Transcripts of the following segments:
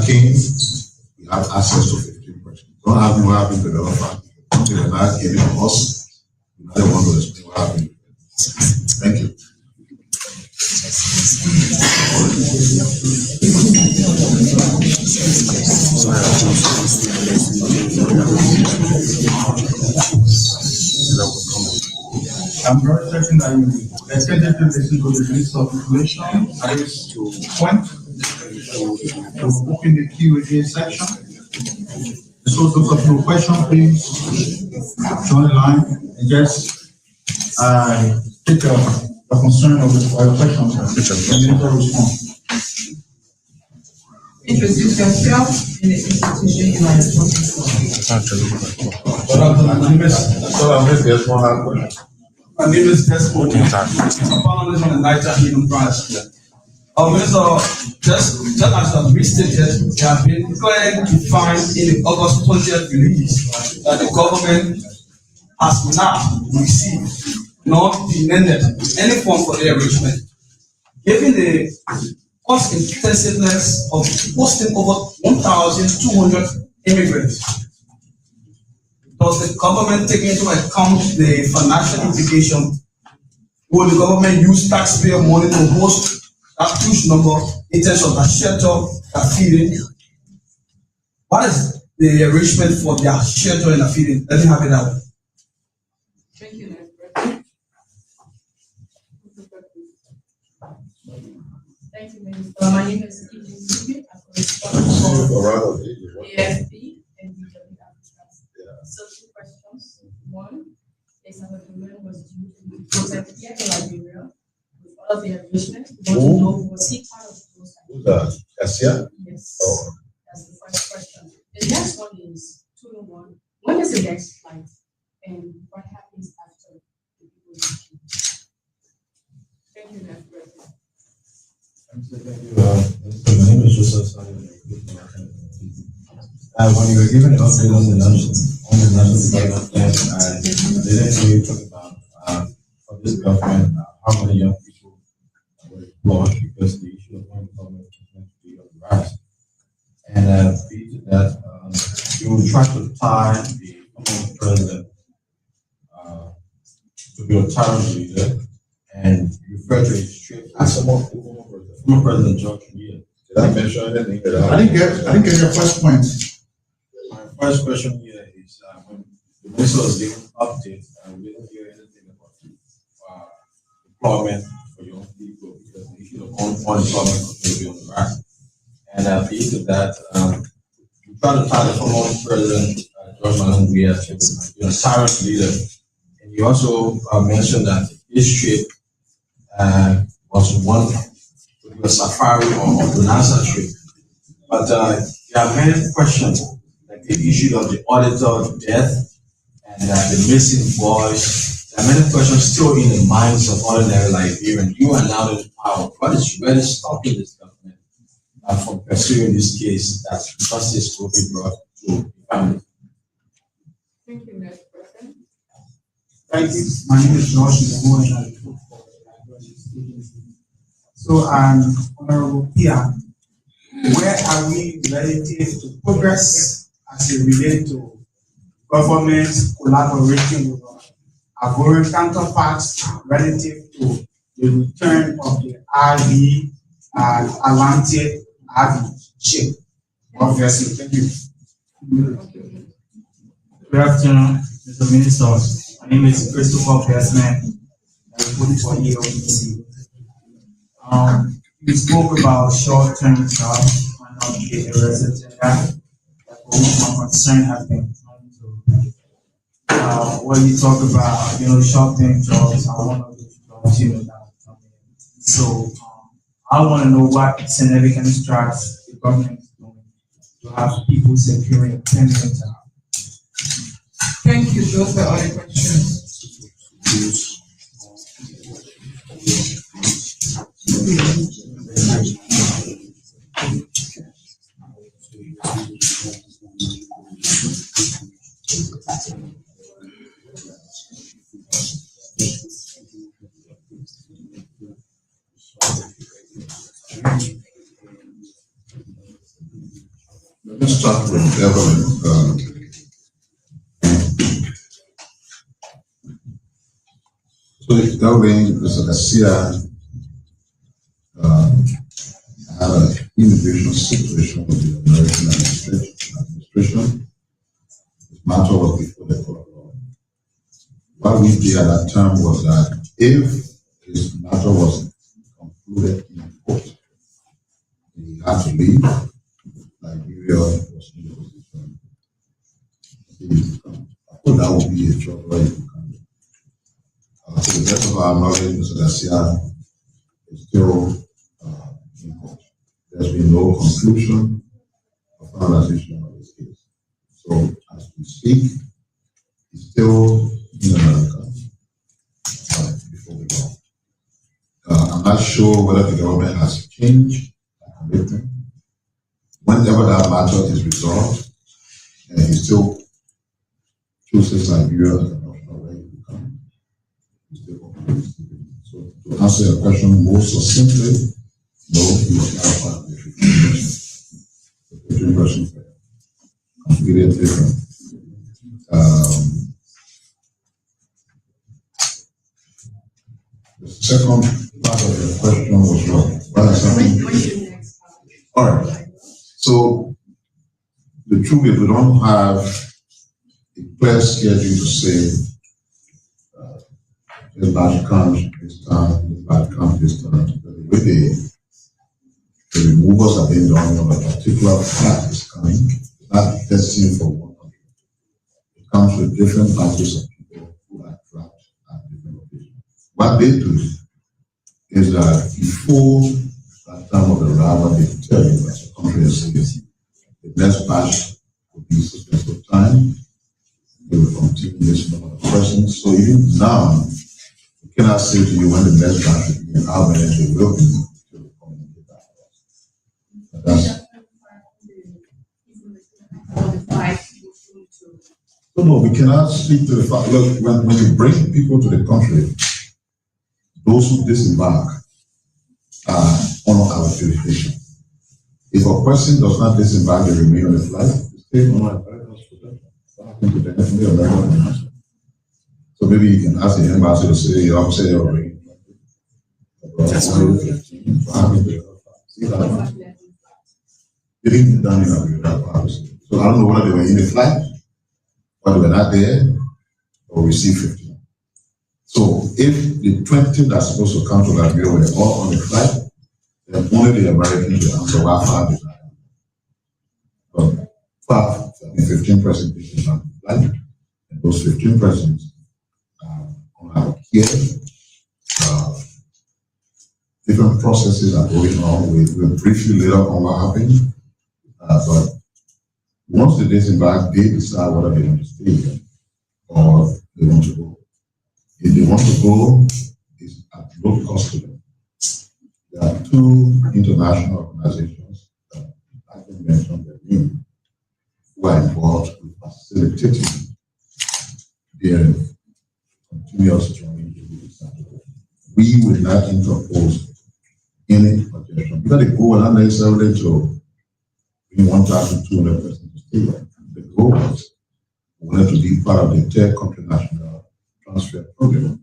working, we have access to 15%. Don't have what happened to the other part. They were not giving us. They want to explain what happened. Thank you. I'm very certain that you expected to listen to the list of information I used to point to open the Q&A section. So those of you questions, please join the line and just take a concern of your questions and then respond. Introduce yourself and the institution you are responsible for. My name is Desmond. I'm following on the Niger Healing Branch. Minister, just as we stated, we have been clearly defined in the August 20th release that the government has not received nor demanded any form for the arrangement. Given the cost intensiveness of hosting over 1,200 immigrants, does the government take into account the financial implication? Will the government use taxpayer money to host that huge number in terms of the shelter, the feeding? What is the arrangement for their shelter and the feeding? Let me have it out. Thank you, President. Thank you, Minister. My name is Willie. I correspond for AFP and DW Africa. So, two questions. One, is our agreement was due to be protected here in Liberia with all of the arrangements. We want to know, was he part of those? Yes. Yes. Oh. That's the first question. The next one is 2 to 1. When is the next flight? And what happens after the people leave? Thank you, Mr. President. My name is Joseph. When you were given an update on the national development plan, I didn't hear you talk about for this government how many young people were employed because the issue of unemployment continues to be on the rise. And to that, you will try to tie the former president to be a tyrant leader and refer to his trip as former President George Weah. Did I mention anything? I didn't get your first point. My first question here is when the minister was giving updates, we didn't hear anything about employment for young people because the issue of unemployment continues to be on the rise. And to that, we try to tie the former President George Weah to be a tyrant leader. And you also mentioned that this trip was one to do a safari or bonanza trip. But there are many questions, like the issue of the auditor death and the missing boys. There are many questions still in the minds of ordinary Liberians. You are now in power. What is really stopping this government from pursuing this case that justice will be brought to the family? Thank you, Mr. President. Thank you. My name is Josh and so, Honorable Pia, where are we relative to progress as it relates to government collaboration with our foreign counterparts relative to the return of the RV and Atlantic RV ship? Obviously, thank you. Good afternoon, Mr. Minister. My name is Christopher Pesman. I report for EOBC. We spoke about short-term jobs and not the resident that my concern has been trying to when you talk about short-term jobs are one of those jobs that are coming in. So I want to know what significant strides the government is doing to have people securing permanent jobs. Thank you. Those are all the questions. start with Evelyn. So Evelyn, Mr. Garcia had an immigration situation with the American administration. The matter was before the court of law. What we did at that time was that if this matter was concluded in court, he had to leave. Nigeria was in the position. I thought that would be a job where you can come. To the best of our knowledge, Mr. Garcia is still in court. There's been no conclusion or finalization of this case. So, as we speak, he's still in America before we go. I'm not sure whether the government has changed that commitment. Whenever that matter is resolved, and he still chooses Nigeria as an optional way to come, he's still open. So, to answer your question more succinctly, no, he was not part of the 15 questions. Completely different. The second part of the question was what? All right. So the truth is, we don't have a clear schedule to say this batch comes this time, this batch comes this time. The way the removals are being done on a particular path is coming. It's not destined for one country. It comes with different batches of people who are trapped at different locations. What they do is that before that time of the arrival, they tell you that the country is serious. The next batch will be successful time. They will continue this number of persons. So even now, we cannot say to you when the next batch will be and how many they will be to communicate that. No, we cannot speak to the fact. Look, when you bring people to the country, those who disembark are on our jurisdiction. If a person does not disembark and remain on the flight, the state will not protection. What happened to the American embassy? So maybe you can ask the embassy to say, you have to say you're bringing. They didn't done in that policy. So I don't know whether they were in the flight, or they were not there, or received 15. So if the 20 that's supposed to come to Liberia were all on the flight, then only the Americans will answer why far they are. But 15 persons on the flight, and those 15 persons are here. Different processes are going on. We'll briefly later on what happened. But once they disembark, they decide whether they want to stay here or they want to go. If they want to go, it's at low cost to them. There are two international organizations that I can mention their name who are involved with facilitating their continuous journey to the South. We will not interpose any objection because the goal not necessarily to bring 1,200 persons to stay there. The goal was wanted to be part of the third country national transfer program,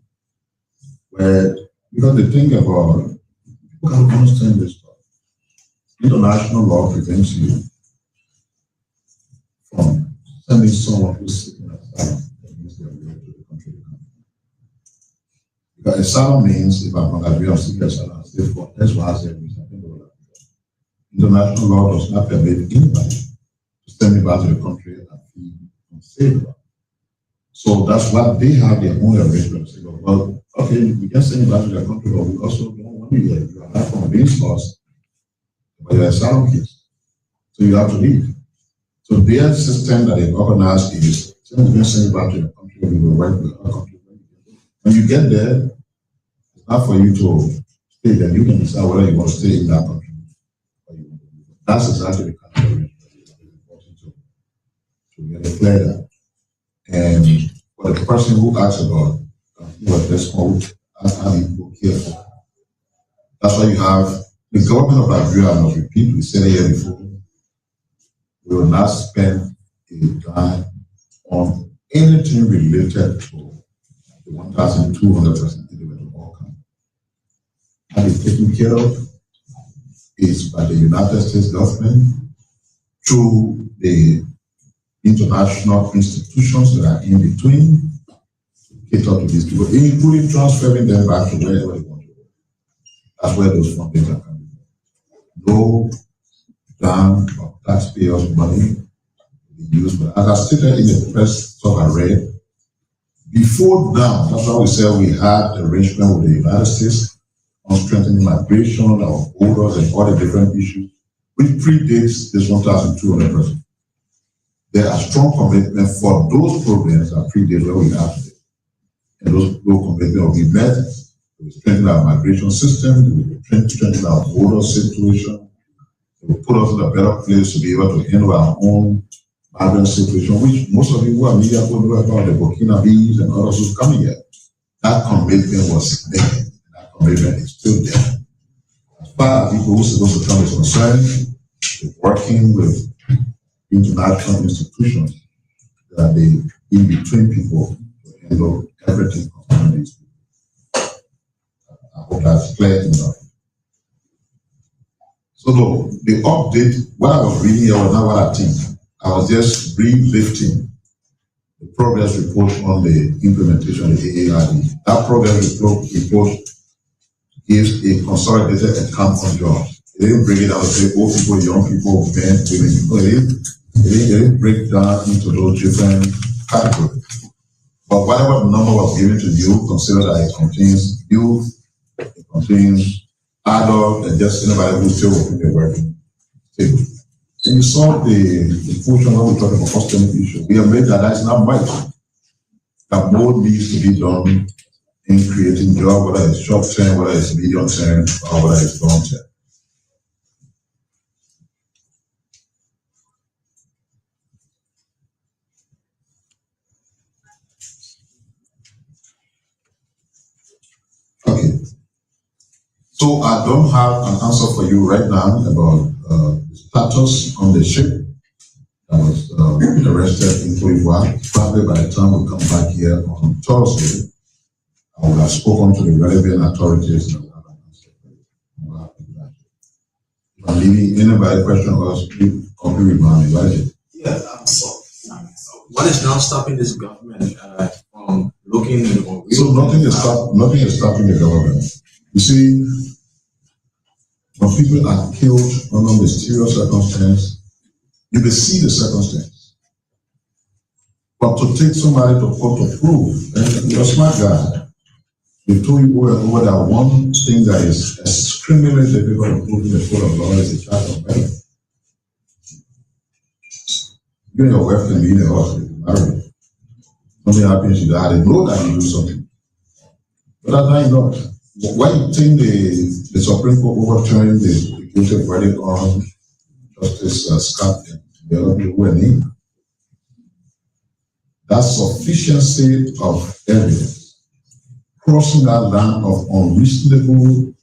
where because the thing about people can understand this stuff. International law prevents you from sending someone who's seeking asylum against their will to the country. Because asylum means if I'm going to be on seeking asylum, I stay for that's why I say international law does not permit anybody to send me back to the country and feel unsafe. So that's why they have their own arrangement. Say, well, okay, we can send you back to the country, but we also don't want you here. You are not from being lost, but you're a asylum case. So you have to leave. So their system that they've organized is we're going to send you back to the country, we will work with our country. When you get there, it's not for you to stay there. You can decide whether you want to stay in that country. That's exactly the kind of arrangement that is important to get it clear. And for the person who asked about what this called, how you be careful. That's why you have the government of Liberia, I must repeat, we said it here before, we will not spend a dime on anything related to the 1,200% individual outcome. And it's taken care of is by the United States government through the international institutions that are in between to cater to these people, including transferring them back to wherever they want to go. That's where those fundings are coming from. No dime of taxpayers' money will be used. But as I stated in the press stuff I read, before now, that's why we said we had an arrangement with the United States on strengthening migration, our borders, and all the different issues, which predates this 1,200%. There are strong commitments for those programs that predate what we have today. And those commitments will be met. We will strengthen our migration system, we will strengthen our border situation, it will put us in a better place to be able to handle our own migrant situation, which most of you who are media people know about the Burkina Faso and others who's coming here. That commitment was made. Commitment is still there. As far as people who are supposed to come is concerned, working with international institutions that are the in-between people to handle everything concerning these people. I hope that's clear enough. So the update, what I was reading here was not what I think. I was just relifting the progress report on the implementation of the AARD. That progress report gives a consolidated account on jobs. It didn't break it down to say old people, young people, men, women. It didn't break down into those different categories. But whatever number was given to you, consider that it contains youth, it contains adult, and just anybody who's still within the working table. And you saw the portion when we talk about customer issue. We have made that that's not much. That more needs to be done in creating jobs, whether it's short term, whether it's medium term, or whether it's long term. Okay. So I don't have an answer for you right now about the status on the ship that was arrested in Cote d'Ivoire. Probably by the time we come back here on Thursday, I will have spoken to the relevant authorities and have an answer for you. If I'm leaving anybody question us, please complete remind me. What is it? Yeah, so what is now stopping this government from looking at So nothing is stopping the government. You see, when people are killed under mysterious circumstances, you can see the circumstance. But to take somebody to court to prove, and you're a smart guy, they told you over that one thing that is extremely difficult to prove in the court of law is a charge of murder. You and your wife can be in the hospital, married. Something happens, you die, they know that you do something. But that's not enough. Why you think the Supreme Court overturned the guilty verdict on Justice Scott and the other people who were named? That sufficiency of evidence crossing that line of unreasonable,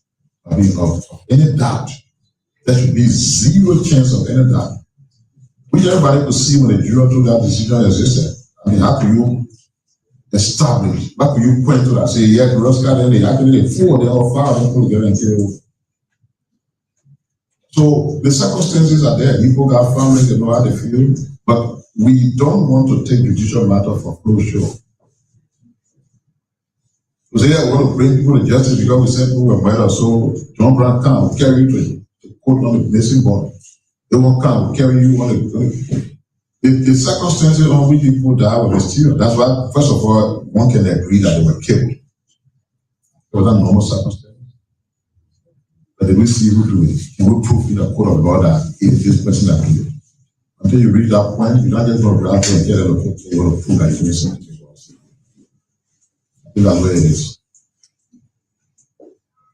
of any doubt. There should be zero chance of any doubt. Which everybody could see when the jury took that decision existed. How can you establish? How can you point to that? Say, yeah, Roscoe, they actually four, they all five, they put together and kill. So the circumstances are there. People got families, they know how they feel, but we don't want to take judicial matter for closure. We say, yeah, we want to bring people to justice because we said people were murdered. So John Brown can't carry you to court on the missing body. They won't come carry you on the circumstances on which people die were mysterious. That's why, first of all, one can agree that they were killed. It was a normal circumstance. But did we see who do it? Can we prove in a court of law that it is this person that did it? Until you reach that point, you're not just going to grab and get it, you're going to prove that you're doing something. I think that's where it is.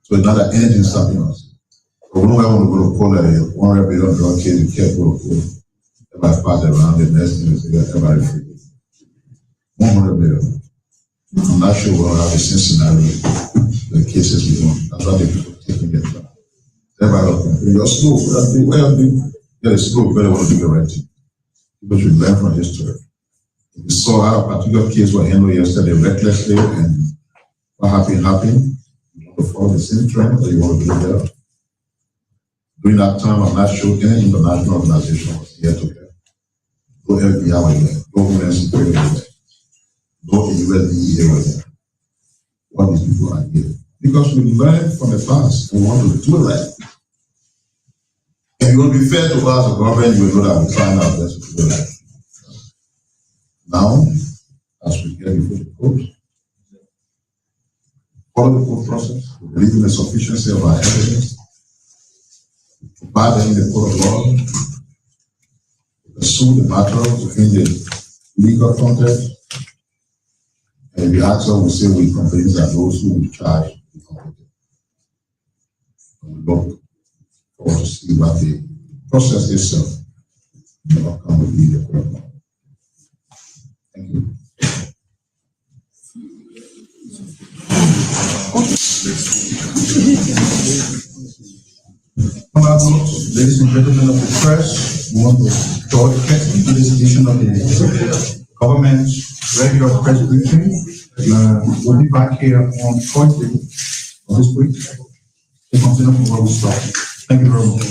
So it's not that anything stopping us. But we don't want to go to court at a $1 billion drug case, you can't go to court. Everybody pass it around, the next thing is everybody free. 100 million. I'm not sure we'll have the same scenario, the cases we want. That's why the people taking it. Everybody up there. You're slow. Yeah, it's slow. You better want to do the right thing. People should learn from history. If you saw how a particular case was handled yesterday recklessly and what happened, you want to follow the same trend or you want to do better. During that time, I'm not sure any international organization was here to help. No LBR was there, no Women's Security was there, no USDA was there. What these people are here. Because we learned from the past and want to do that. And you will be fair to us, the government, you will know that we're trying our best to do that. Now, as we get before the court, follow the court process, we believe in the sufficiency of our evidence, provide them in the court of law, pursue the matter within the legal context, and the answer will say we convince that those who will charge will be convicted. And we look forward to see what the process itself the outcome will be the court of law. Thank you. Honorable ladies and gentlemen of the press, we want to draw attention to this edition of the government radio press briefing. We'll be back here on Thursday of this week to continue from where we started. Thank you very much.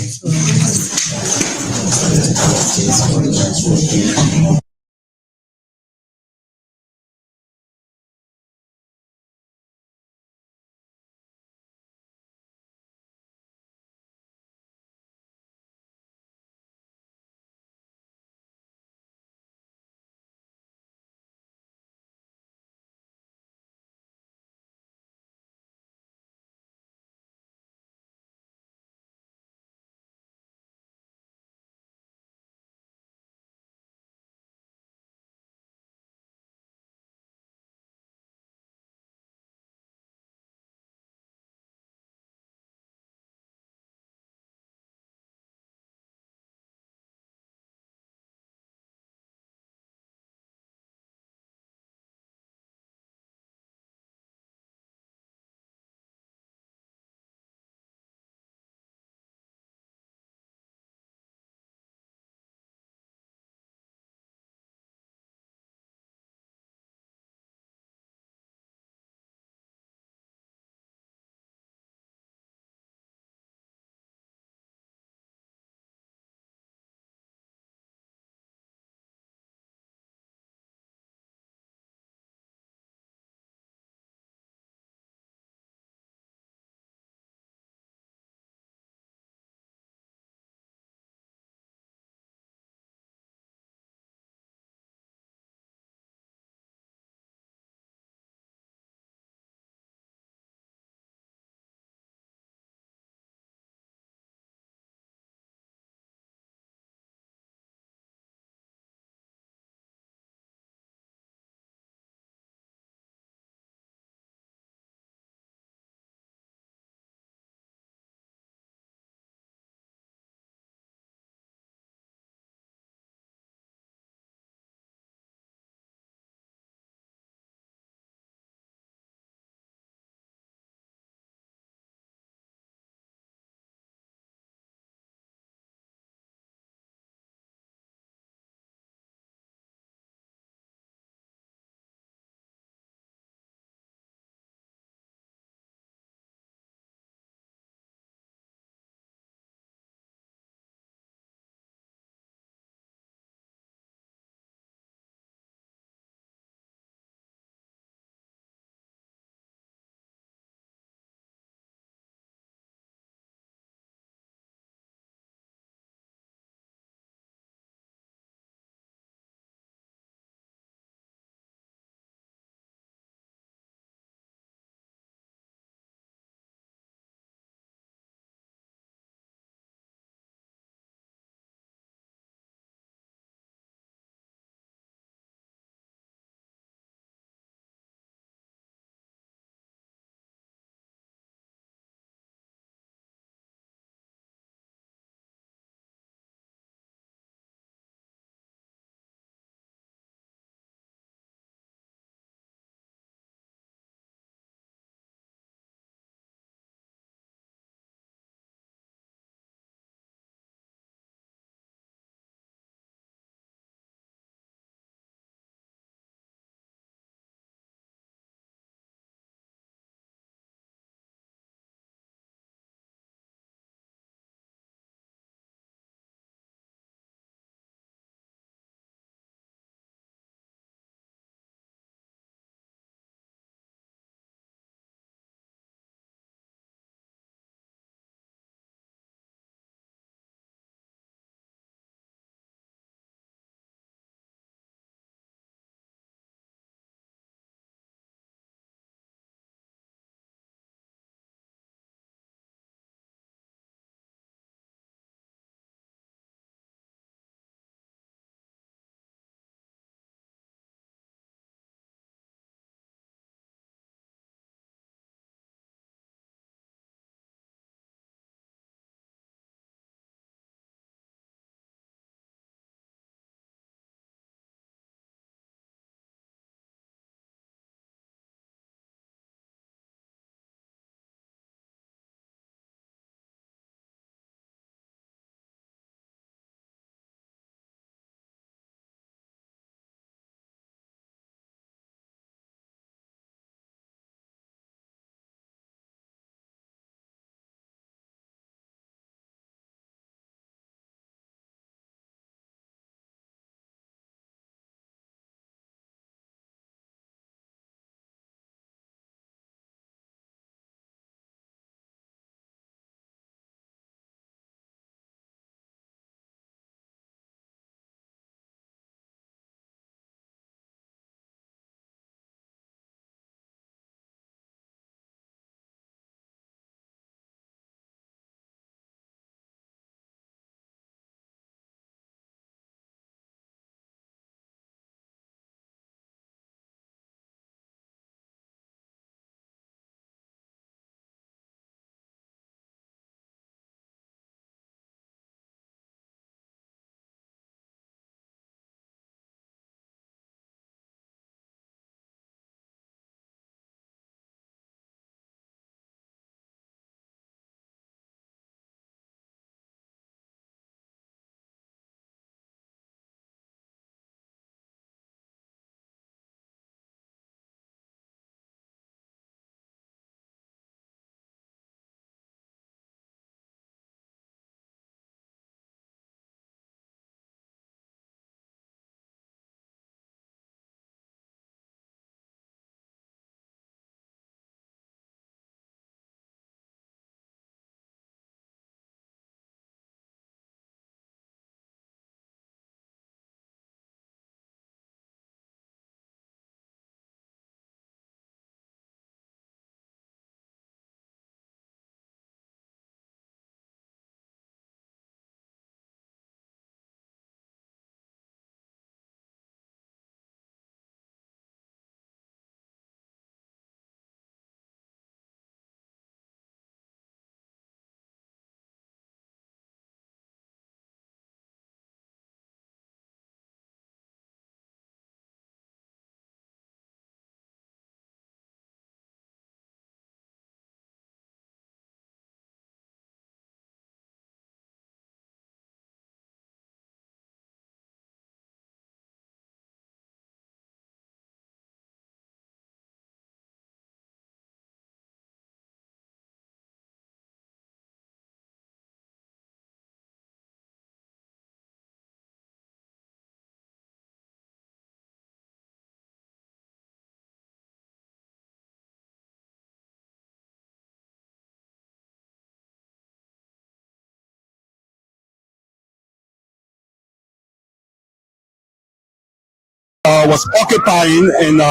was occupying, and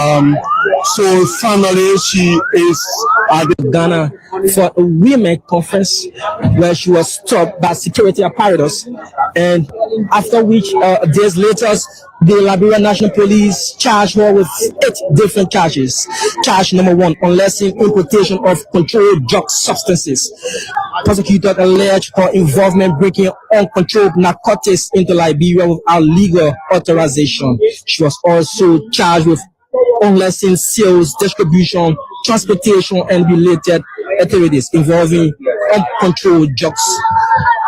so finally she is at the Ghana for a women conference where she was stopped by security apparatus, and after which days later the Liberia National Police charged her with 8 different charges. Charge number 1, unlawful importation of controlled drug substances. Prosecutor alleged her involvement breaking uncontrolled narcotics into Liberia without legal authorization. She was also charged with unlawful sales, distribution, transportation, and related activities involving uncontrolled drugs.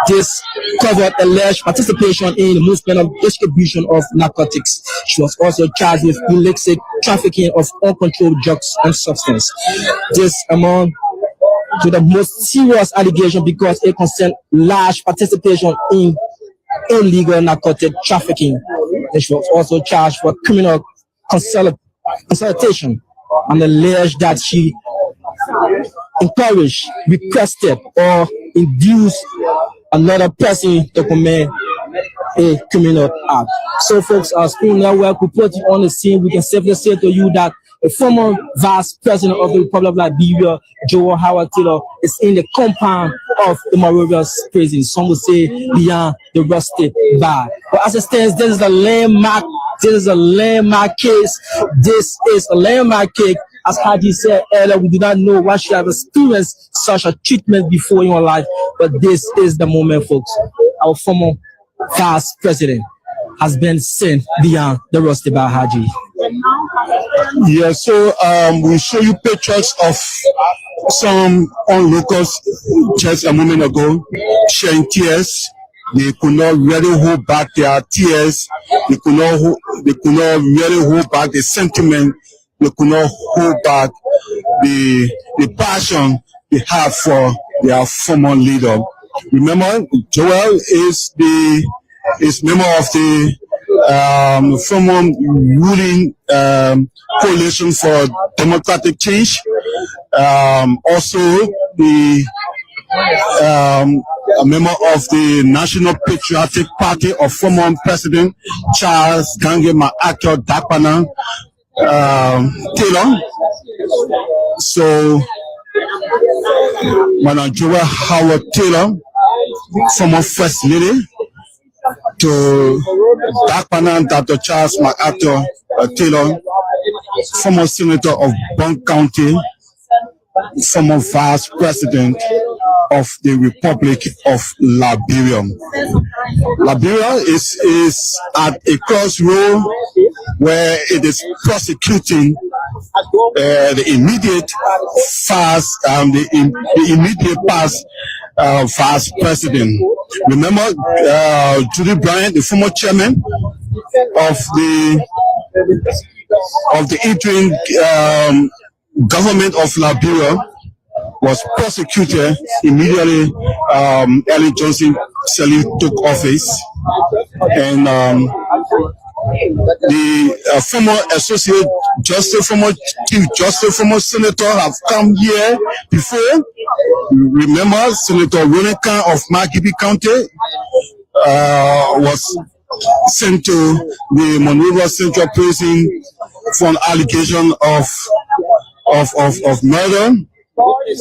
This covered alleged participation in the movement of distribution of narcotics. She was also charged with illicit trafficking of uncontrolled drugs and substance. This among to the most serious allegation because it concerned large participation in illegal narcotic trafficking. And she was also charged for criminal consultation and alleged that she encouraged, requested, or induced another person to commit a criminal act. So, folks, our school network, we put you on the scene. We can safely say to you that the former vice president of the Republic of Liberia, Joel Howard Taylor, is in the compound of the Monrovia's prison. Some would say beyond the rusted bar. But as it stands, this is a landmark. This is a landmark case. This is a landmark case. As Haji said earlier, we do not know why she has experienced such a treatment before in her life, but this is the moment, folks. Our former vice president has been sent beyond the rusty bar, Haji. Yeah, so we show you pictures of some onlookers just a moment ago sharing tears. They could not really hold back their tears. They could not really hold back the sentiment. They could not hold back the passion they have for their former leader. Remember, Joel is member of the former ruling coalition for democratic change. Also, a member of the National Patriotic Party of former President Charles Gange Maacto Dakpana Taylor. So, Madam Joel Howard Taylor, former First Lady, to Dakpana Dr. Charles Maacto Taylor, former Senator of Bond County, former Vice President of the Republic of Liberia. Liberia is at a crossroad where it is prosecuting the immediate past vice president. Remember, Judy Bryant, the former chairman of the interim government of Liberia, was prosecuted immediately. Ellen Johnson Sirleaf took office, and the former associate justice, former chief justice, former senator have come here before. Remember, Senator Ronan Khan of Margibi County was sent to the Monrovia Central Prison for an allegation of murder,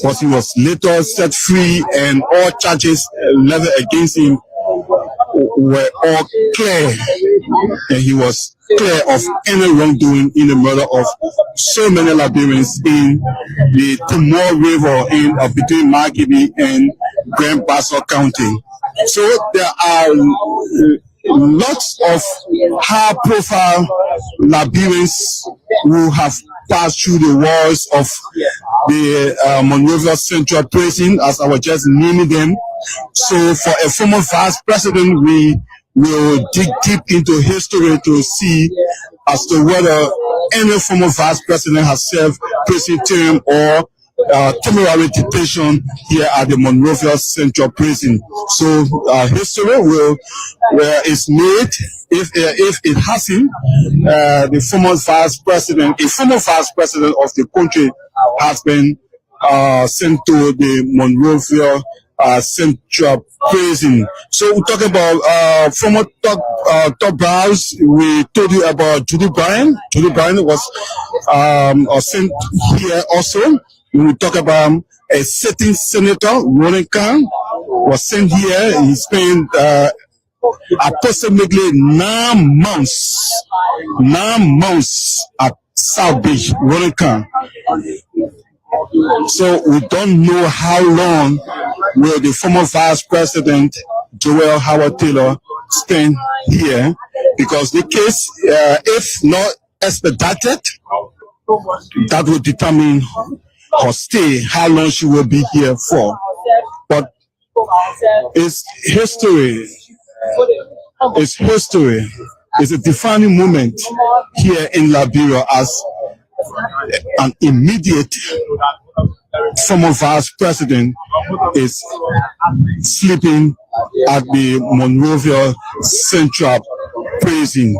but he was later set free, and all charges leveled against him were all clear, and he was clear of any wrongdoing in the murder of so many Liberians in the Timor River between Margibi and Grand Bassa County. So there are lots of high-profile Liberians who have passed through the walls of the Monrovia Central Prison, as I was just naming them. So for a former vice president, we will dig deep into history to see as to whether any former vice president has served prison term or temporary detention here at the Monrovia Central Prison. So history where it's made, if it hasn't, the former vice president, a former vice president of the country has been sent to the Monrovia Central Prison. So we talk about former top brass. We told you about Judy Bryan. Judy Bryan was sent here also. We talk about a sitting senator, Roland Khan, was sent here. He spent approximately 9 months at South Beach, Roland Khan. So we don't know how long will the former Vice President Joel Howard Taylor spend here, because the case, if not expedited, that will determine her stay, how long she will be here for. But it's history. It's history. It's a defining moment here in Liberia as an immediate former vice president is sleeping at the Monrovia Central Prison.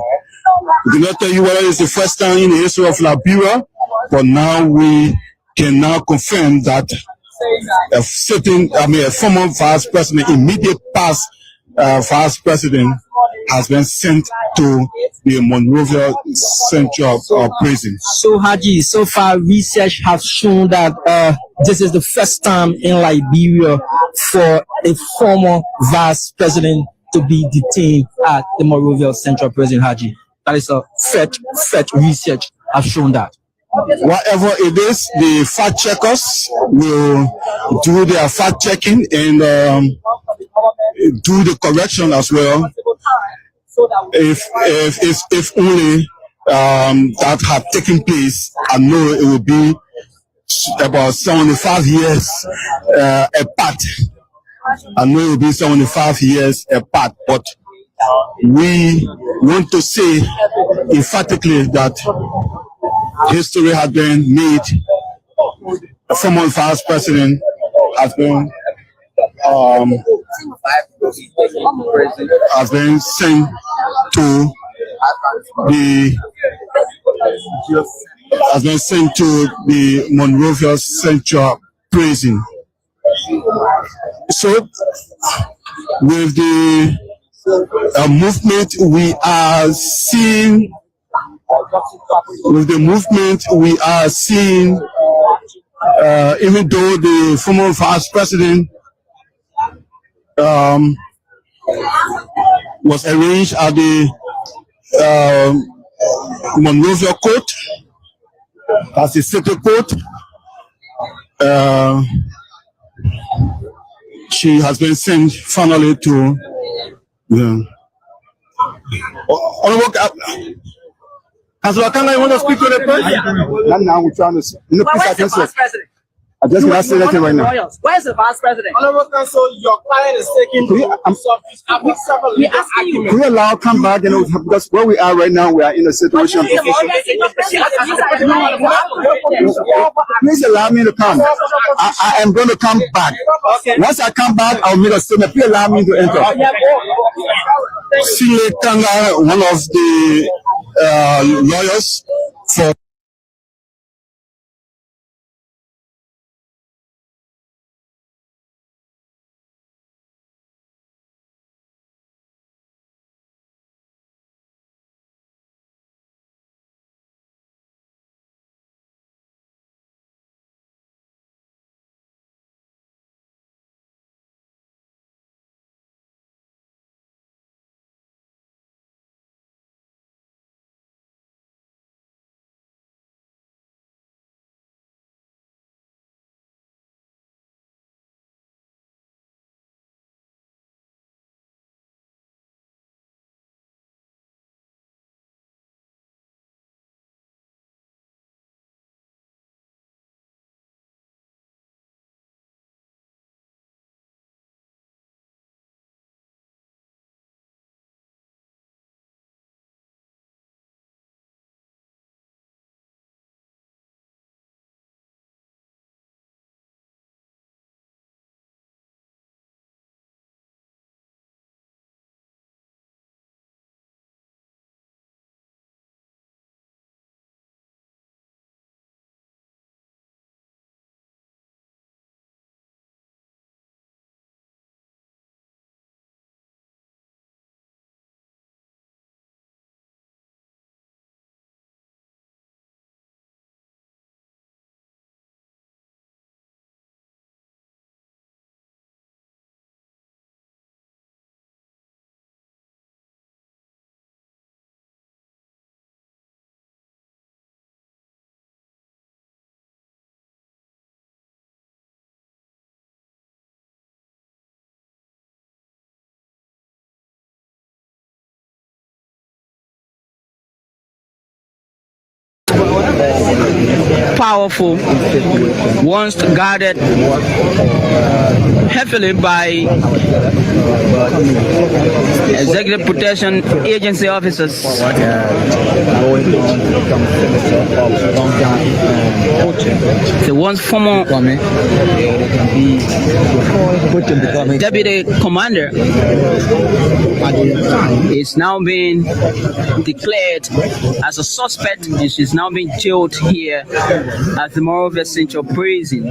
We cannot tell you whether it's the first time in the history of Liberia, but now we can now confirm that a former vice president, immediate past vice president, has been sent to the Monrovia Central Prison. So Haji, so far research has shown that this is the first time in Liberia for a former vice president to be detained at the Monrovia Central Prison, Haji. That is a fact research has shown that. Whatever it is, the fact checkers will do their fact checking and do the correction as well. If only that had taken place, I know it will be about 75 years apart. I know it will be 75 years apart, but we want to say emphatically that history has been made. A former vice president has been sent to the Monrovia Central Prison. So with the movement we are seeing, even though the former vice president was arranged at the Monrovia court, as the city court, she has been sent finally to the Councilor Kanga, you want to speak to the president? Now we're trying to, I just cannot say that right now. Where's the vice president? Honorable Counsel, your client is taking Could you allow come back, because where we are right now, we are in a situation. Please allow me to come. I am going to come back. Once I come back, I'll make a statement. Please allow me to enter. Sile Kanga, one of the lawyers for powerful, once guarded heavily by Executive Protection Agency officers. The once former deputy commander is now being declared as a suspect, and she's now being jailed here at the Monrovia Central Prison.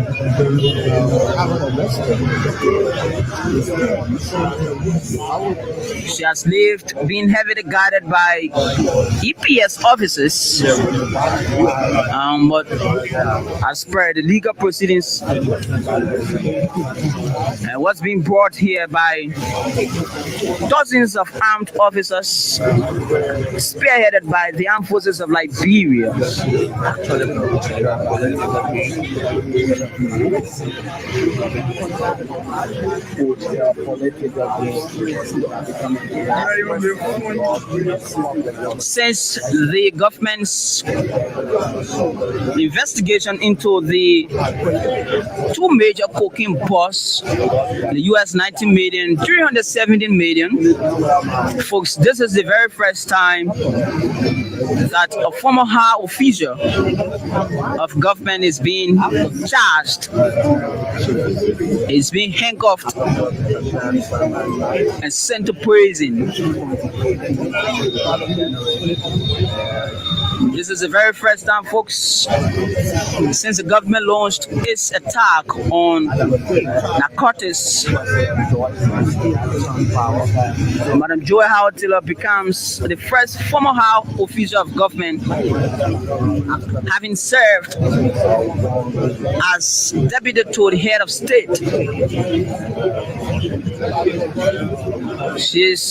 She has lived being heavily guarded by EPS officers, but as per the legal proceedings, what's being brought here by dozens of armed officers spearheaded by the armed forces of Liberia. Since the government's investigation into the two major cocaine busts, the US 90 million, 317 million, folks, this is the very first time that a former high official of government is being charged, is being handcuffed and sent to prison. This is the very first time, folks, since the government launched its attack on narcotics. Madam Joy Howard Taylor becomes the first former high official of government, having served as deputy to the head of state. She's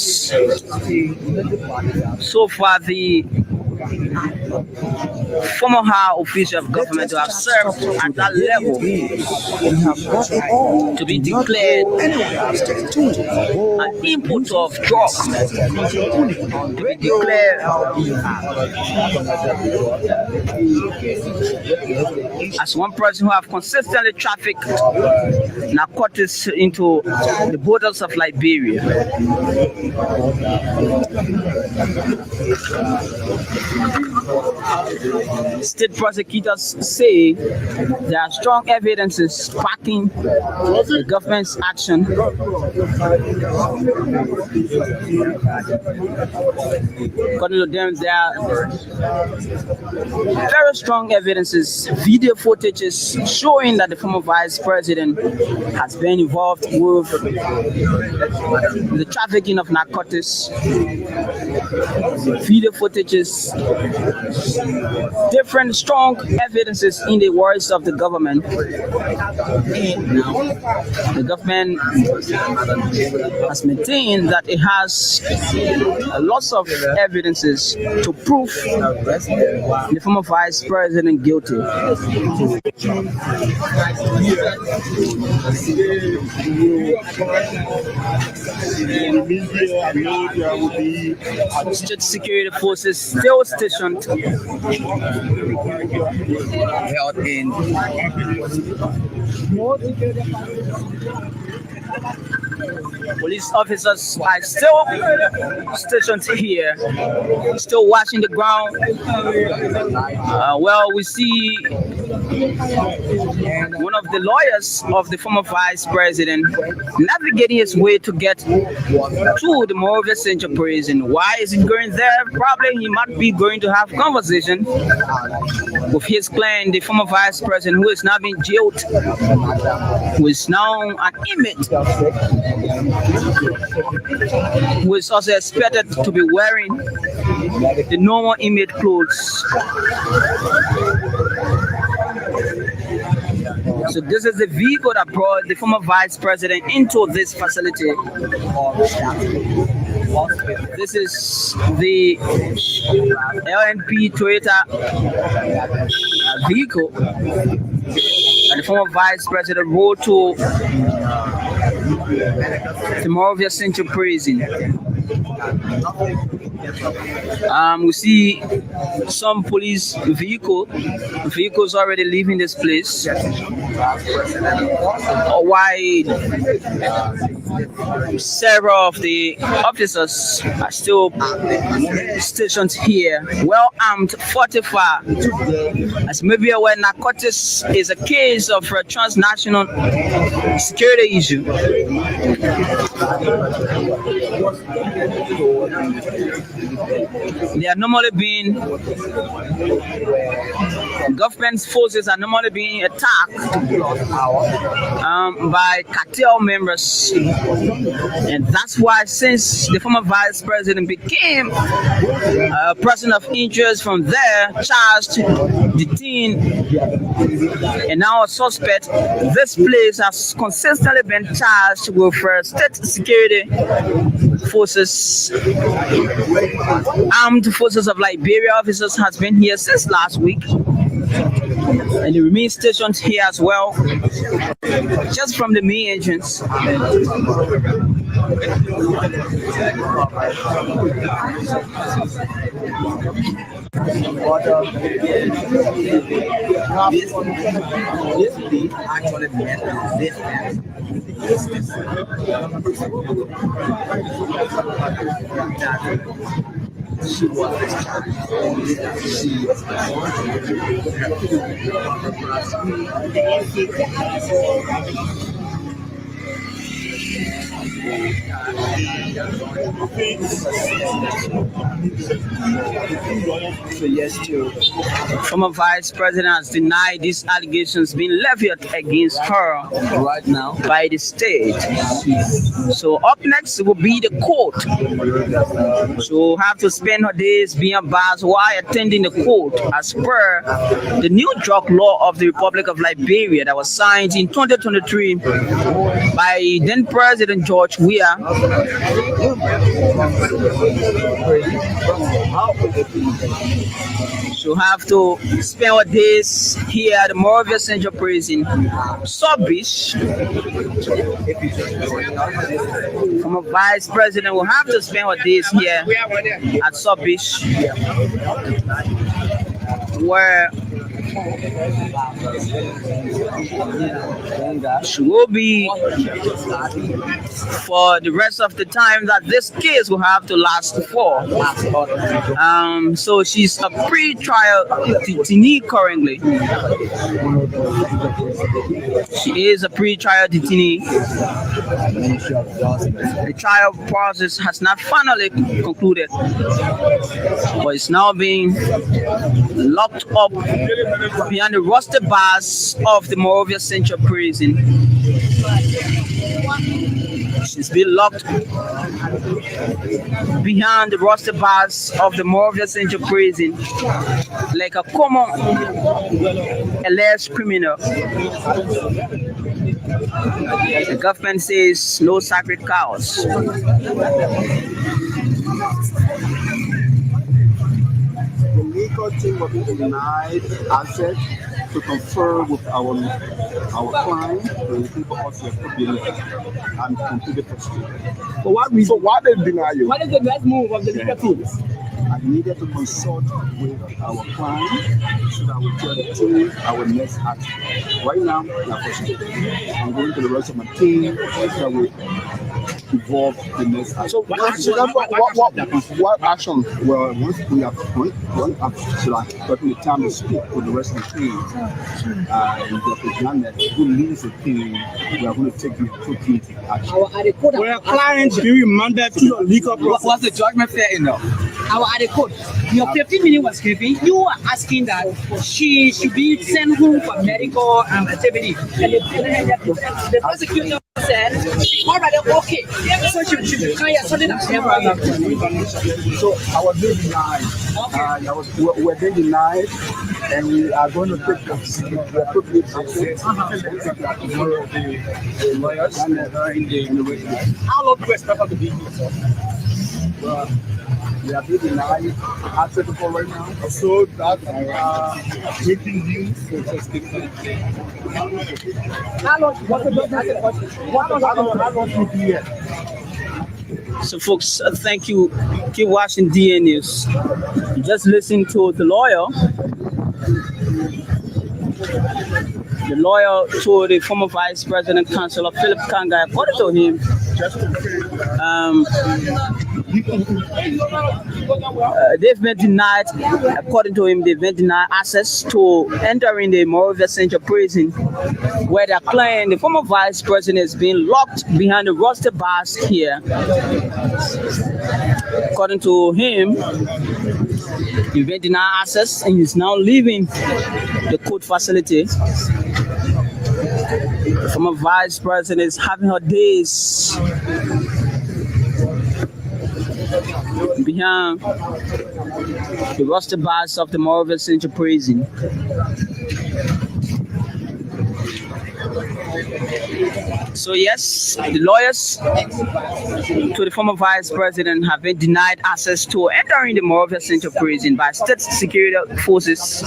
so far the former high official of government to have served at that level, to be declared an importer of drugs, to be declared as one person who have consistently trafficked narcotics into the borders of Liberia. State prosecutors say there are strong evidences backing the government's action. According to them, there are very strong evidences, video footages showing that the former vice president has been involved with the trafficking of narcotics. Video footages, different strong evidences in the words of the government. The government has maintained that it has lots of evidences to prove the former vice president guilty. State security forces still stationed held in police officers are still stationed here, still watching the ground. Well, we see one of the lawyers of the former vice president navigating his way to get to the Monrovia Central Prison. Why is he going there? Probably he might be going to have conversation with his client, the former vice president, who is now being jailed, who is now an inmate, who is also expected to be wearing the normal inmate clothes. So this is the vehicle that brought the former vice president into this facility. This is the LNP Toyota vehicle, and the former vice president rode to the Moravia Central Prison. We see some police vehicles already leaving this place. While several of the officers are still stationed here, well armed, fortified. As maybe aware, narcotics is a case of a transnational security issue. They are normally being, government forces are normally being attacked by cartel members, and that's why since the former vice president became a person of interest from there, charged, detained, and now a suspect, this place has consistently been charged with state security forces. Armed forces of Liberia officers has been here since last week, and they remain stationed here as well, just from the main entrance. She was former vice president has denied these allegations being levied against her right now by the state. So up next will be the court. She'll have to spend her days being barred while attending the court as per the new drug law of the Republic of Liberia that was signed in 2023 by then President George Weah. She'll have to spend her days here at the Moravia Central Prison, Sub-Beach. Former vice president will have to spend her days here at Sub-Beach, where she will be for the rest of the time that this case will have to last for. So she's a pre-trial detainee currently. She is a pre-trial detainee. The trial process has not finally concluded, but it's now being locked up behind the rusted bars of the Moravia Central Prison. She's been locked behind the rusted bars of the Moravia Central Prison like a common alleged criminal. The government says no sacred cows. The legal team will be denied access to confer with our client, the people of the community, and completely frustrated. For what reason? Why they deny you? What is the next move of the legal team? I needed to consult with our client so that we tell the team our next action. Right now, we are frustrated. I'm going to the rest of my team so that we involve the next action. So what action? Well, once we have one action, so like taking the time to speak with the rest of the team, and Dr. Janet, who leads the team, we are going to take the full team to action. Well, clients being remanded to the legal process. What's the judgment fair enough? Our code. Your 15 minutes was given. You are asking that she should be sent home for medical activity. And the prosecutor said, all right, okay. So she kind of something that's never happened. So I was being denied. We're being denied, and we are going to take the appropriate action. The lawyers and the How long do you expect her to be here? we are being denied access for right now. So that breaking news for just How long? What's the question? So, folks, thank you. Keep watching DA News. Just listen to the lawyer. The lawyer to the former Vice President Councilor Philip Kanga. According to him, they've been denied. According to him, they've been denied access to entering the Moreover Central Prison, where they're claiming the former Vice President is being locked behind the rusty bars here. According to him, he's been denied access and he's now leaving the court facility. The former Vice President is having her days behind the rusty bars of the Moreover Central Prison. So yes, the lawyers to the former Vice President have been denied access to entering the Moreover Central Prison by state security forces.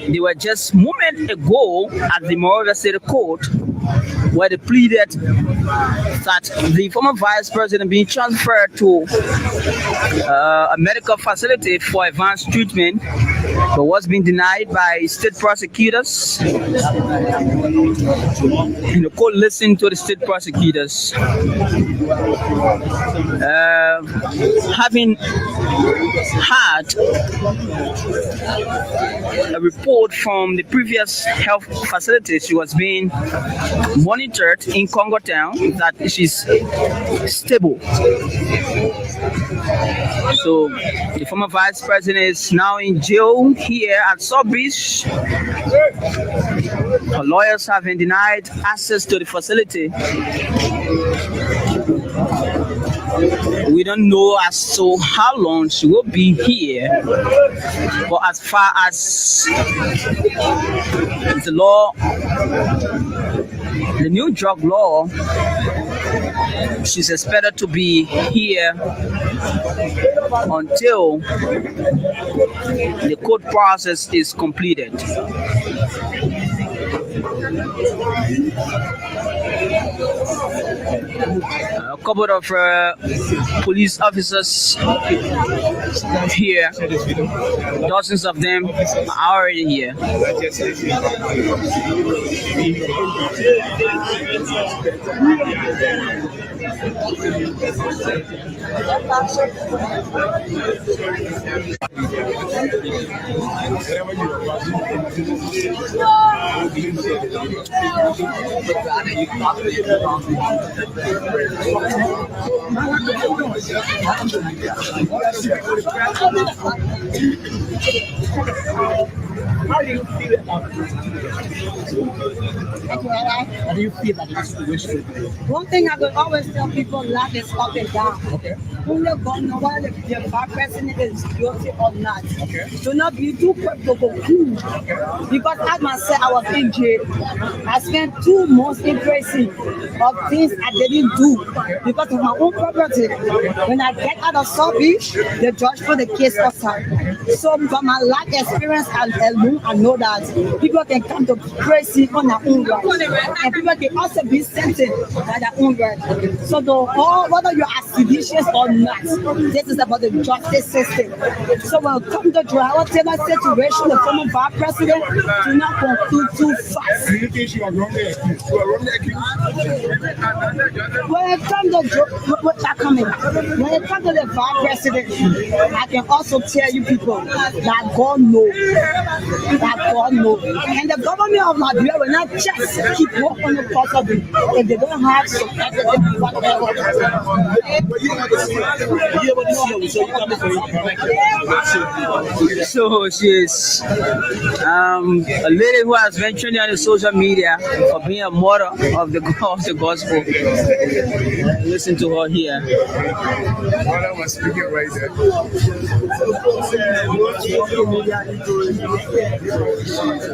They were just moments ago at the Moreover State Court, where they pleaded that the former Vice President being transferred to a medical facility for advanced treatment, but was being denied by state prosecutors. And the court listened to the state prosecutors. Having had a report from the previous health facility, she was being monitored in Congo Town that she's stable. So the former Vice President is now in jail here at South Beach. Her lawyers have been denied access to the facility. We don't know as to how long she will be here, but as far as the law, the new drug law, she's expected to be here until the court process is completed. A couple of police officers here, dozens of them are already here. How do you feel about it? How do you feel about this situation? One thing I will always tell people, life is up and down. Okay. Who don't know whether the Vice President is guilty or not. Okay. Do not be too quick to go cool. Because as myself, I was in jail. I spent 2 months in prison of things I didn't do because of my own property. When I get out of South Beach, the judge put the case aside. So from my life experience alone, I know that people can come to prison on their own right. And people can also be sentenced by their own right. So whether you are seditious or not, this is about the justice system. So when it comes to trial, tell us situation, the former Vice President do not conclude too fast. You think you are wrongly accused? You are wrongly accused? When it comes to when it comes to the Vice President, I can also tell you people that God knows. That God knows. And the government of Liberia will not just keep working on the possible if they don't have some evidence whatever. So she's a lady who has been trending on the social media for being a martyr of the gospel. Listen to her here. What was speaking right there.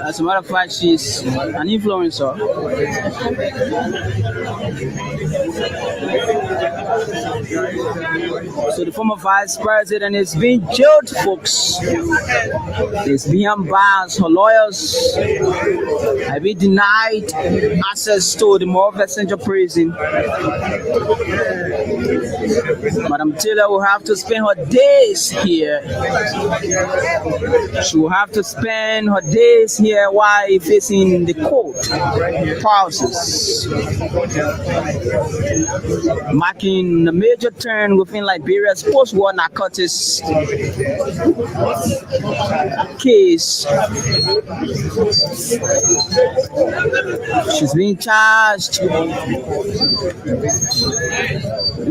As a matter of fact, she's an influencer. So the former vice president is being jailed, folks. It's behind bars. Her lawyers have been denied access to the Moreover Central Prison. Madam Taylor will have to spend her days here. She will have to spend her days here while facing the court process, marking a major turn within Liberia's post-war narcotics case. She's being charged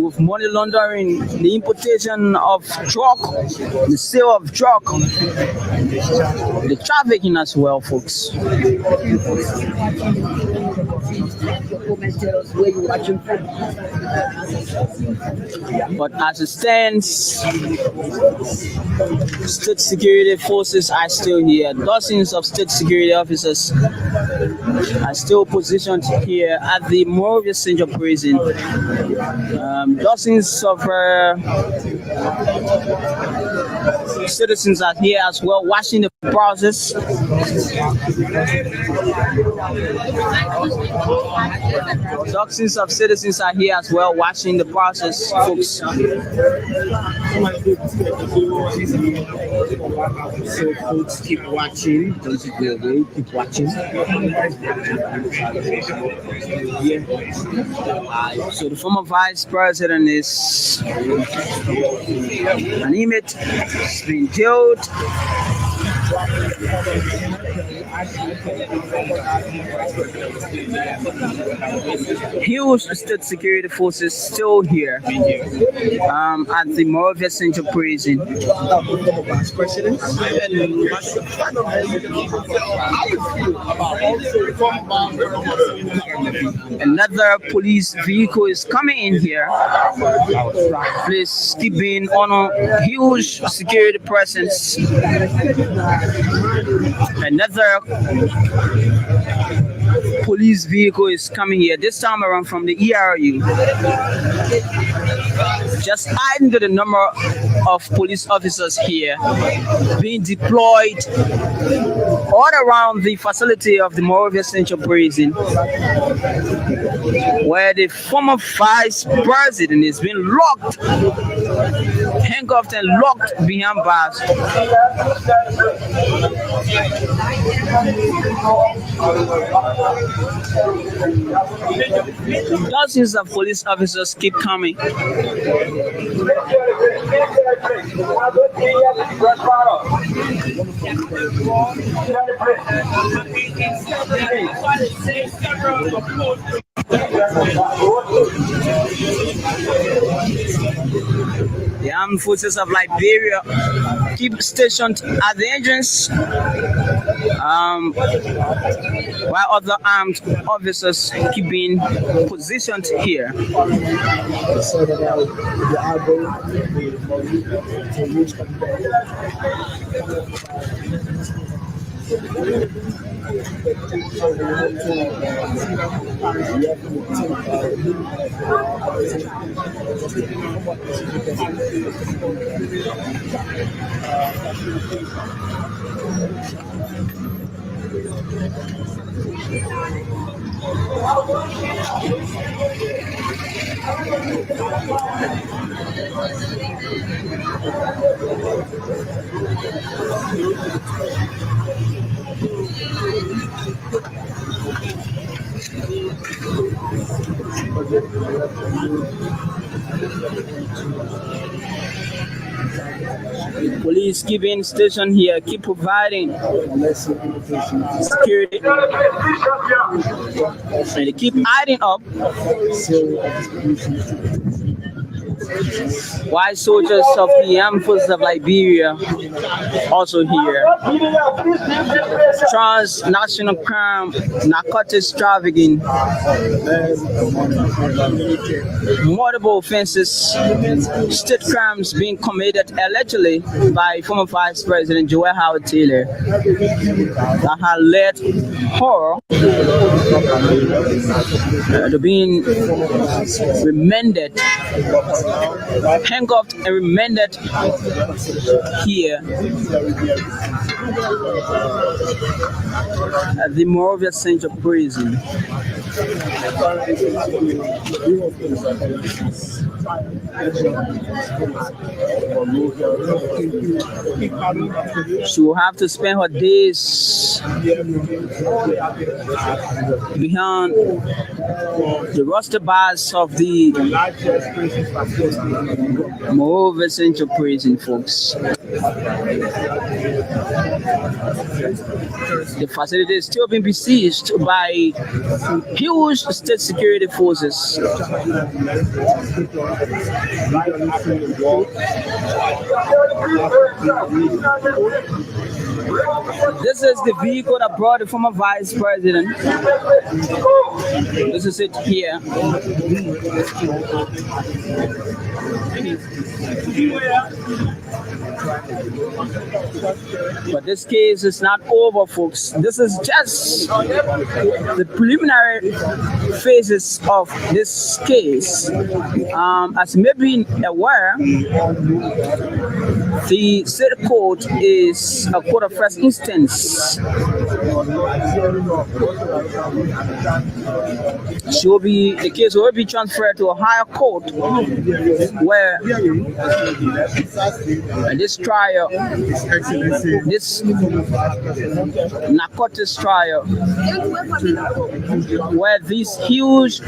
with money laundering, the importation of drug, the sale of drug, the trafficking as well, folks. But as it stands, state security forces are still here. Dozens of state security officers are still positioned here at the Moreover Central Prison. Dozens of citizens are here as well, watching the process. Dozens of citizens are here as well, watching the process, folks. So folks, keep watching. Don't go away. Keep watching. So the former vice president is an inmate. He's been jailed. Huge state security forces still here at the Moreover Central Prison. Another police vehicle is coming in here. Please keep being on a huge security presence. Another police vehicle is coming here, this time around from the ERU. Just adding to the number of police officers here being deployed all around the facility of the Moreover Central Prison, where the former vice president is being locked, handcuffed and locked behind bars. Dozens of police officers keep coming. The armed forces of Liberia keep stationed at the entrance, while other armed officers keep being positioned here. Police keep being stationed here, keep providing security, and they keep adding up. White soldiers of the armed forces of Liberia also here. Transnational crime, narcotics trafficking, multiple offenses, state crimes being committed allegedly by former Vice President Joel Howard Taylor that had led her to being remanded handcuffed and remanded here at the Moravia Central Prison. She will have to spend her days behind the roster bars of the Moravia Central Prison, folks. The facility is still being besieged by huge state security forces. This is the vehicle that brought the former vice president. This is it here. But this case is not over, folks. This is just the preliminary phases of this case. As you may be aware, the state court is a court of first instance. The case will be transferred to a higher court where this trial, this narcotics trial, where these huge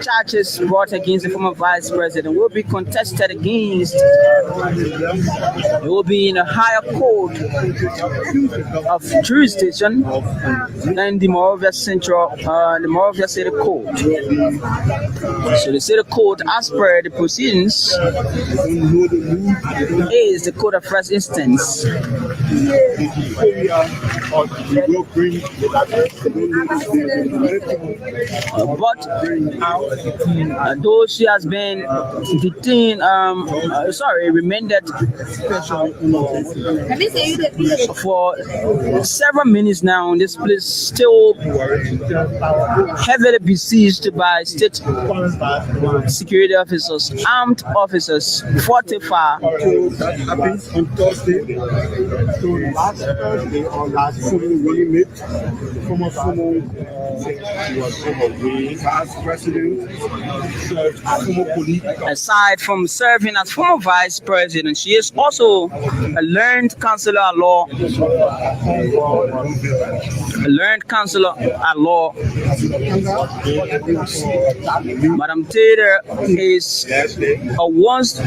charges brought against the former vice president will be contested against. It will be in a higher court of jurisdiction than the Moravia Central, the Moravia City Court. So the City Court, as per the proceedings, is the court of first instance. But though she has been detained, remanded for several minutes now, this place still heavily besieged by state security officers, armed officers, 45. On Thursday, so last Thursday or last Sunday, former was overweight as president, served as former police. Aside from serving as former vice president, she is also a learned counselor at law. Madam Taylor is a once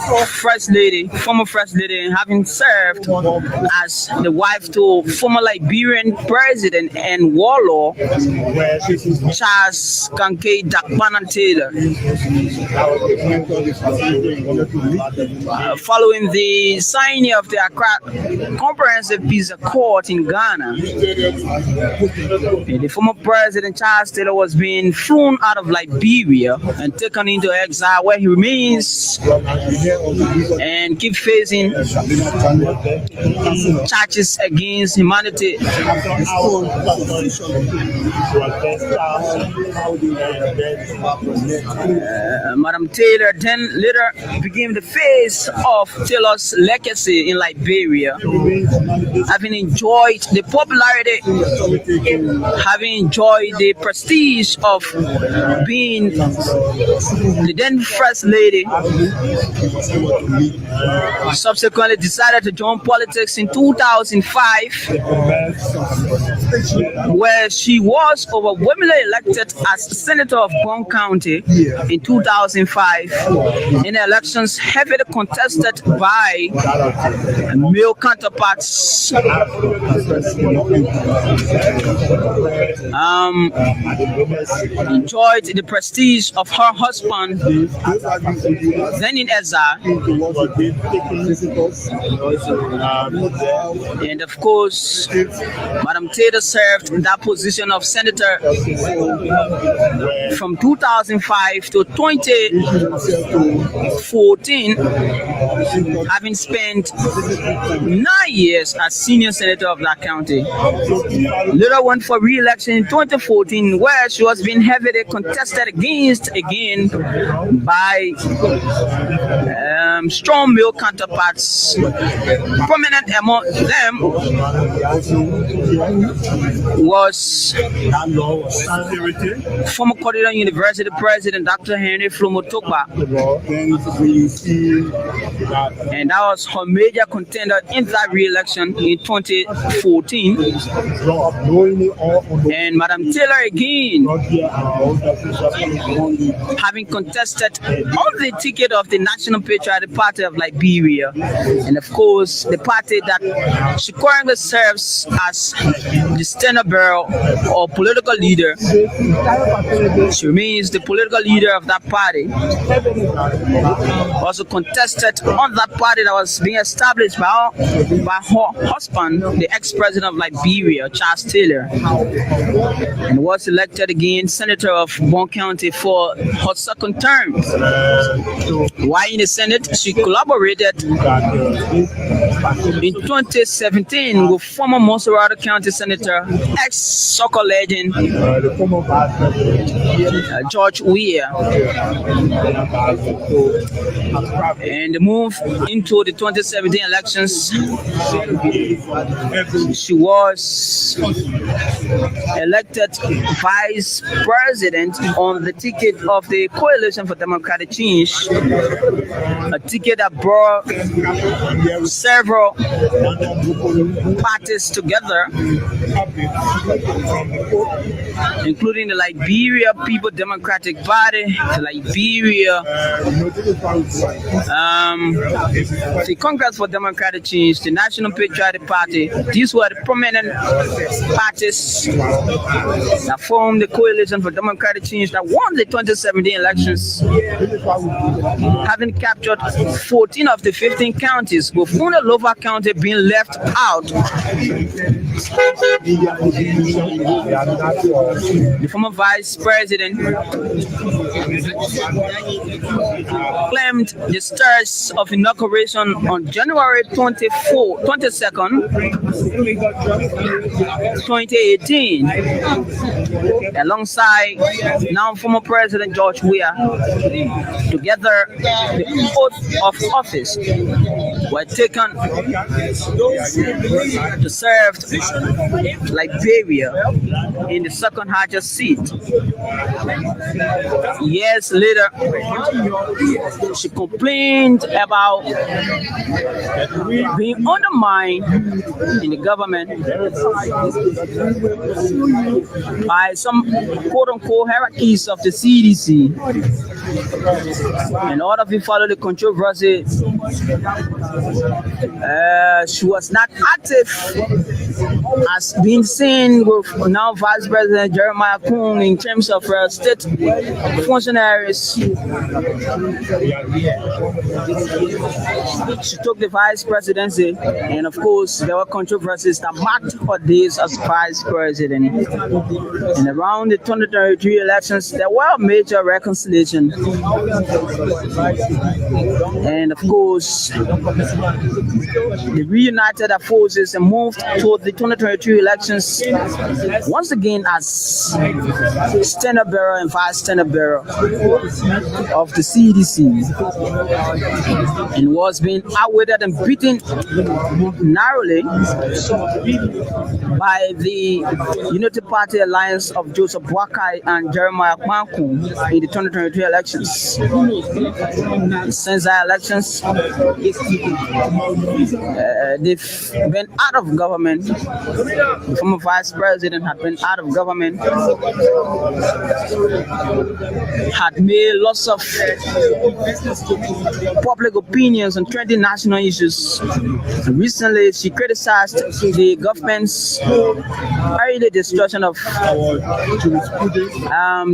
former first lady, having served as the wife to former Liberian president and warlord Charles Kankei Dakbanan Taylor. Following the signing of the Accra Comprehensive Peace Accord in Ghana, the former president Charles Taylor was being flown out of Liberia and taken into exile, where he remains and keep facing charges against humanity. Madam Taylor then later became the face of Taylor's legacy in Liberia, having enjoyed the popularity, having enjoyed the prestige of being the then first lady. Subsequently decided to join politics in 2005, where she was overwhelmingly elected as senator of Bond County in 2005 in elections heavily contested by male counterparts. Enjoyed the prestige of her husband, then in exile, and of course, Madam Taylor served in that position of senator from 2005 to 2014, having spent 9 years as senior senator of that county. Later went for re-election in 2014, where she was being heavily contested against again by strong male counterparts. Prominent among them was former Cordillera University President Dr. Henry Flomotokba, and that was her major contender in that re-election in 2014. And Madam Taylor again, having contested on the ticket of the National Patriotic Party of Liberia, and of course the party that she currently serves as the standard bearer or political leader. She remains the political leader of that party. Also contested on that party that was being established by her husband, the ex-president of Liberia, Charles Taylor, and was elected again senator of Bon County for her second term. While in the Senate, she collaborated in 2017 with former Monserrate County Senator, ex-soccer legend George Weah, and moved into the 2017 elections. She was elected vice president on the ticket of the Coalition for Democratic Change, a ticket that brought several parties together, including the Liberia People Democratic Party, the Liberia, the Congress for Democratic Change, the National Patriotic Party. These were the prominent parties that formed the Coalition for Democratic Change that won the 2017 elections, having captured 14 of the 15 counties, with only Lower County being left out. The former vice president claimed the stars of inauguration on January 22nd, 2018, alongside now former President George Weah. Together, the oath of office were taken to serve Liberia in the second highest seat. Years later, she complained about being undermined in the government by some quote-unquote hierarchies of the CDC. In order to follow the controversy, she was not active as being seen with now Vice President Jeremiah Kung in terms of state functionaries. She took the vice presidency, and of course there were controversies that marked her days as vice president. And around the 2023 elections, there were major reconciliation. And of course, they reunited their forces and moved to the 2023 elections once again as standard bearer and vice standard bearer of the CDC, and was being outweighed and beaten narrowly by the Unity Party alliance of Joseph Boakai and Jeremiah Kwanku in the 2023 elections. Since the elections, they've been out of government. The former vice president had been out of government, had made lots of public opinions on trending national issues. Recently, she criticized the government's early destruction of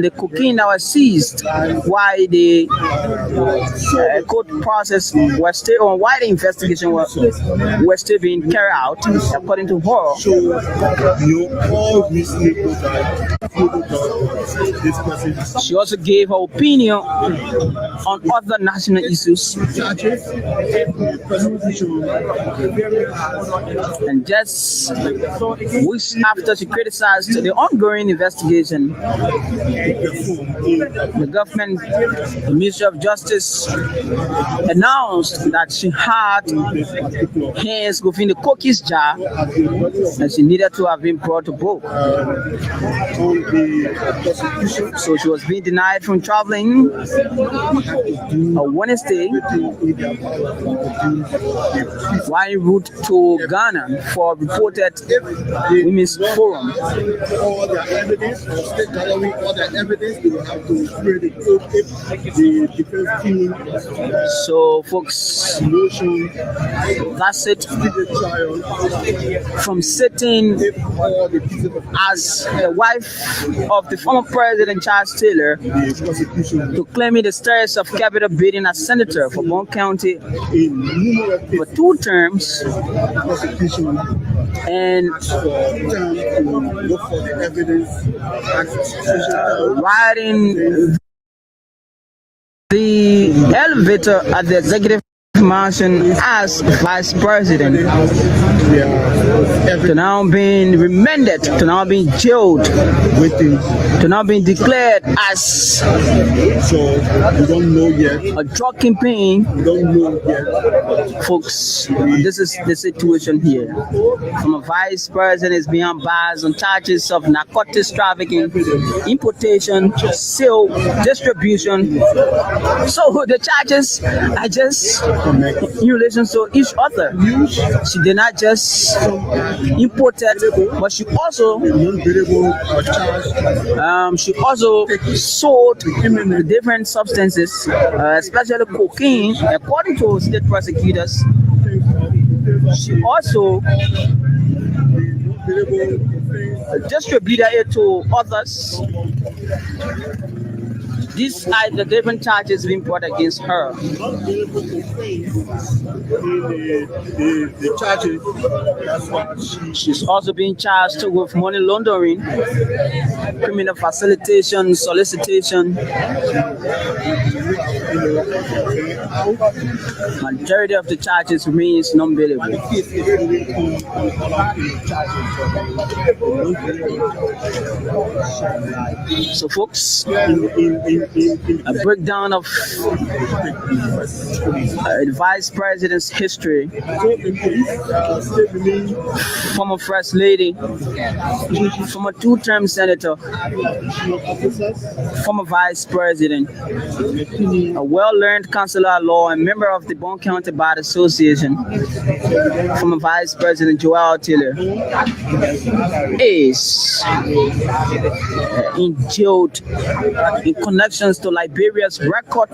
the cocaine that was seized while the court process was still on, while the investigation was still being carried out. According to her more. So, all reasonable this person. She also gave her opinion on other national issues. And just weeks after she criticized the ongoing investigation, the government, the Ministry of Justice, announced that she had hands within the cookies jar and she needed to have been brought to book. So she was being denied from traveling on Wednesday while en route to Ghana for a reported women's forum. All the evidence, or state gallery, all the evidence, they will have to create the court if the defense team. So, folks, that's it. From sitting as the wife of the former President Charles Taylor to claiming the status of capital bidding as senator for Bond County for 2 terms, and riding the elevator at the executive mansion as vice president, to now being remanded, to now being jailed, to now being declared as we don't know yet. a drug kingpin. We don't know yet. Folks, this is the situation here. From a vice president is being bars on charges of narcotics trafficking, importation, sale, distribution. So the charges are just in relation to each other. She did not just import it, but she also sold the different substances, especially cocaine. According to state prosecutors, she also distributed it to others. These are the different charges being brought against her. The charges, that's what She's also being charged with money laundering, criminal facilitation, solicitation. Majority of the charges remains non-bailable. So, folks, a breakdown of the vice president's history. Former first lady, former 2-term senator, former vice president, a well-learned counselor at law and member of the Bond County Bar Association, former vice president Joel Taylor, is jailed in connections to Liberia's record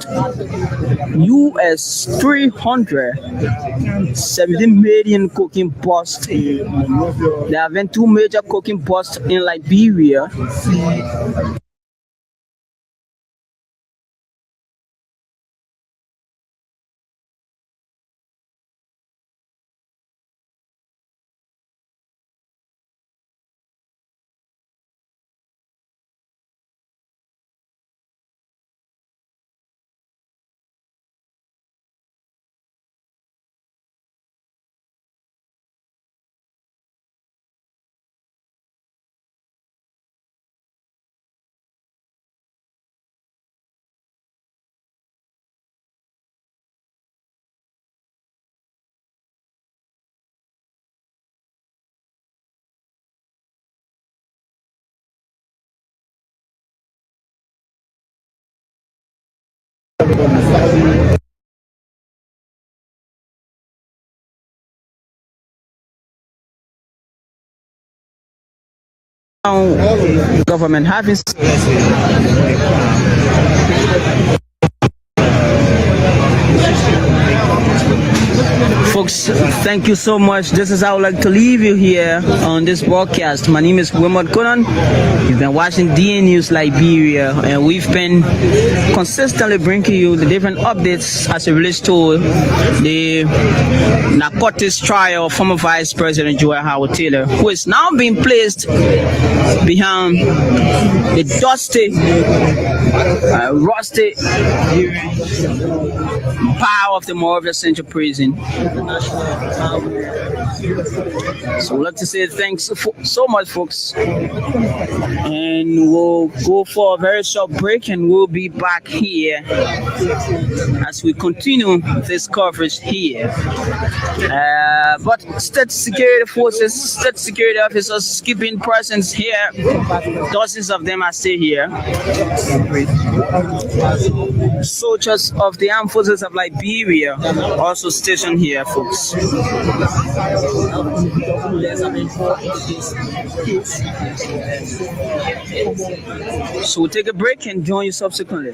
US 370 million cocaine bust. There have been 2 major cocaine busts in Liberia. Government having folks, Thank you so much. This is how I would like to leave you here on this broadcast. My name is Willie Conan. You've been watching DN News Liberia, and we've been consistently bringing you the different updates as it relates to the narcotics trial of former Vice President Joel Howard Taylor, who is now being placed behind the dusty, rusty bar of the Moravia Central Prison. So we'd like to say thanks so much, folks, and we'll go for a very short break, and we'll be back here as we continue this coverage here. But state security forces, state security officers keeping presence here. Dozens of them are still here. Soldiers of the armed forces of Liberia also stationed here, folks. So we'll take a break and join you subsequently.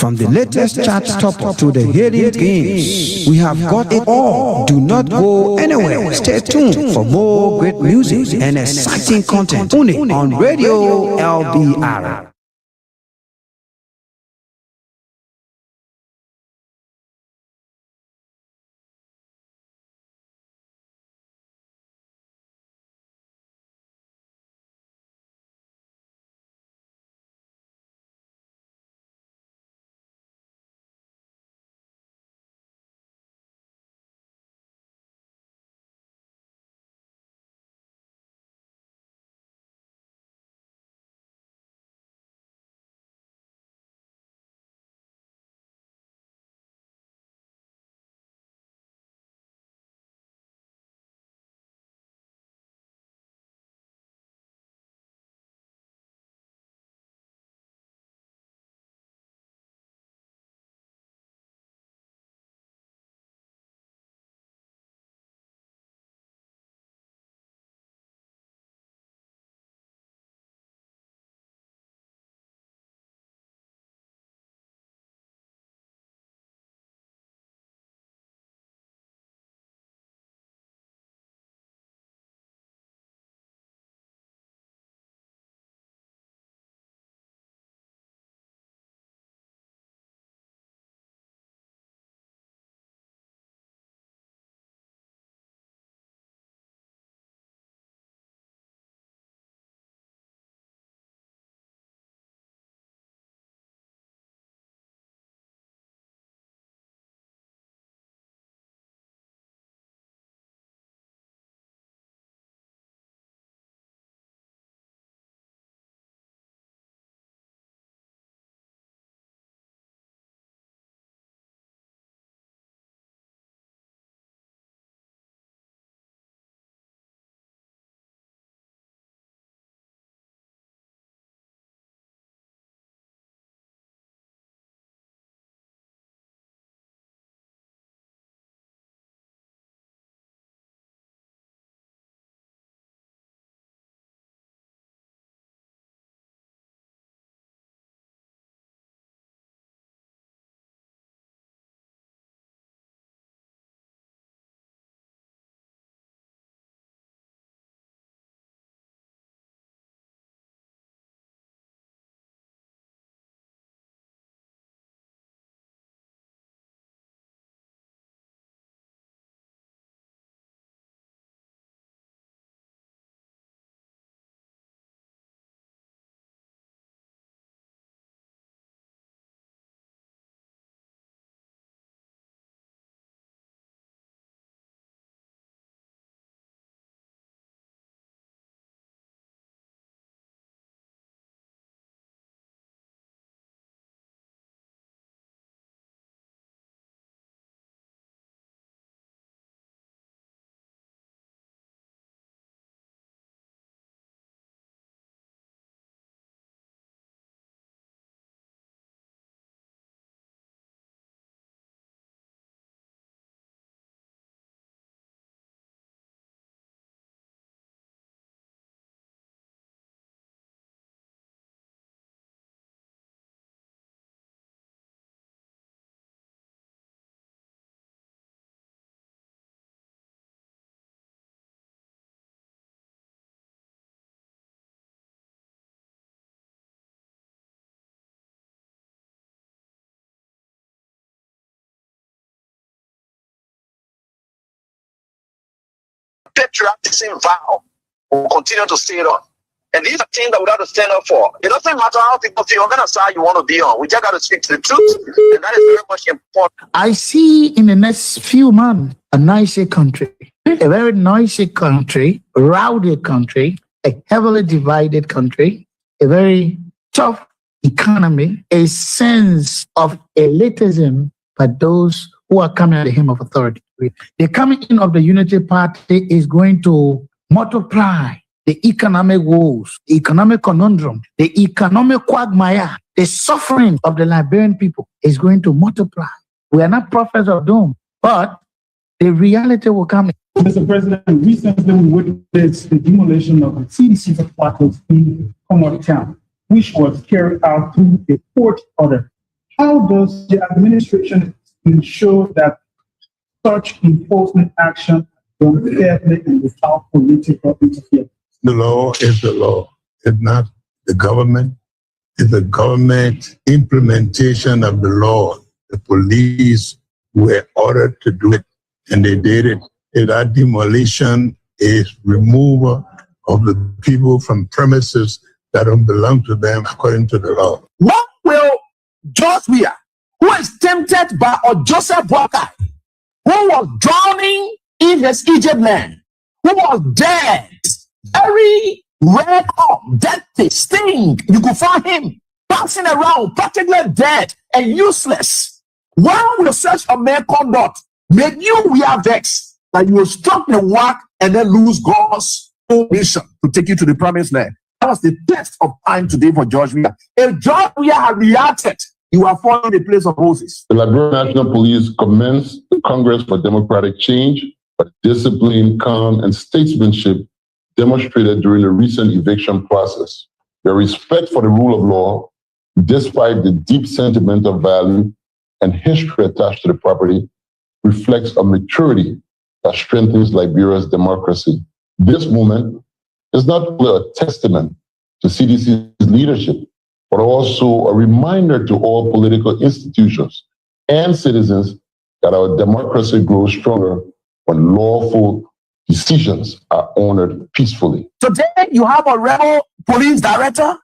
From the latest chart topper to the hidden games, we have got it all. Do not go anywhere. Stay tuned for more great music and exciting content only on Radio LBR. Patriotism vow will continue to stay on. And these are things that we have to stand up for. It doesn't matter how people feel, on the side you want to be on. We just got to speak to the truth, and that is very much important. I see in the next few months a nicer country, a very noisy country, rowdy country, a heavily divided country, a very tough economy, a sense of elitism by those who are coming at the hem of authority. The coming in of the Unity Party is going to multiply the economic woes, the economic conundrum, the economic quagmire, the suffering of the Liberian people is going to multiply. We are not prophets of doom, but the reality will come. Mr. President, recently we witnessed the demolition of the CDC headquarters in Commonwealth Town, which was carried out through a court order. how does the administration ensure that such enforcement action don't fairly and without political interference? The law is the law. It's not the government. It's the government implementation of the law. The police were ordered to do it, and they did it. And that demolition is removal of the people from premises that don't belong to them according to the law. What will George Weah, who is tempted by Joseph Walker, who was drowning in his Egypt land, who was dead, very red hot, dirty, stink, you could find him passing around, practically dead and useless. Why will such a man conduct make you Weah vex that you will stop the work and then lose God's mission to take you to the promised land? That was the test of time today for George Weah. If George Weah had reacted, you are following the place of Moses. The Liberia National Police commends the Congress for Democratic Change, but discipline, calm, and statesmanship demonstrated during the recent eviction process. Their respect for the rule of law, despite the deep sentimental value and history attached to the property, reflects a maturity that strengthens Liberia's democracy. This movement is not only a testament to CDC's leadership, but also a reminder to all political institutions and citizens that our democracy grows stronger when lawful decisions are honored peacefully. Today, you have a rebel police director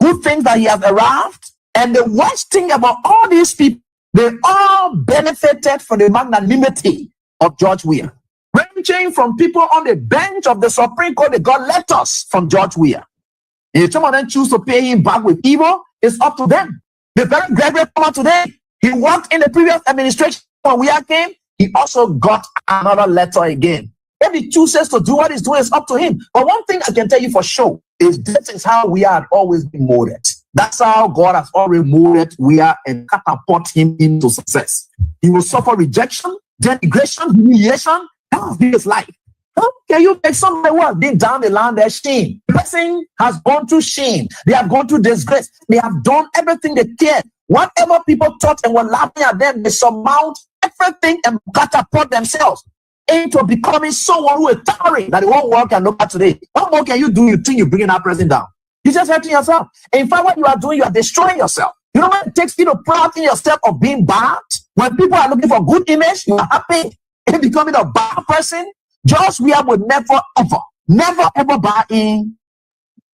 who thinks that he has arrived. And the worst thing about all these people, they all benefited from the magnanimity of George Weah. Ranging from people on the bench of the Supreme Court, they got letters from George Weah. If some of them choose to pay him back with evil, it's up to them. The very Gregory Palmer today, he worked in the previous administration when Weah came, he also got another letter again. If he chooses to do what he's doing, it's up to him. But one thing I can tell you for sure is this is how we had always been molded. That's how God has already molded Weah and catapult him into success. He will suffer rejection, denigration, humiliation. That has been his life. How can you make somebody who has been down the line their shame? The person has gone through shame. They have gone through disgrace. They have done everything they can. Whatever people thought and were laughing at them, they surmount everything and catapult themselves into becoming someone who is towering that the whole world can look at today. What more can you do? You think you're bringing that person down? You're just hurting yourself. In fact, what you are doing, you are destroying yourself. You know what it takes you to proud in yourself of being bad? When people are looking for good image, you are happy in becoming a bad person. George Weah would never ever buy in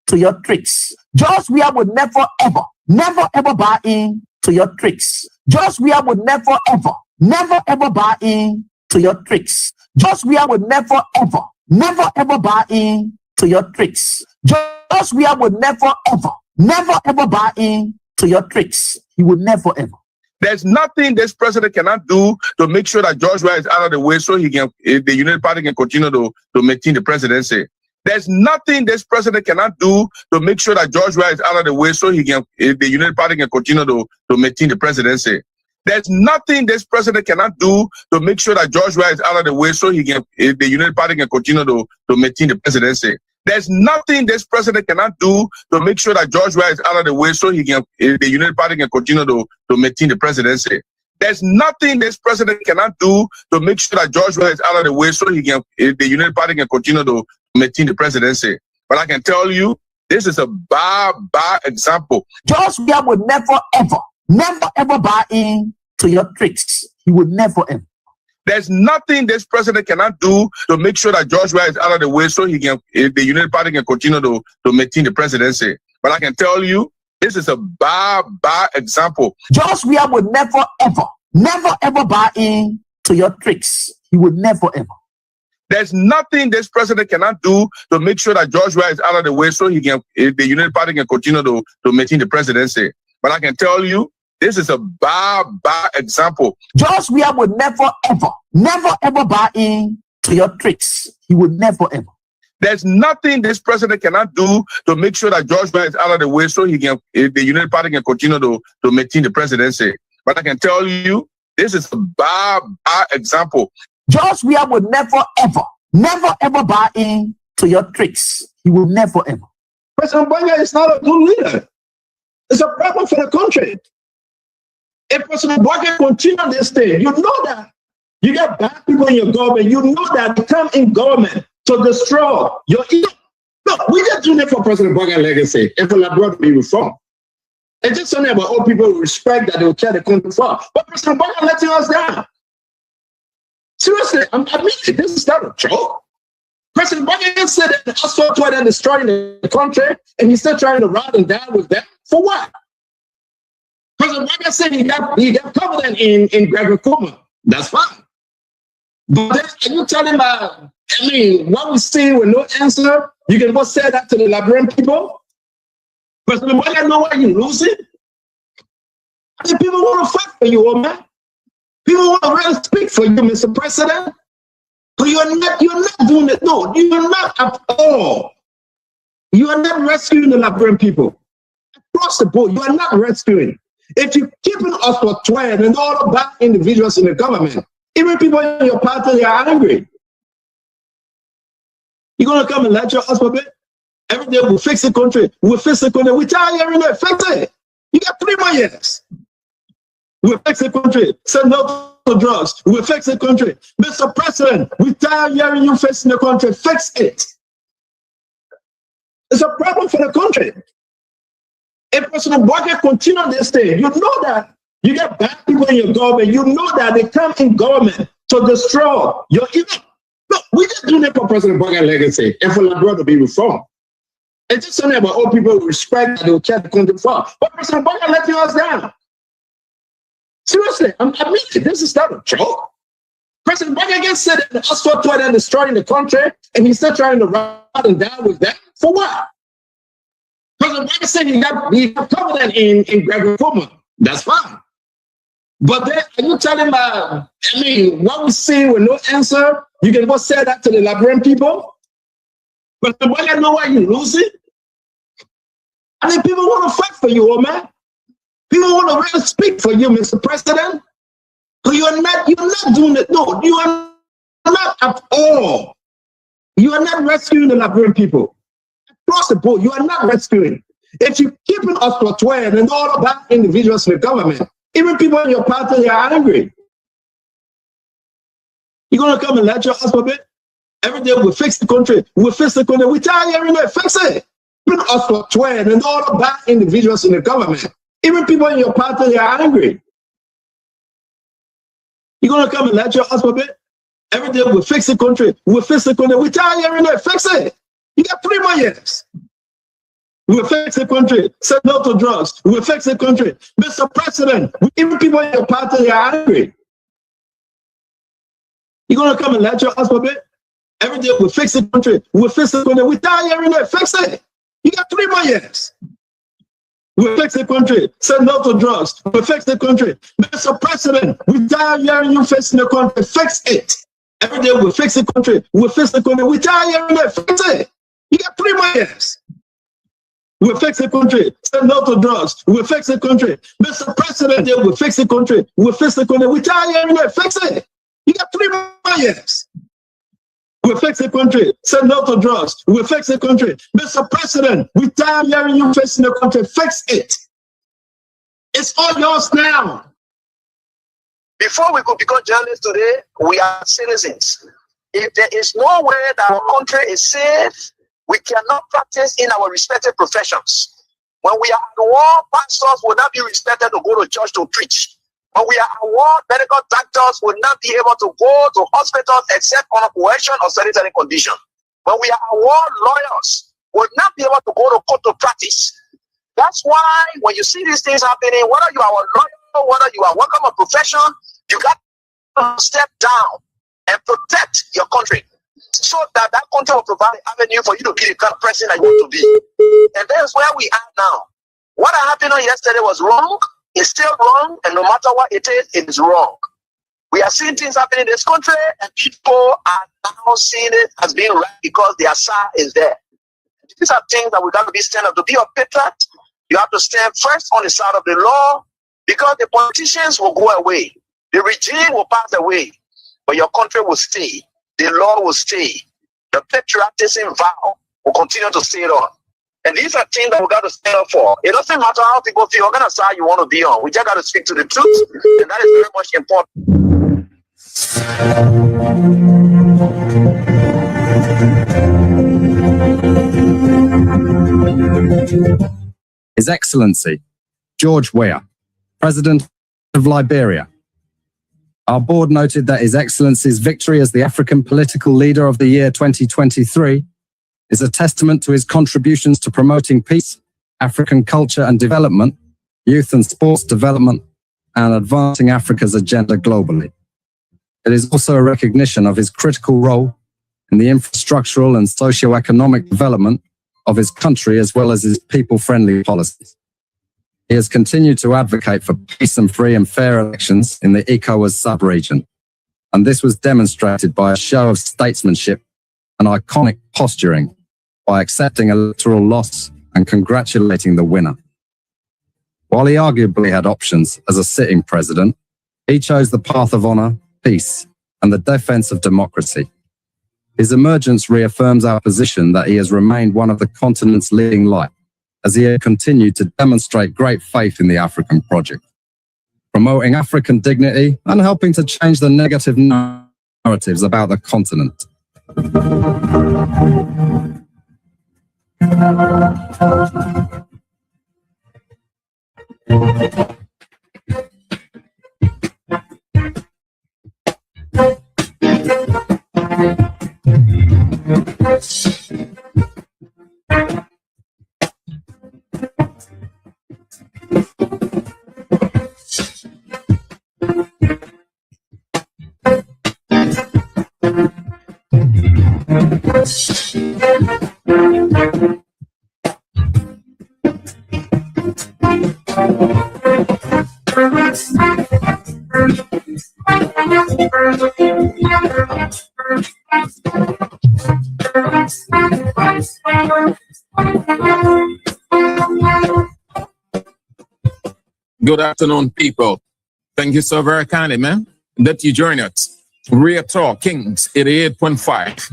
to your tricks. George Weah would never ever buy in to your tricks. George Weah would never ever buy in to your tricks. George Weah would never ever buy in to your tricks. George Weah would never ever buy in to your tricks. He would never ever. There's nothing this president cannot do to make sure that George Weah is out of the way so he can, the United Party can continue to maintain the presidency. There's nothing this president cannot do to make sure that George Weah is out of the way so he can, the United Party can continue to maintain the presidency. There's nothing this president cannot do to make sure that George Weah is out of the way so he can, the United Party can continue to maintain the presidency. There's nothing this president cannot do to make sure that George Weah is out of the way so he can, the United Party can continue to maintain the presidency. There's nothing this president cannot do to make sure that George Weah is out of the way so he can, the United Party can continue to maintain the presidency. But I can tell you, this is a bad example. George Weah would never ever buy in to your tricks. He would never ever. There's nothing this president cannot do to make sure that George Weah is out of the way so he can, the United Party can continue to maintain the presidency. But I can tell you, this is a bad example. George Weah would never ever buy in to your tricks. He would never ever. There's nothing this president cannot do to make sure that George Weah is out of the way so he can, the United Party can continue to maintain the presidency. But I can tell you, this is a bad example. George Weah would never ever buy in to your tricks. He would never ever. There's nothing this president cannot do to make sure that George Weah is out of the way so he can, the United Party can continue to maintain the presidency. But I can tell you, this is a bad example. George Weah would never ever buy in to your tricks. He would never ever. President Banga is not a good leader. It's a problem for the country. If President Boakai continue this thing, you know that you got bad people in your government. You know that they come in government to destroy your. Look, we just doing it for President Boakai legacy and for LBR to be reformed. It's just something about all people respect that they will carry the country for. But President Boakai letting us down. Seriously, I mean, this is not a joke. President Boakai said that the assault toward and destroying the country, and he's still trying to ride and die with that. For what? President Boakai said he got covered in Gregory Kuma. That's fine. But then, are you telling me, what we see with no answer, you can go say that to the Liberian people? President Boakai know why you losing? I mean, people want to fight for you, old man. People want to really speak for you, Mr. President. But you're not doing it. No, you're not at all. You are not rescuing the Liberian people. Across the board, you are not rescuing. If you're keeping us for 12 and all the bad individuals in the government, even people in your party, they are angry. You're going to come and lecture us for a bit? Every day we'll fix the country. We'll fix the country. We tell you every day, fix it. You got 3 more years. We'll fix the country. Send no to drugs. We'll fix the country. Mr. President, we tell you fixing the country. Fix it. It's a problem for the country. If President Boakai continue this thing, you know that you got bad people in your government. You know that they come in government to destroy your. Look, we just doing it for President Boakai legacy and for LBR to be reformed. It's just something about all people respect that they will carry the country for. But President Boakai letting us down. Seriously, I mean, this is not a joke. President Boakai said that the assault toward and destroying the country, and he's still trying to ride and die with that. For what? President Boakai said he got covered in Gregory Kuma. That's fine. But then, are you telling me, what we see with no answer, you can go say that to the Liberian people? President Boakai know why you losing? I mean, people want to fight for you, old man. People want to really speak for you, Mr. President. But you're not doing it. No, you are not at all. You are not rescuing the Liberian people. Across the board, you are not rescuing. If you're keeping us for 12 and all the bad individuals in the government, even people in your party, they are angry. You're going to come and lecture us for a bit? Every day we'll fix the country. We'll fix the country. We tell you every day, fix it. Keeping us for 12 and all the bad individuals in the government, even people in your party, they are angry. You're going to come and lecture us for a bit? Every day we'll fix the country. We'll fix the country. We tell you every day, fix it. You got 3 more years. We'll fix the country. Send no to drugs. We'll fix the country. Mr. President, even people in your party, they are angry. You're going to come and lecture us for a bit? Every day we'll fix the country. We'll fix the country. We tell you every day, fix it. You got 3 more years. We'll fix the country. Send no to drugs. We'll fix the country. Mr. President, we tell you fixing the country. Fix it. Every day we'll fix the country. We'll fix the country. We tell you every day, fix it. You got 3 more years. We'll fix the country. Send no to drugs. We'll fix the country. Mr. President, we'll fix the country. We'll fix the country. We tell you every day, fix it. You got 3 more years. We'll fix the country. Send no to drugs. We'll fix the country. Mr. President, we tell you fixing the country. Fix it. It's all yours now. Before we could become journalists today, we are citizens. If there is no way that our country is safe, we cannot practice in our respective professions. When we are at war, pastors will not be respected to go to church to preach. When we are at war, medical doctors will not be able to go to hospitals except on a coercion or sanitary condition. When we are at war, lawyers will not be able to go to court to practice. That's why when you see these things happening, whether you are a lawyer, whether you are working on a profession, you got to step down and protect your country so that that country will provide an avenue for you to be the kind of person that you want to be. And that's where we are now. What happened on yesterday was wrong. It's still wrong, and no matter what it is wrong. We are seeing things happening in this country, and people are now seeing it as being right because their side is there. These are things that we got to be stand up. To be a patriot, you have to stand first on the side of the law, because the politicians will go away. The regime will pass away, but your country will stay. The law will stay. The patriotism vow will continue to stay on. And these are things that we got to stand up for. It doesn't matter how people feel, what kind of side you want to be on. We just got to speak to the truth, and that is very much important. His Excellency George Weah, President of Liberia. Our board noted that His Excellency's victory as the African Political Leader of the Year 2023 is a testament to his contributions to promoting peace, African culture and development, youth and sports development, and advancing Africa's agenda globally. It is also a recognition of his critical role in the infrastructural and socio-economic development of his country as well as his people-friendly policies. He has continued to advocate for peace and free and fair elections in the ECOWAS sub-region, and this was demonstrated by a show of statesmanship and iconic posturing by accepting electoral loss and congratulating the winner. While he arguably had options as a sitting president, he chose the path of honor, peace, and the defense of democracy. His emergence reaffirms our position that he has remained one of the continent's leading light, as he had continued to demonstrate great faith in the African project, promoting African dignity and helping to change the negative narratives about the continent. Good afternoon, people. Thank you so very kindly, man, that you join us. Real Talk Kings 88.5.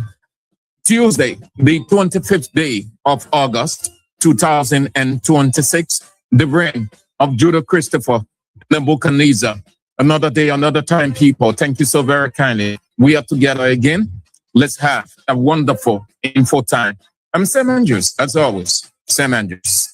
Tuesday, the 25th day of August, 2026, the reign of Judah Christopher Nebuchadnezzar. Another day, another time, people. Thank you so very kindly. We are together again. Let's have a wonderful info time. I'm Sam Andrews, as always. Sam Andrews.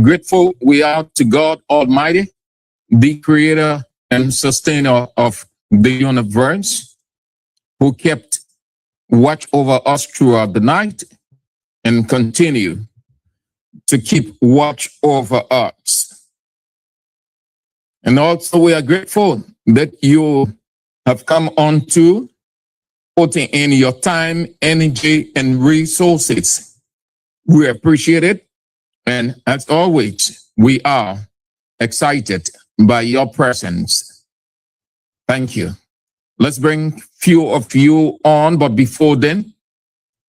Grateful we are to God Almighty, the creator and sustainer of the universe, who kept watch over us throughout the night and continue to keep watch over us. And also we are grateful that you have come on to putting in your time, energy, and resources. We appreciate it. And as always, we are excited by your presence. Thank you. Let's bring few of you on, but before then,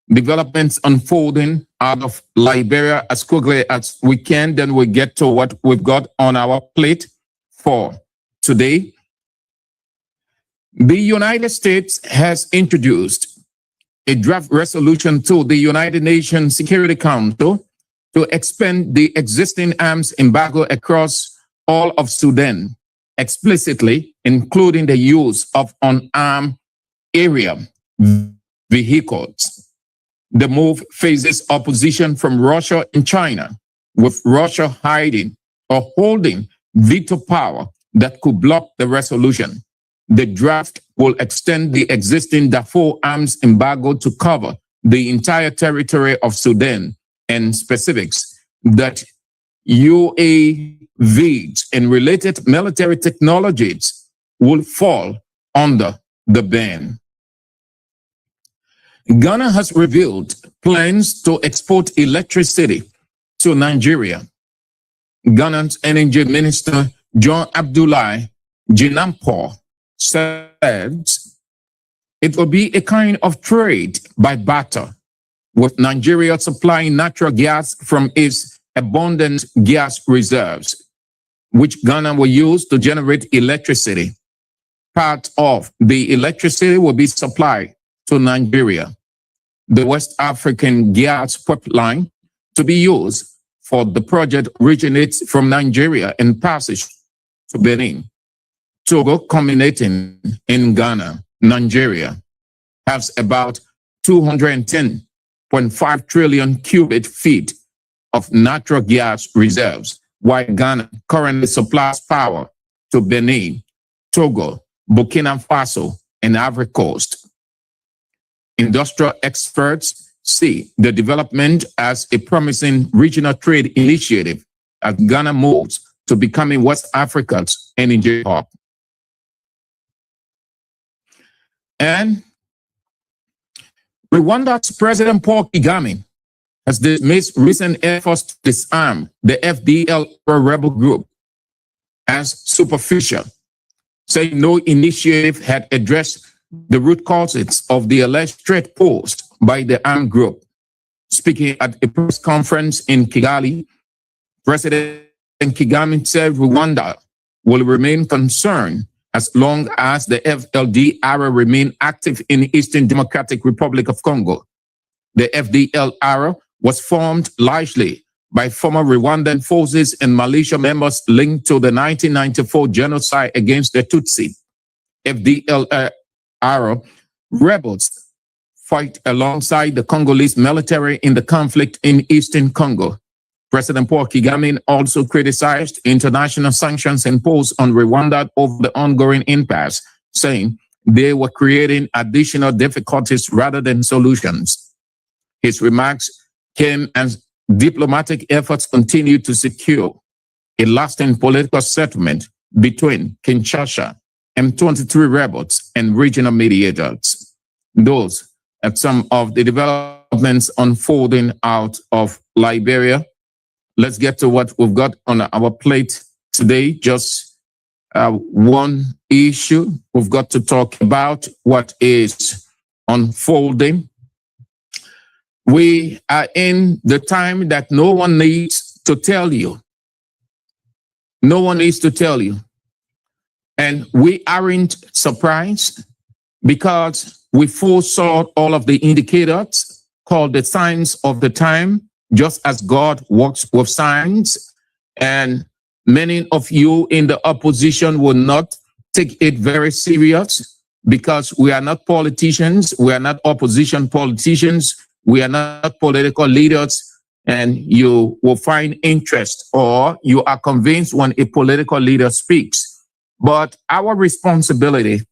developments unfolding out of Liberia as quickly as we can, then we get to what we've got on our plate for today. The United States has introduced a draft resolution to the United Nations Security Council to expand the existing arms embargo across all of Sudan, explicitly including the use of unarmed area vehicles. The move faces opposition from Russia and China, with Russia hiding or holding veto power that could block the resolution. The draft will extend the existing Darfur arms embargo to cover the entire territory of Sudan, and specifics that UAVs and related military technologies will fall under the ban. Ghana has revealed plans to export electricity to Nigeria. Ghana's Energy Minister John Abdullahi Jinampo said it will be a kind of trade by barter with Nigeria supplying natural gas from its abundant gas reserves, which Ghana will use to generate electricity. Part of the electricity will be supplied to Nigeria, the West African gas pipeline to be used for the project originates from Nigeria and passes to Benin. Togo, culminating in Ghana, Nigeria, has about 210.5 trillion cubic feet of natural gas reserves, while Ghana currently supplies power to Benin, Togo, Burkina Faso, and Ivory Coast. Industrial experts see the development as a promising regional trade initiative as Ghana moves to becoming West Africa's energy hub. And Rwanda's President Paul Kagame has dismissed recent efforts to disarm the FDLR rebel group as superficial, saying no initiative had addressed the root causes of the alleged threat posed by the armed group. Speaking at a press conference in Kigali, President Kagame said Rwanda will remain concerned as long as the FDLR remain active in the Eastern Democratic Republic of Congo. The FDLR was formed largely by former Rwandan forces and militia members linked to the 1994 genocide against the Tutsi. FDLR rebels fight alongside the Congolese military in the conflict in Eastern Congo. President Paul Kagame also criticized international sanctions imposed on Rwanda over the ongoing impasse, saying they were creating additional difficulties rather than solutions. His remarks came as diplomatic efforts continue to secure a lasting political settlement between Kinshasa, M23 rebels, and regional mediators. Those are some of the developments unfolding out of Liberia. Let's get to what we've got on our plate today. Just one issue we've got to talk about, what is unfolding. We are in the time that no one needs to tell you. No one needs to tell you. And we aren't surprised because we foresaw all of the indicators called the signs of the time, just as God works with signs. And many of you in the opposition will not take it very serious because we are not politicians. We are not opposition politicians. We are not political leaders. And you will find interest or you are convinced when a political leader speaks. But our responsibility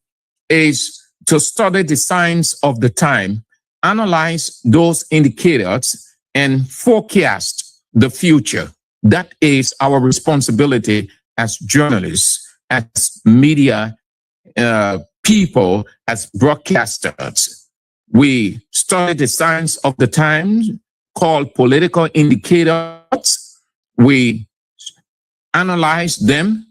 is to study the signs of the time, analyze those indicators, and forecast the future. That is our responsibility as journalists, as media people, as broadcasters. We study the signs of the times called political indicators. We analyze them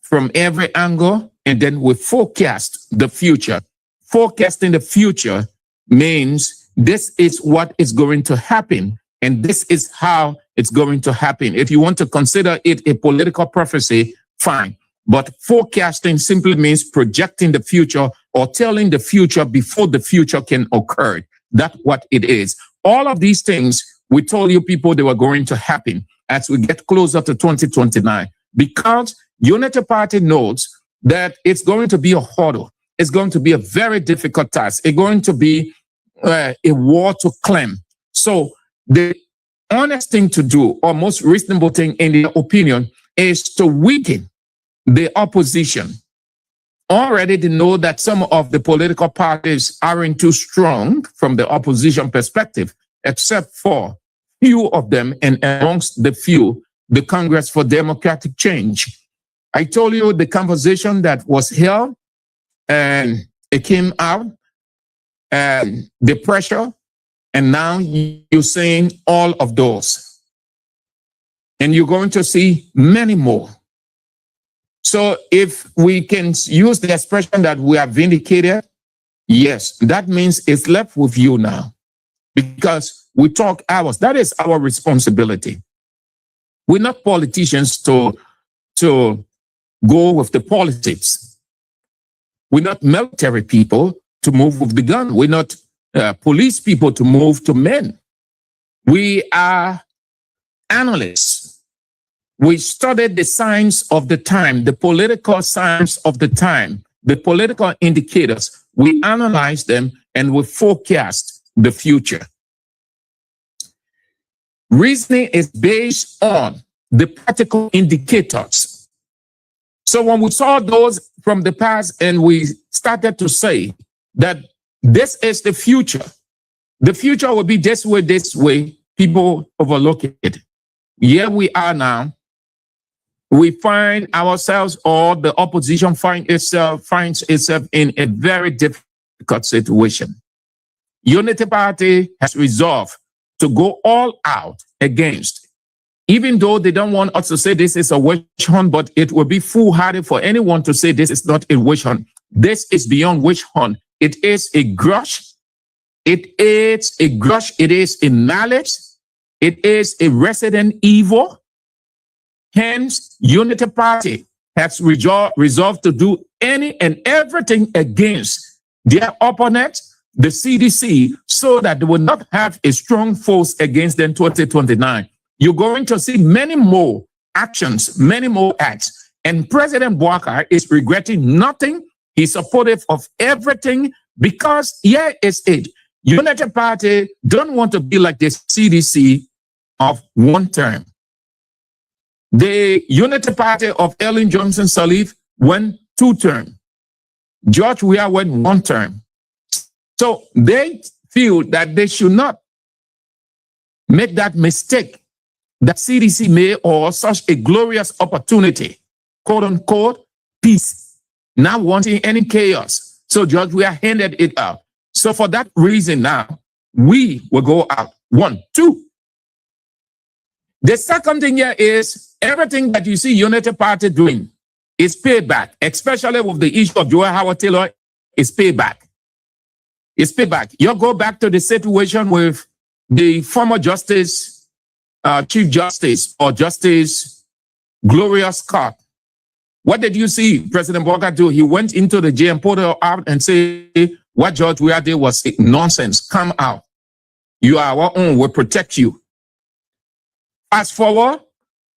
from every angle, and then we forecast the future. Forecasting the future means this is what is going to happen, and this is how it's going to happen. If you want to consider it a political prophecy, fine. But forecasting simply means projecting the future or telling the future before the future can occur. That's what it is. All of these things, we told you people they were going to happen as we get closer to 2029, because Unity Party knows that it's going to be a hurdle. It's going to be a very difficult task. It's going to be a war to claim. So the honest thing to do, or most reasonable thing in their opinion, is to weaken the opposition. Already they know that some of the political parties aren't too strong from the opposition perspective, except for few of them, and amongst the few, the Congress for Democratic Change. I told you the conversation that was held, and it came out, and the pressure, and now you're seeing all of those. And you're going to see many more. So if we can use the expression that we are vindicated, yes, that means it's left with you now. because we talk hours. That is our responsibility. We're not politicians to go with the politics. We're not military people to move with the gun. We're not police people to move to men. We are analysts. We studied the signs of the time, the political signs of the time, the political indicators. We analyze them and we forecast the future. Reasoning is based on the practical indicators. So when we saw those from the past and we started to say that this is the future will be this way, people overlook it. Here we are now. We find ourselves, or the opposition finds itself in a very difficult situation. Unity Party has resolved to go all out against, even though they don't want us to say this is a witch hunt, but it will be foolhardy for anyone to say this is not a witch hunt. This is beyond witch hunt. It is a grudge. It is a grudge. It is a knowledge. It is a resident evil. Hence, Unity Party has resolved to do any and everything against their opponent, the CDC, so that they will not have a strong force against them 2029. You're going to see many more actions, many more acts. And President Bouaka is regretting nothing. He's supportive of everything because here is it. Unity Party don't want to be like the CDC of one term. The Unity Party of Ellen Johnson Sirleaf went 2 terms. George Weah went 1 term. So they feel that they should not make that mistake that CDC made, or such a glorious opportunity, quote unquote, peace, not wanting any chaos. So George Weah handed it out. So for that reason now, we will go out. 1, 2. The second thing here is everything that you see Unity Party doing is payback, especially with the issue of Joel Howard Taylor, is payback. It's payback. You go back to the situation with the former Justice, Chief Justice or Justice Gloria Scott. What did you see President Bouaka do? He went into the jail and put her out and said, what George Weah did was nonsense. Come out. You are our own. We'll protect you. Fast forward,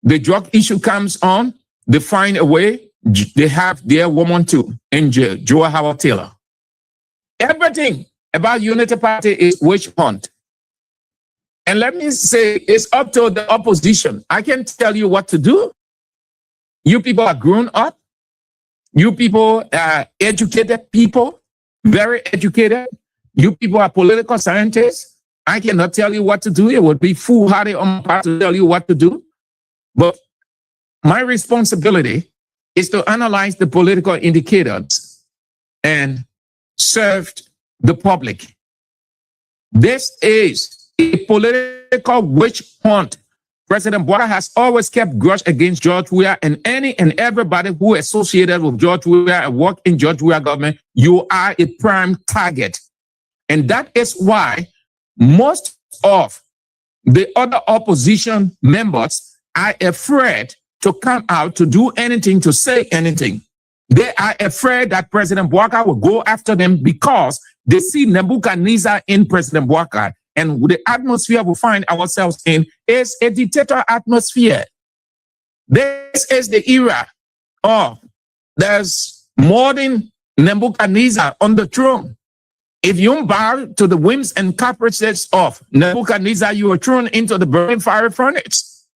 the drug issue comes on. They find a way. They have their woman too in jail, Joel Howard Taylor. Everything about Unity Party is witch hunt. And let me say, it's up to the opposition. I can tell you what to do. You people are grown up. You people are educated people, very educated. You people are political scientists. I cannot tell you what to do. It would be foolhardy on my part to tell you what to do. But my responsibility is to analyze the political indicators and serve the public. This is a political witch hunt. President Bouaka has always kept grudge against George Weah and any and everybody who associated with George Weah and work in George Weah government. You are a prime target. And that is why most of the other opposition members are afraid to come out to do anything, to say anything. They are afraid that President Bouaka will go after them because they see Nebuchadnezzar in President Bouaka. And the atmosphere we find ourselves in is a dictator atmosphere. This is the era of there's more than Nebuchadnezzar on the throne. If you bow to the whims and caprices of Nebuchadnezzar, you are thrown into the burning fiery furnace.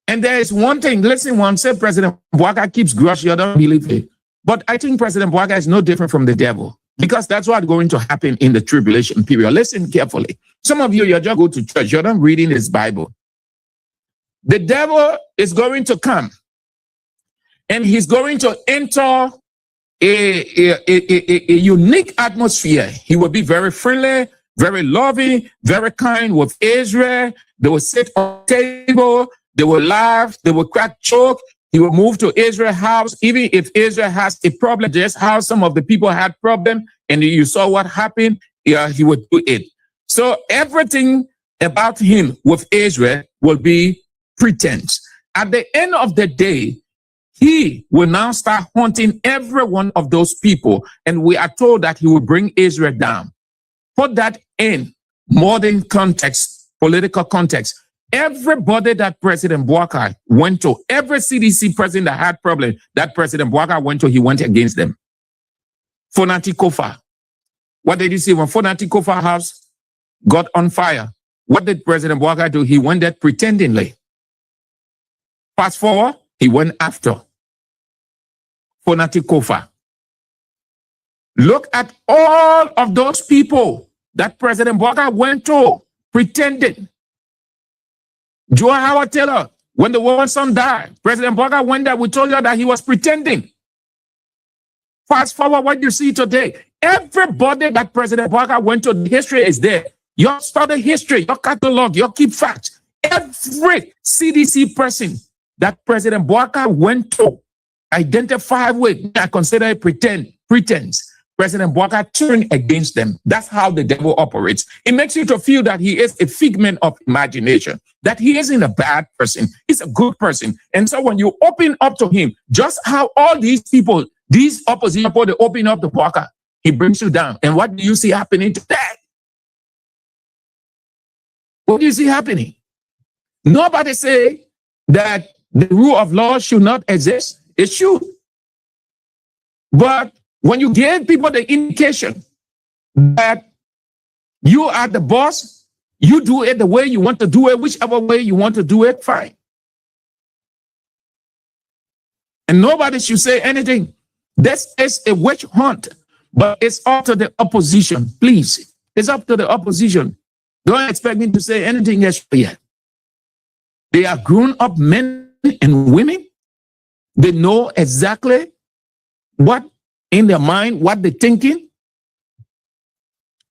And there is one thing, listen, one said President Bouaka keeps grudge, you don't believe it. But I think President Bouaka is no different from the devil, because that's what's going to happen in the tribulation period. Listen carefully. Some of you, you just go to church, you're not reading his Bible. The devil is going to come and he's going to enter a unique atmosphere. He will be very friendly, very loving, very kind with Israel. They will sit on the table, they will laugh, they will crack joke. He will move to Israel's house, even if Israel has a problem, just how some of the people had problem, and you saw what happened. he would do it. So everything about him with Israel will be pretense. At the end of the day, he will now start hunting every one of those people, and we are told that he will bring Israel down. Put that in modern context, political context. Everybody that President Bouakai went to, every CDC president that had problem that President Bouakai went to, he went against them. Fonati Kofa. What did you see when Fonati Kofa house got on fire? What did President Bouakai do? He went there pretendingly. Fast forward, he went after Fonati Kofa. Look at all of those people that President Bouakai went to pretending. Joe Howard Taylor, when the woman's son died, President Bouakai went there, we told you that he was pretending. Fast forward, what you see today, everybody that President Bouakai went to, the history is there. Your study history, your catalog, your keep facts. Every CDC person that President Bouakai went to, identify with, I consider it pretense. President Bouakai turned against them. That's how the devil operates. It makes you to feel that he is a figment of imagination, that he isn't a bad person. He's a good person. And so when you open up to him, just how all these people, these opposition people, they open up to Bouakai, he brings you down. And what do you see happening today? What do you see happening? Nobody say that the rule of law should not exist. It should. But when you give people the indication that you are the boss, you do it the way you want to do it, whichever way you want to do it, fine. And nobody should say anything. This is a witch hunt, but it's up to the opposition, please. It's up to the opposition. Don't expect me to say anything else yet. They are grown-up men and women. They know exactly what in their mind, what they're thinking.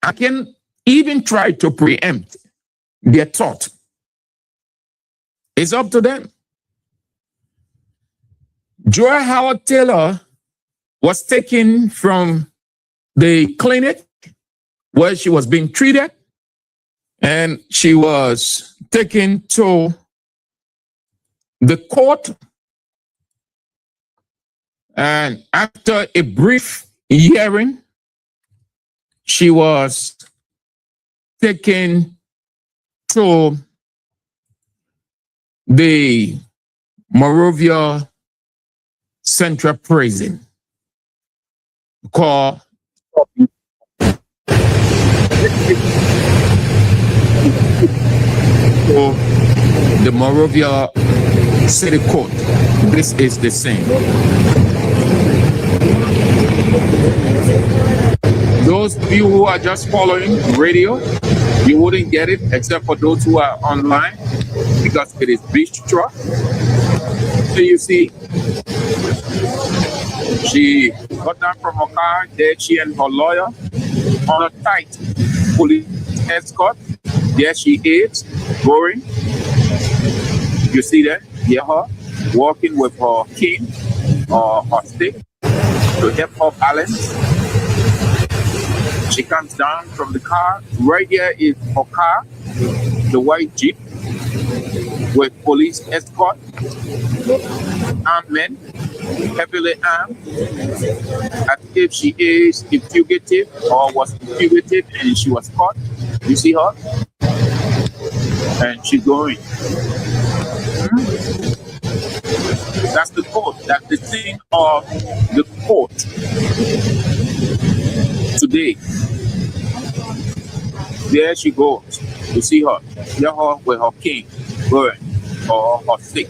I can even try to preempt their thought. It's up to them. Joy Howard Taylor was taken from the clinic where she was being treated, and she was taken to the court. And after a brief hearing, she was taken to the Monrovia Central Prison called the Monrovia City Court. This is the same. Those of you who are just following radio, you wouldn't get it except for those who are online because it is bistro. So you see, she got down from her car. There she and her lawyer on a tight police escort. There she is, going. You see that? Yeah, her walking with her cane or her stick to help her balance. She comes down from the car. Right there is her car, the white Jeep with police escort, armed men, heavily armed, as if she is a fugitive or was a fugitive and she was caught. You see her? And she's going. That's the court. That's the scene of the court today. There she goes. You see her. Hear her with her cane going or her stick.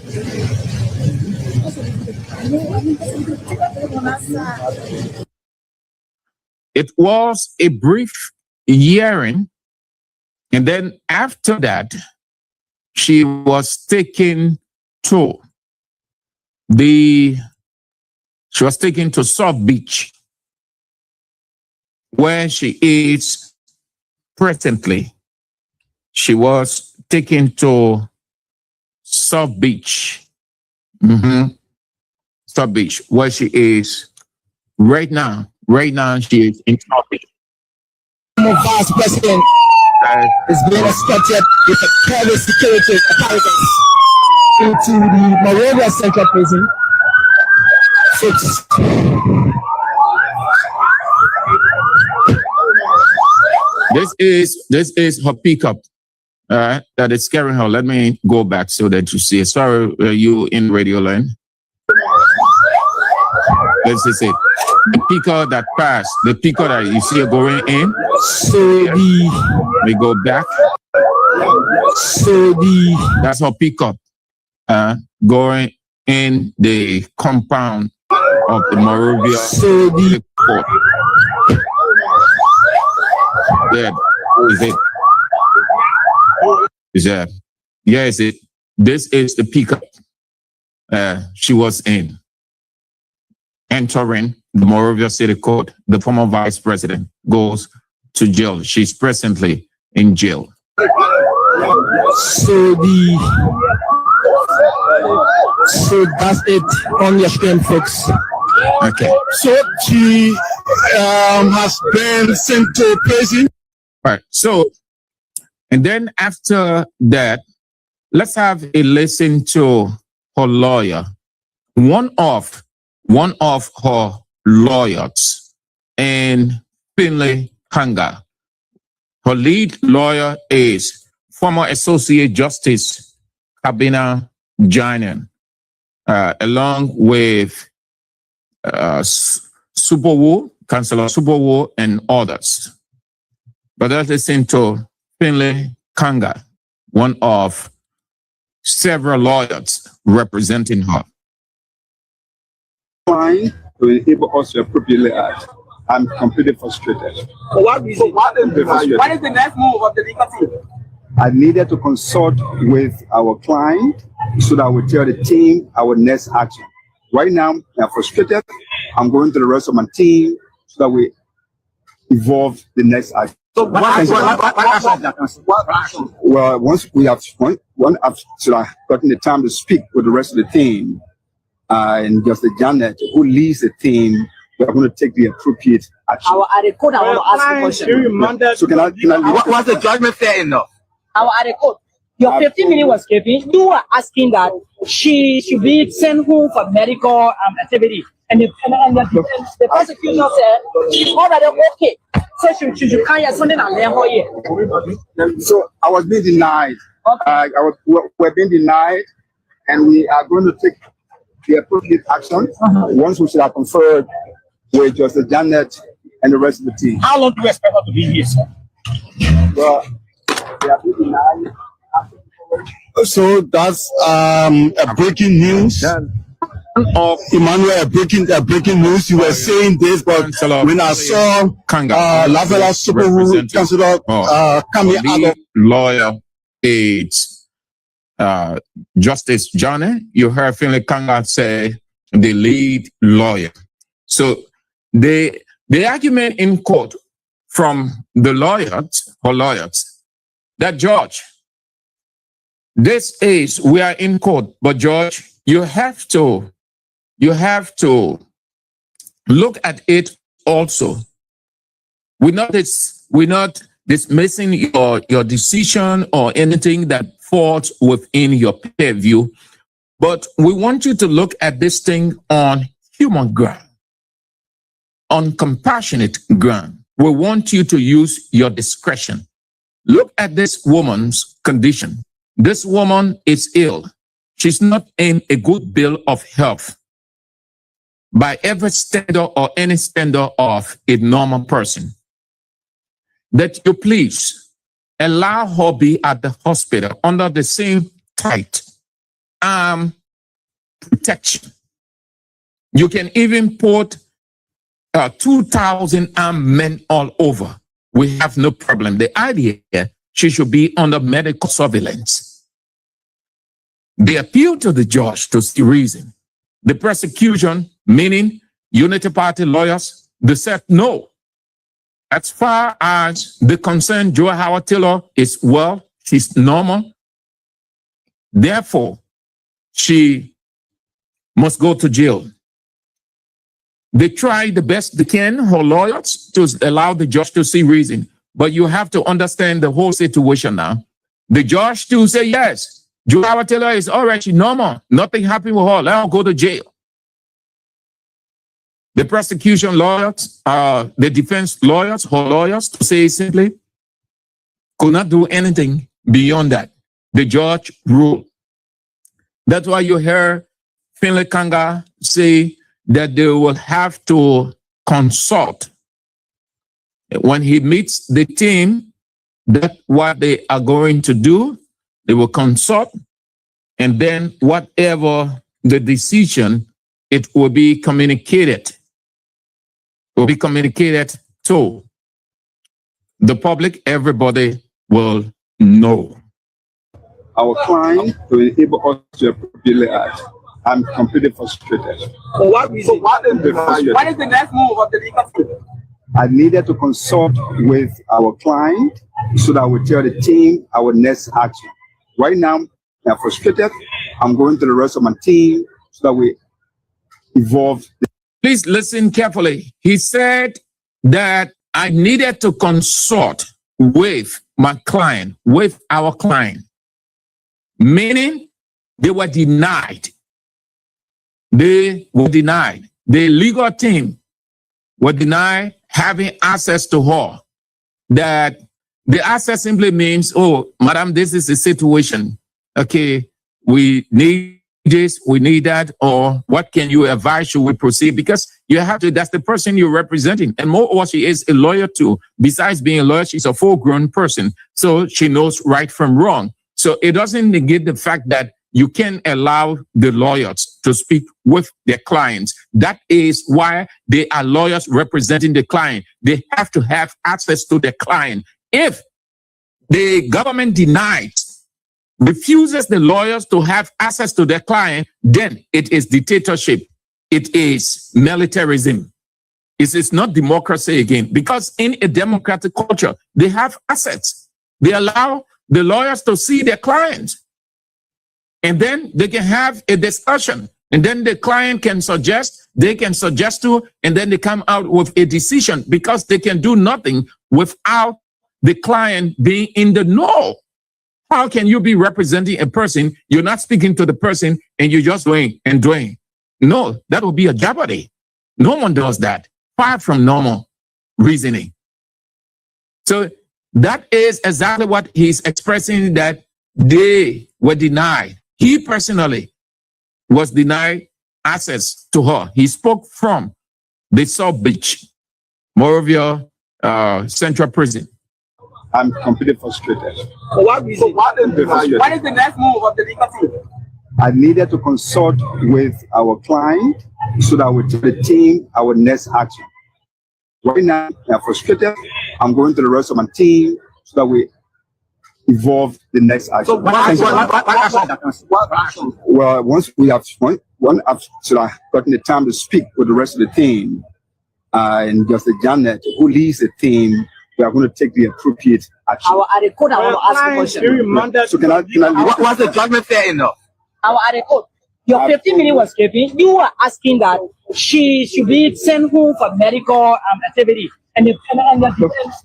It was a brief hearing, and then after that, she was taken to South Beach, where she is presently. She was taken to South Beach. South Beach, where she is right now. Right now, she is in South Beach. former vice president is being escorted with a private security apparatus into the Monrovia Central Prison. This is her pickup that is carrying her. Let me go back so that you see. Sorry, you in radio line. This is it. The pickup that passed, the pickup that you see going in. So we go back. That's her pickup going in the compound of the Monrovia court. There is it. Is that? Yes, it. This is the pickup she was in. Entering the Monrovia City Court, the former vice president goes to jail. She's presently in jail. So that's it on your screen, folks. Okay. So she has been sent to prison. All right. So, and then after that, let's have a listen to her lawyer. One of her lawyers in Finley, Kanga. Her lead lawyer is former Associate Justice Kabina Jainen, along with Subowo, Councillor Subowo, and others. But let's listen to Finley Kanga, one of several lawyers representing her. Trying to enable us to appropriately act. I'm completely frustrated. For what reason? What is the next move of the legal team? I needed to consult with our client so that we tell the team our next action. Right now, I'm frustrated. I'm going to the rest of my team so that we evolve the next action. So what action? Well, once we have so I've gotten the time to speak with the rest of the team, and Justice Janet, who leads the team, we are going to take the appropriate action. Our code, I want to ask a question. So can I was the judgment fair enough? Our code. Your 15 minutes was keeping. You were asking that she should be sent home for medical activity. And the prosecutor said she's already okay. So she should carry something and let her here. So I was being denied. We're being denied, and we are going to take the appropriate action once we should have conferred with Justice Janet and the rest of the team. How long do you expect her to be here, sir? Well, they are being denied. So that's a breaking news. Of Emmanuel, breaking news. You were saying this, but when I saw Lavela Superwood Councillor coming out, lawyer aides. Justice Johnny, you heard Finley Kanga say the lead lawyer. So the argument in court from the lawyers, that George, we are in court, but George, you have to look at it also. We're not dismissing your decision or anything that falls within your purview, but we want you to look at this thing on human ground, on compassionate ground. We want you to use your discretion. Look at this woman's condition. This woman is ill. She's not in a good bill of health by every standard or any standard of a normal person. That you please allow her be at the hospital under the same tight protection. You can even put 2,000 armed men all over. We have no problem. The idea she should be under medical surveillance. They appeal to the judge to see reason. The prosecution, meaning Unity Party lawyers, they said no. As far as the concerned Joe Howard Taylor is well, she's normal. Therefore, she must go to jail. They try the best they can, her lawyers, to allow the judge to see reason. But you have to understand the whole situation now. The judge too say yes. Julia Taylor is all right, she's normal. Nothing happened with her. Let her go to jail. The prosecution lawyers, the defense lawyers, her lawyers, to say simply, could not do anything beyond that. The judge ruled. That's why you hear Finlay Kanga say that they will have to consult. When he meets the team, that's what they are going to do. They will consult, and then whatever the decision, it will be communicated. Will be communicated to the public. Everybody will know. Our client to enable us to appropriately act. I'm completely frustrated. For what reason? What is the next move of the legal team? I needed to consult with our client so that we tell the team our next action. Right now, I'm frustrated. I'm going to the rest of my team so that we evolve. Please listen carefully. He said that I needed to consult with my client, with our client, meaning they were denied. They were denied. The legal team were denied having access to her. That the access simply means, oh, madam, this is the situation. Okay, we need this, we need that, or what can you advise? Should we proceed? Because you have to, that's the person you're representing. And moreover, she is a lawyer too. Besides being a lawyer, she's a full-grown person. So she knows right from wrong. So it doesn't negate the fact that you can allow the lawyers to speak with their clients. That is why they are lawyers representing the client. They have to have access to the client. If the government denies, refuses the lawyers to have access to their client, then it is dictatorship. It is militarism. It is not democracy again, because in a democratic culture, they have assets. They allow the lawyers to see their clients. And then they can have a discussion. And then the client can suggest, they can suggest to, and then they come out with a decision, because they can do nothing without the client being in the know. How can you be representing a person, you're not speaking to the person, and you're just doing and doing? No, that would be a jeopardy. No one does that, far from normal reasoning. So that is exactly what he's expressing, that they were denied. He personally was denied access to her. He spoke from the South Beach, Morovia Central Prison. I'm completely frustrated. For what reason? What is the next move of the legal team? I needed to consult with our client so that we tell the team our next action. Right now, I'm frustrated. I'm going to the rest of my team so that we evolve the next action. So what action? Well, once we have gotten the time to speak with the rest of the team, and Justice Janet, who leads the team, we are going to take the appropriate action. Our code, I want to ask a question. So can I What's the judgment fair enough? Our code. Your 15 minutes was given. You were asking that she should be sent home for medical activity. And the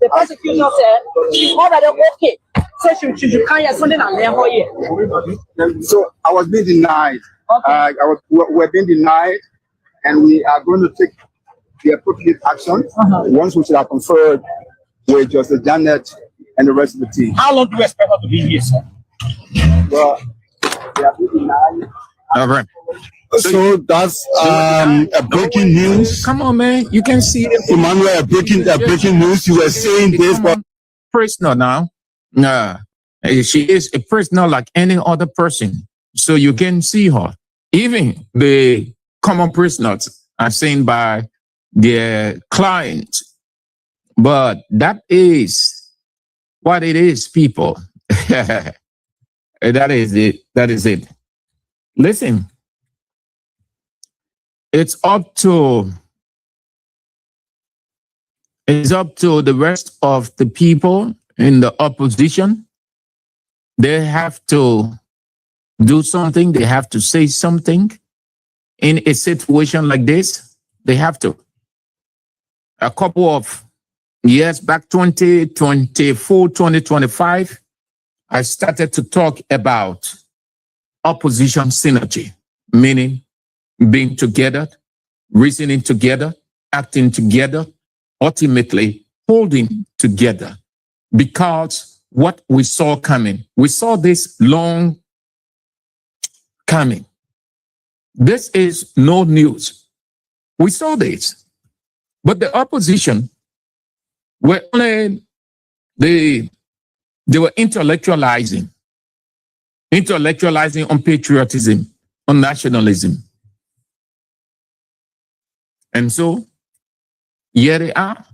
prosecutor said she's already okay. So she can't get something on level here. So I was being denied. Okay. We're being denied, and we are going to take the appropriate action once we have conferred with Justice Janet and the rest of the team. How long do you expect her to be here, sir? Well, we are being denied. All right. So that's a breaking news. Come on, man. You can see it. Emmanuel, a breaking news. You were saying this, but prisoner now. She is a prisoner like any other person. So you can see her. Even the common prisoners are seen by their clients. But that is what it is, people. That is it. That is it. Listen, it's up to the rest of the people in the opposition. They have to do something. They have to say something in a situation like this. They have to. A couple of Yes, back 2024, 2025, I started to talk about opposition synergy, meaning being together, reasoning together, acting together, ultimately holding together. Because what we saw coming, we saw this long coming. This is no news. We saw this. But the opposition were only, they were intellectualizing on patriotism, on nationalism. And so, here they are.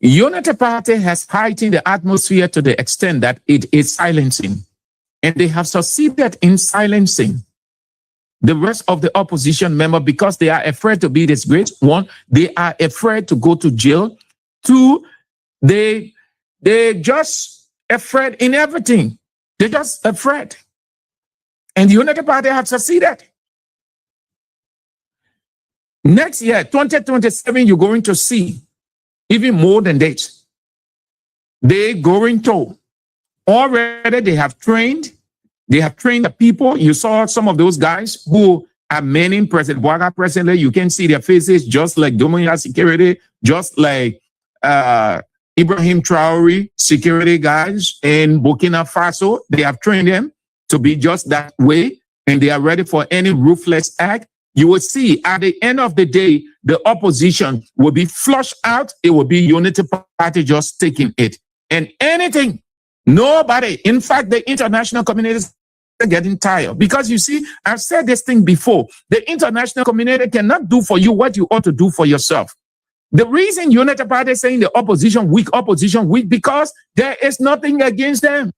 Unity Party has heightened the atmosphere to the extent that it is silencing. And they have succeeded in silencing the rest of the opposition member because they are afraid to be disgraced. One, they are afraid to go to jail. Two, they just afraid in everything. They're just afraid. And the Unity Party have succeeded. Next year, 2027, you're going to see even more than this. They're going to already, they have trained the people. You saw some of those guys who are manning President Bouaga presently. You can see their faces just like Domoya security, just like Ibrahim Traore security guys in Burkina Faso. They have trained them to be just that way, and they are ready for any ruthless act. You will see at the end of the day, the opposition will be flushed out. It will be Unity Party just taking it. And anything, nobody, in fact, the international community are getting tired. Because you see, I've said this thing before. The international community cannot do for you what you ought to do for yourself. The reason Unity Party is saying the opposition weak, because there is nothing against them.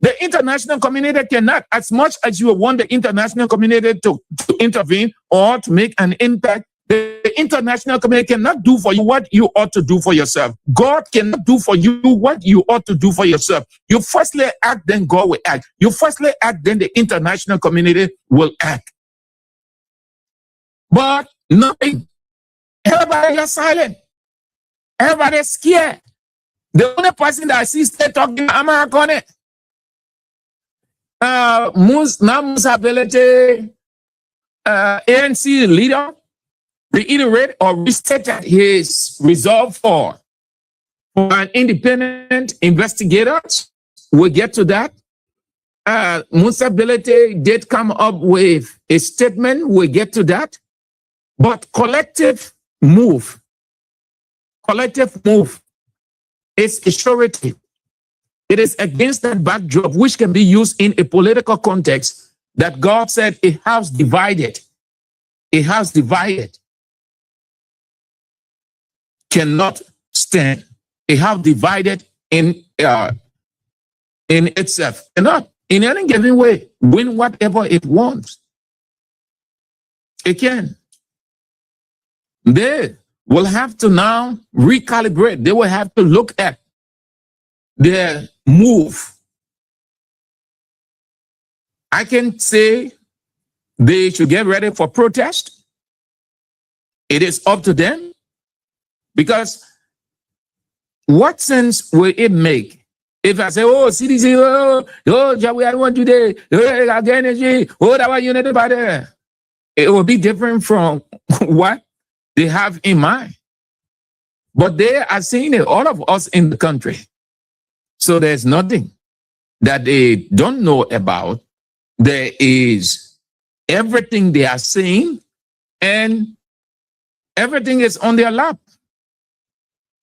The international community cannot, as much as you want the international community to intervene or to make an impact, the international community cannot do for you what you ought to do for yourself. God cannot do for you what you ought to do for yourself. You firstly act, then God will act. You firstly act, then the international community will act. But nothing. Everybody is silent. Everybody is scared. The only person that I see still talking, I'm not on it. Musa Belete, ANC leader, reiterated or restated his resolve for an independent investigator. We'll get to that. Musa Belete did come up with a statement. We'll get to that. But collective move is a surety. It is against that backdrop, which can be used in a political context, that God said a house divided cannot stand. A house divided in itself cannot, in any given way, win whatever it wants. It can. They will have to now recalibrate. They will have to look at their move. I can say they should get ready for protest. It is up to them, because what sense will it make if I say, oh, CDC, I want today, energy, that was Unity Party? It will be different from what they have in mind. But they are seeing it, all of us in the country. So there's nothing that they don't know about. There is everything they are seeing, and everything is on their lap.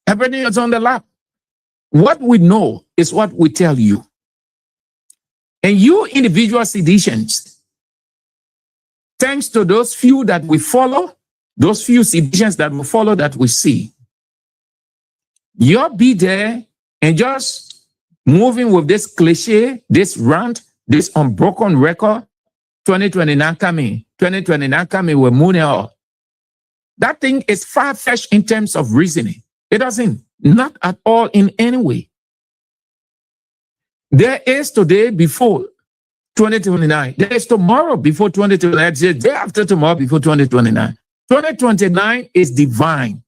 Everything is on their lap. What we know is what we tell you. And you individual citizens, thanks to those few that we follow, those few citizens that we follow, that we see, you'll be there and just moving with this cliche, this rant, this unbroken record. 2029 coming, 2029 coming, we're moving on. That thing is far-fetched in terms of reasoning. It doesn't, not at all in any way. There is today before 2029. There is tomorrow before 2029. There is day after tomorrow before 2029. 2029 is divine.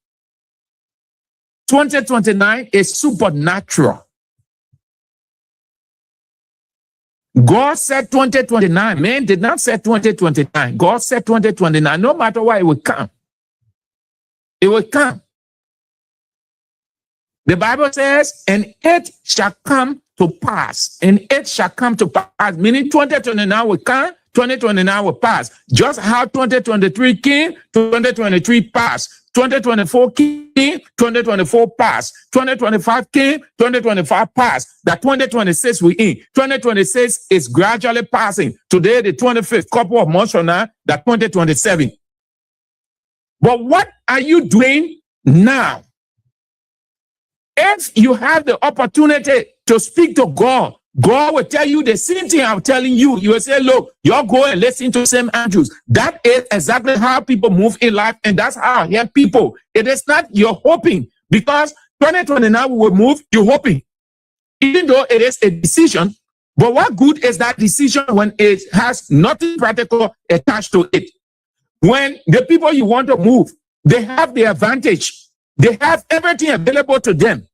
2029 is supernatural. God said 2029. Man did not say 2029. God said 2029. No matter what, it will come. It will come. The Bible says, and it shall come to pass. And it shall come to pass. Meaning 2029 will come, 2029 will pass. Just how 2023 came, 2023 passed. 2024 came, 2024 passed. 2025 came, 2025 passed. That 2026 we in. 2026 is gradually passing. Today, the 25th, couple of months from now, that 2027. But what are you doing now? If you have the opportunity to speak to God, God will tell you the same thing I'm telling you. You will say, look, y'all go and listen to St. Andrews. That is exactly how people move in life, and that's how I hear people. It is not you're hoping, because 2029 will move, you're hoping. Even though it is a decision, but what good is that decision when it has nothing practical attached to it? When the people you want to move, they have the advantage. They have everything available to them.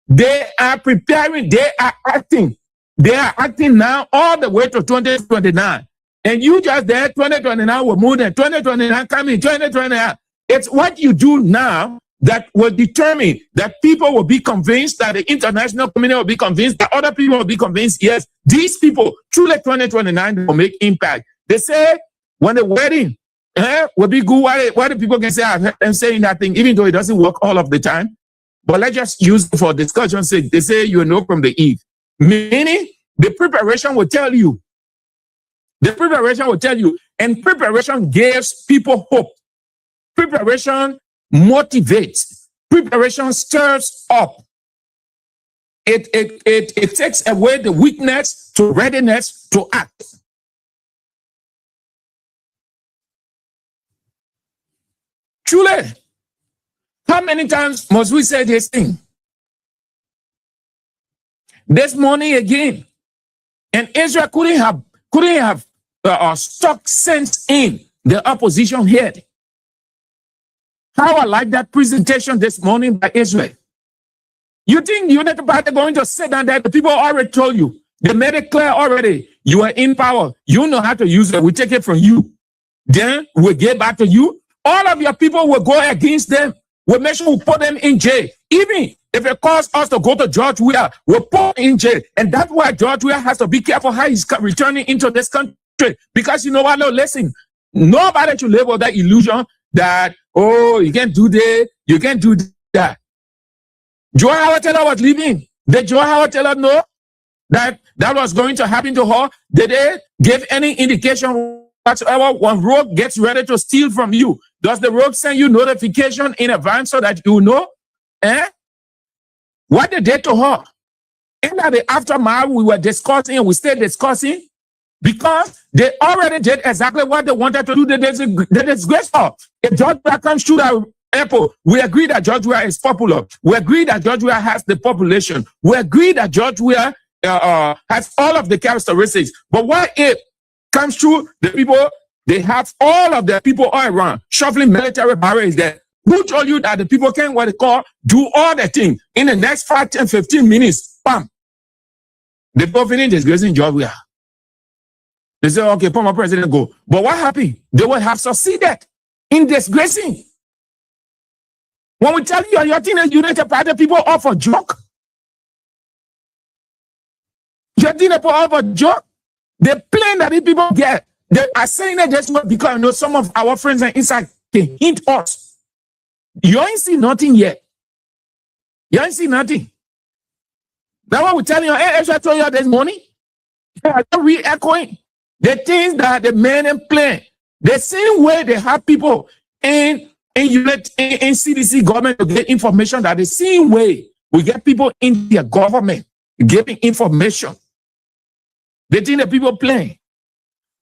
They are preparing. They are acting. They are acting now all the way to 2029. And you just there, 2029 will move, and 2029 coming, 2029. It's what you do now that will determine that people will be convinced, that the international community will be convinced, that other people will be convinced, yes, these people, truly 2029 will make impact. They say when the wedding will be good, why the people can say, I'm saying that thing, even though it doesn't work all of the time. But let's just use it for discussion's sake. They say you know from the eve. Meaning, the preparation will tell you. The preparation will tell you. And preparation gives people hope. Preparation motivates. Preparation stirs up. It takes away the weakness to readiness to act. Truly, how many times must we say this thing? This morning again, and Israel couldn't have stuck sense in the opposition head. How I like that presentation this morning by Israel. You think you're not about to going to sit down there? The people already told you. They made it clear already. You are in power. You know how to use it. We take it from you. Then we get back to you. All of your people will go against them. We'll make sure we put them in jail. Even if it costs us to go to George Weah, we'll put him in jail. And that's why George Weah has to be careful how he's returning into this country. Because you know what? No, listen. Nobody should live with that illusion that, oh, you can't do this, you can't do that. Joy Howard Taylor was leaving. Did Joy Howard Taylor know that was going to happen to her? Did they give any indication whatsoever when rogue gets ready to steal from you? Does the rogue send you notification in advance so that you know? What they did to her? In the aftermath, we were discussing, and we stayed discussing, because they already did exactly what they wanted to do. They disgrace her. If George Weah comes through that airport, we agree that George Weah is popular. We agree that George Weah has the population. We agree that George Weah has all of the characteristics. But what if comes through the people, they have all of the people all around, shuffling military barriers there. Who told you that the people can, what they call, do all the things in the next 5, 10, 15 minutes? Bam! The people finish disgracing George Weah. They say, okay, former president go. But what happened? They would have succeeded in disgracing. When we tell you your teenage United Party people all for joke. Your teenage people all for joke. The plane that the people get, they are saying that just because I know some of our friends are inside, they hint us. You ain't seen nothing yet. You ain't seen nothing. That's what we're telling you. Hey, I told you this morning. I'm re-echoing the things that the men and plan. The same way they have people in CDC government to get information, that the same way we get people in their government getting information. They think the people playing.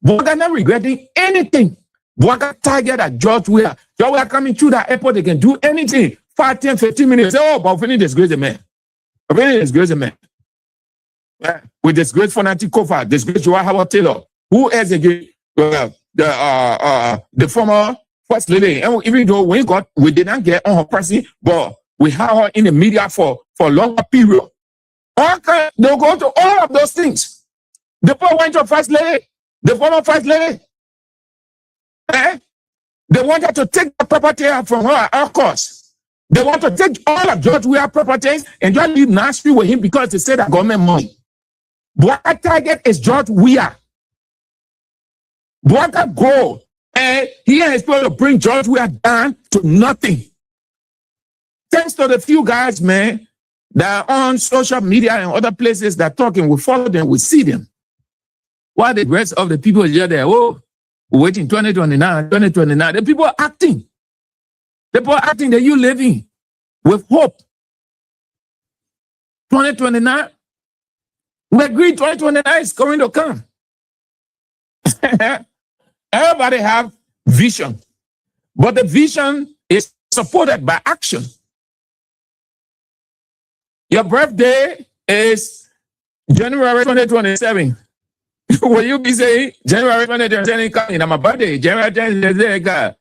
But they're not regretting anything. But got target at George Weah. George Weah coming through that airport, they can do anything. 5, 10, 15 minutes. Say, oh, but we need disgrace the man. We need disgrace the man. We disgrace Fanatic Kofa, disgrace Joy Howard Taylor. Who else again? The former first lady. And even though we did not get on her person, but We have her in the media for a longer period. They'll go to all of those things. The poor went to First Lady, the former First Lady. They wanted to take the property from her, of course. They want to take all of George Weah properties and just leave Nashville with him because they say that government money. What target is George Weah? What a goal. And he is going to bring George Weah down to nothing. Thanks to the few guys, man, that are on social media and other places that are talking, we follow them, we see them. While the rest of the people are there, waiting 2029, 2029. The people are acting. The people are acting that you living with hope. 2029, we agree 2029 is going to come. Everybody have vision, but the vision is supported by action. Your birthday is January 2027. Will you be saying January 2027 coming? My birthday, January 2027.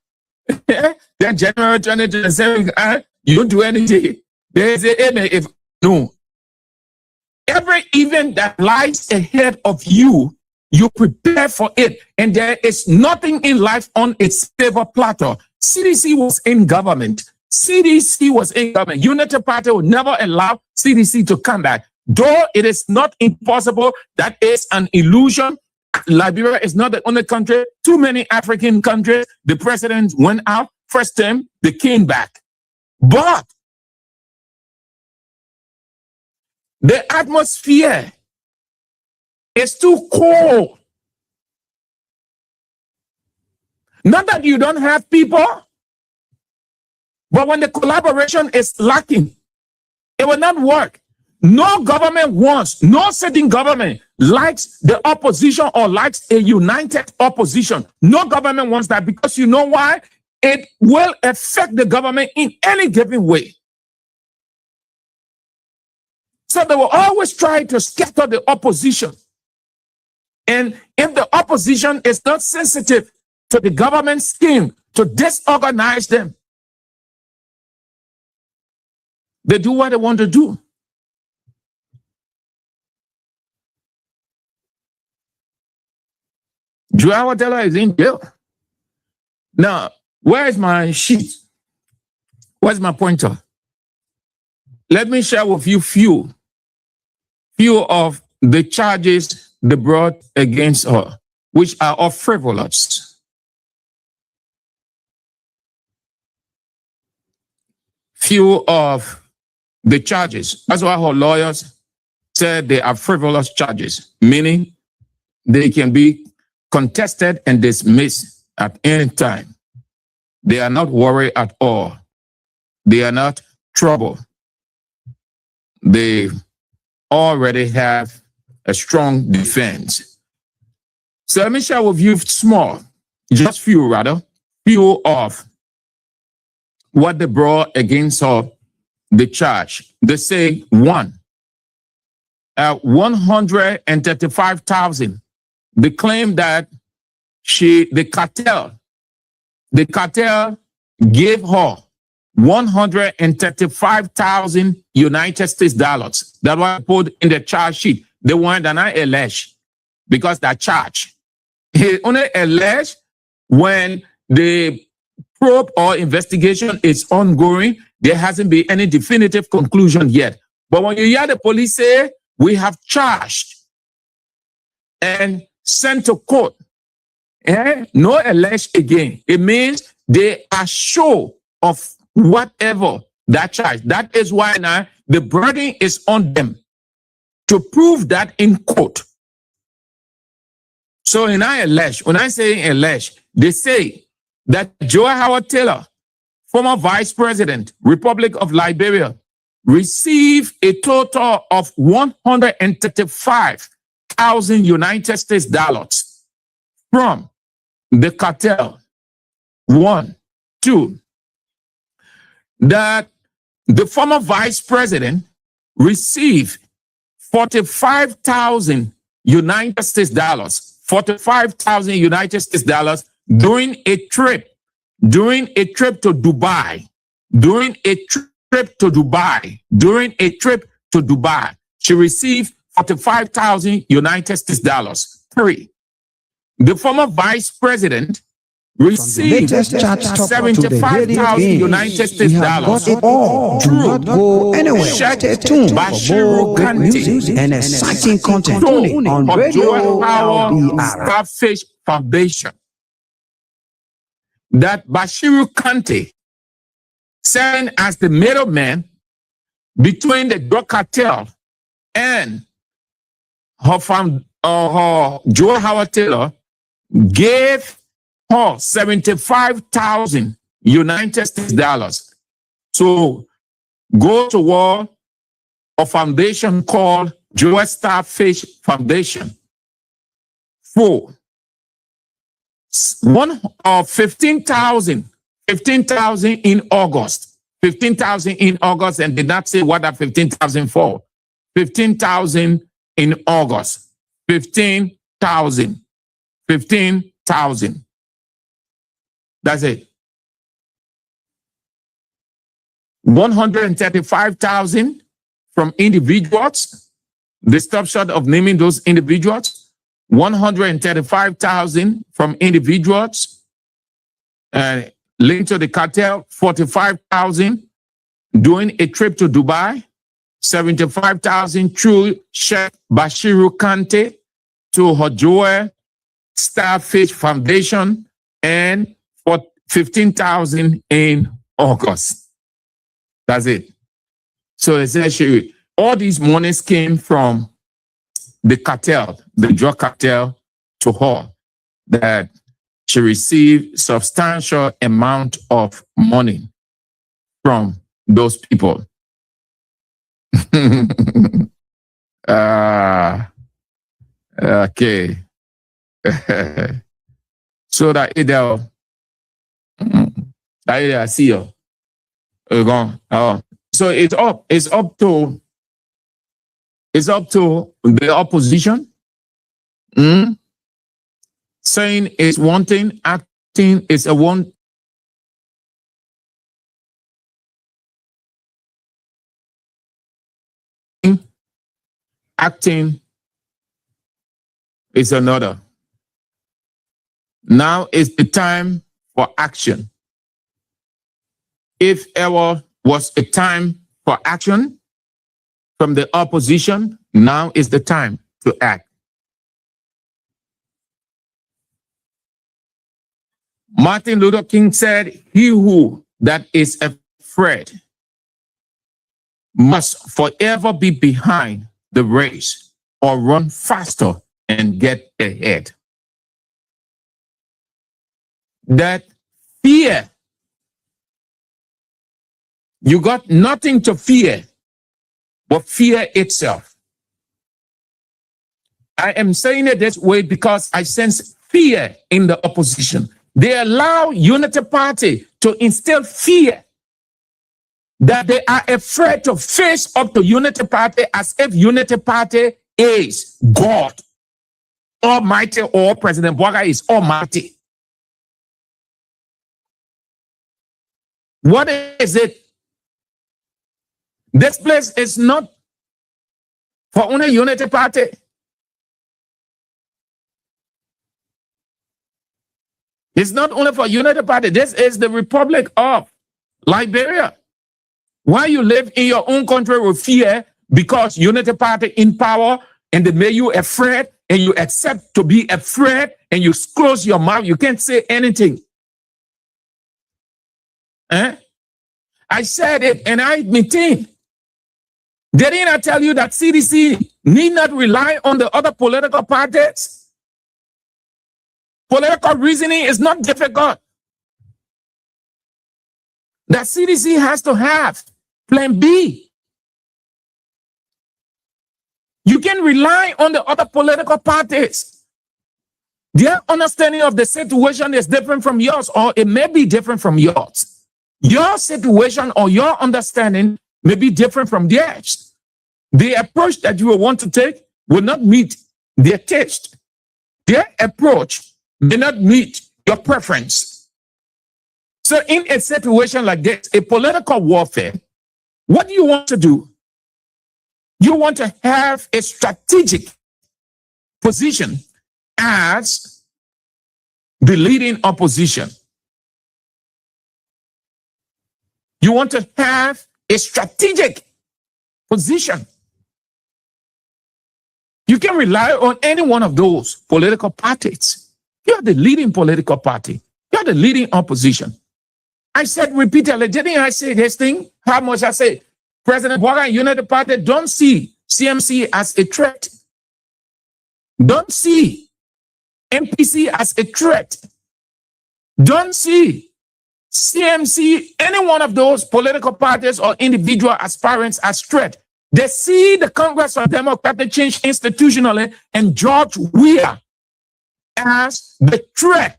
Then January 2027, you don't do anything. They say, if no. Every event that lies ahead of you, you prepare for it. And there is nothing in life on its silver platter. CDC was in government. CDC was in government. Unity Party will never allow CDC to come back. Though it is not impossible, that is an illusion. Liberia is not the only country. Too many African countries, the president went out, first term, they came back. But the atmosphere is too cold. Not that you don't have people, but when the collaboration is lacking, it will not work. No government wants, no sitting government likes the opposition or likes a united opposition. No government wants that, because you know why? It will affect the government in any given way. So they will always try to scatter the opposition. And if the opposition is not sensitive to the government scheme to disorganize them, they do what they want to do. Joao Della is in jail. Now, where is my sheet? Where's my pointer? Let me share with you few of the charges they brought against her, which are all frivolous. Few of the charges. That's why her lawyers said they are frivolous charges, meaning they can be contested and dismissed at any time. They are not worried at all. They are not troubled. They already have a strong defense. So let me share with you few of what they brought against her, the charge. They say 135,000. They claim that the cartel gave her 135,000 United States dollars. That's what I put in the charge sheet. They want to not allege, because that charge. He only allege when the probe or investigation is ongoing. There hasn't been any definitive conclusion yet. But when you hear the police say, we have charged and sent to court, no alleged again. It means they are sure of whatever that charge. That is why now the burden is on them to prove that in court. So when I say allege, they say that Joe Howard Taylor, former vice president, Republic of Liberia, received a total of 135,000 United States dollars from the cartel. 1, 2, that the former vice president received 45,000 United States dollars, 45,000 United States dollars during a trip to Dubai, during a trip trip to Dubai. During a trip to Dubai, she received 45,000 United States dollars. 3. The former vice president received 75,000 United States dollars. Got it all. Do not go anywhere. Stay tuned for more great music and exciting content only on Radio LBR. Starfish Foundation. That Bashiru Kante, serving as the middleman between the drug cartel and her Joe Howard Taylor, gave her 75,000 United States dollars to go toward a foundation called Joe Starfish Foundation. 4. 15,000 in August. 15,000 in August, and did not say what that 15,000 for. 15,000 in August. 15,000. 15,000. That's it. 135,000 from individuals. They stop short of naming those individuals. 135,000 from individuals linked to the cartel. 45,000 doing a trip to Dubai. 75,000 through Sheikh Bashiru Kante to her Joe Starfish Foundation, and for 15,000 in August. That's it. So essentially, all these monies came from the cartel, the drug cartel, to her, that she received substantial amount of money from those people. Okay. So that it'll I see you. So it's up to the opposition. Saying it's one thing, acting is a one. Acting is another. Now is the time for action. If ever was a time for action from the opposition, now is the time to act. Martin Luther King said, "He who that is afraid must forever be behind the race or run faster and get ahead." That fear, you got nothing to fear but fear itself. I am saying it this way because I sense fear in the opposition. They allow Unity Party to instill fear that they are afraid to face up to Unity Party as if Unity Party is God Almighty, or President Boaga is Almighty. What is it? This place is not for only Unity Party. It's not only for Unity Party. This is the Republic of Liberia. Why you live in your own country with fear because Unity Party in power and they make you afraid and you accept to be afraid and you close your mouth. You can't say anything. I said it and I maintain. Didn't I tell you that CDC need not rely on the other political parties? Political reasoning is not difficult. That CDC has to have plan B. You can rely on the other political parties. Their understanding of the situation is different from yours, or it may be different from yours. Your situation or your understanding may be different from theirs. The approach that you will want to take will not meet their taste. Their approach may not meet your preference. So in a situation like this, a political warfare, What do you want to do? You want to have a strategic position as the leading opposition. You want to have a strategic position. You can rely on any one of those political parties. You're the leading political party. You're the leading opposition. I said repeatedly, didn't I say this thing? How much I say? President Boakai and United Party don't see CMC as a threat. Don't see MPC as a threat. Don't see CMC, any one of those political parties or individual aspirants as threat. They see the Congress for Democratic Change institutionally and George Weah as the threat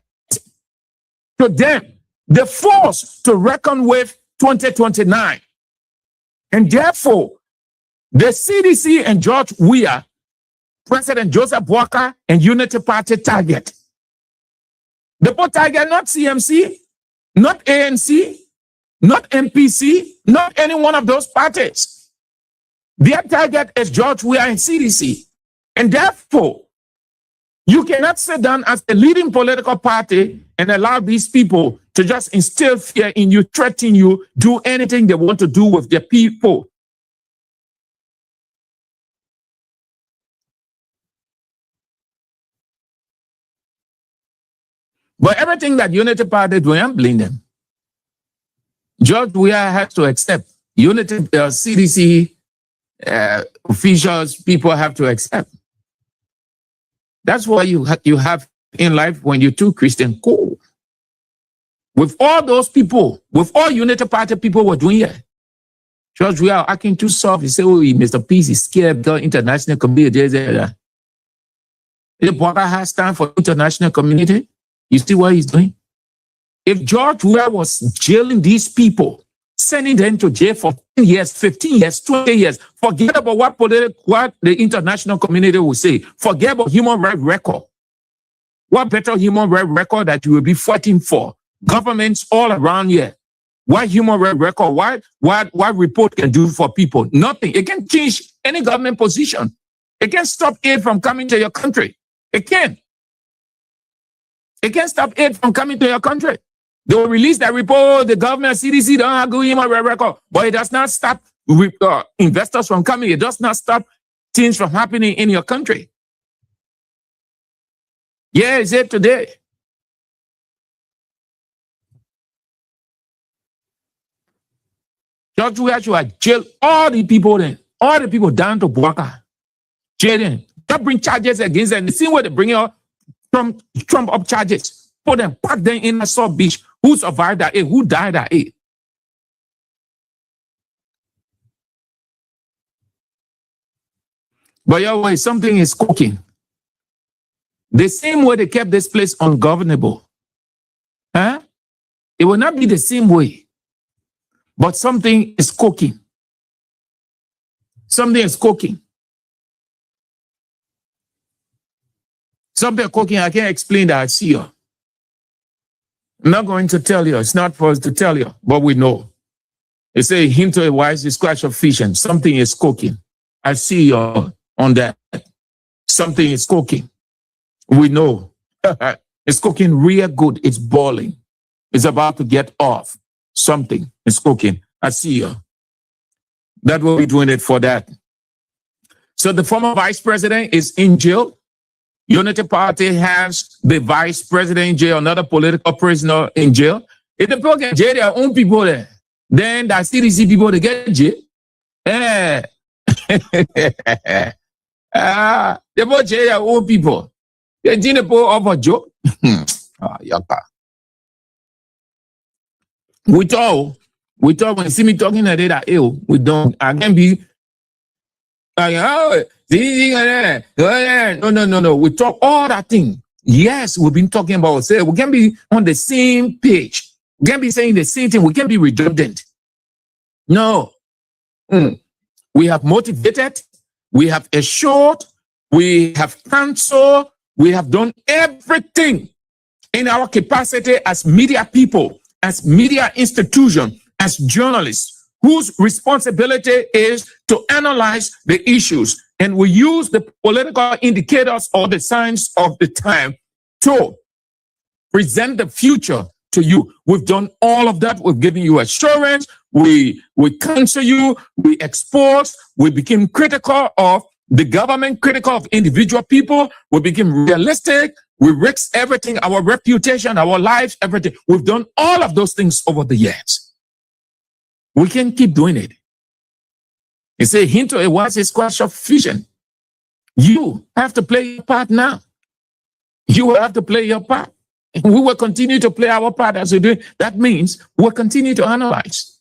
to them, the force to reckon with 2029. And therefore, the CDC and George Weah, President Joseph Boakai and Unity Party target. The both target not CMC, not ANC, not MPC, not any one of those parties. Their target is George Weah and CDC. And therefore, you cannot sit down as the leading political party and allow these people to just instill fear in you, threaten you, do anything they want to do with their people. But everything that Unity Party do, I blame them. George Weah has to accept. Unity, CDC officials, people have to accept. That's what you have in life when you're too Christian cool. With all those people, with all Unity Party people were doing it. George Weah acting too soft. He said, oh, Mr. Peace is scared of the international community. The Boakai has time for international community. You see what he's doing? If George Weah was jailing these people, sending them to jail for 10 years, 15 years, 20 years, forget about what the international community will say. Forget about human rights record. What better human rights record that you will be fighting for? Governments all around here. What human rights record? What report can do for people? Nothing. It can change any government position. It can stop aid from coming to your country. It can. It can stop aid from coming to your country. They will release that report. The government, CDC, don't have good human rights record, but it does not stop investors from coming. It does not stop things from happening in your country. Yeah, it's it today. George Weah should jail all the people then, all the people down to Boakai. Jail them. Don't bring charges against them. The same way they bring out Trump up charges. Put them, pack them in a South Beach. Who survived that aid? Who died that aid? But your way, something is cooking. The same way they kept this place ungovernable. Huh? It will not be the same way. But something is cooking. Something is cooking. Something cooking, I can't explain that. I see you. I'm not going to tell you. It's not for us to tell you, but we know. They say, hint to a wise is scratch of fish, and something is cooking. I see you on that. Something is cooking. We know. It's cooking real good. It's boiling. It's about to get off. Something is cooking. I see you. That will be doing it for that. So the former vice president is in jail. Unity Party has the vice president in jail, another political prisoner in jail. If the people get jail, their own people there. Then the CDC people, they get jail. They both jail their own people. They didn't put up a joke. We talk when you see me talking that that ill, we don't. I can be like, oh, no. We talk all that thing. Yes, we've been talking about ourselves. We can be on the same page. We can be saying the same thing. We can be redundant. No. We have motivated. We have assured. We have counseled. We have done everything in our capacity as media people, as media institution, as journalists whose responsibility is to analyze the issues. And we use the political indicators or the signs of the time to present the future to you. We've done all of that. We've given you assurance. We counsel you. We expose. We became critical of the government, critical of individual people. We became realistic. We risk everything, our reputation, our lives, everything. We've done all of those things over the years. We can keep doing it. It's a hint to a wise squash of vision. You have to play your part now. You have to play your part. We will continue to play our part as we do. That means we'll continue to analyze.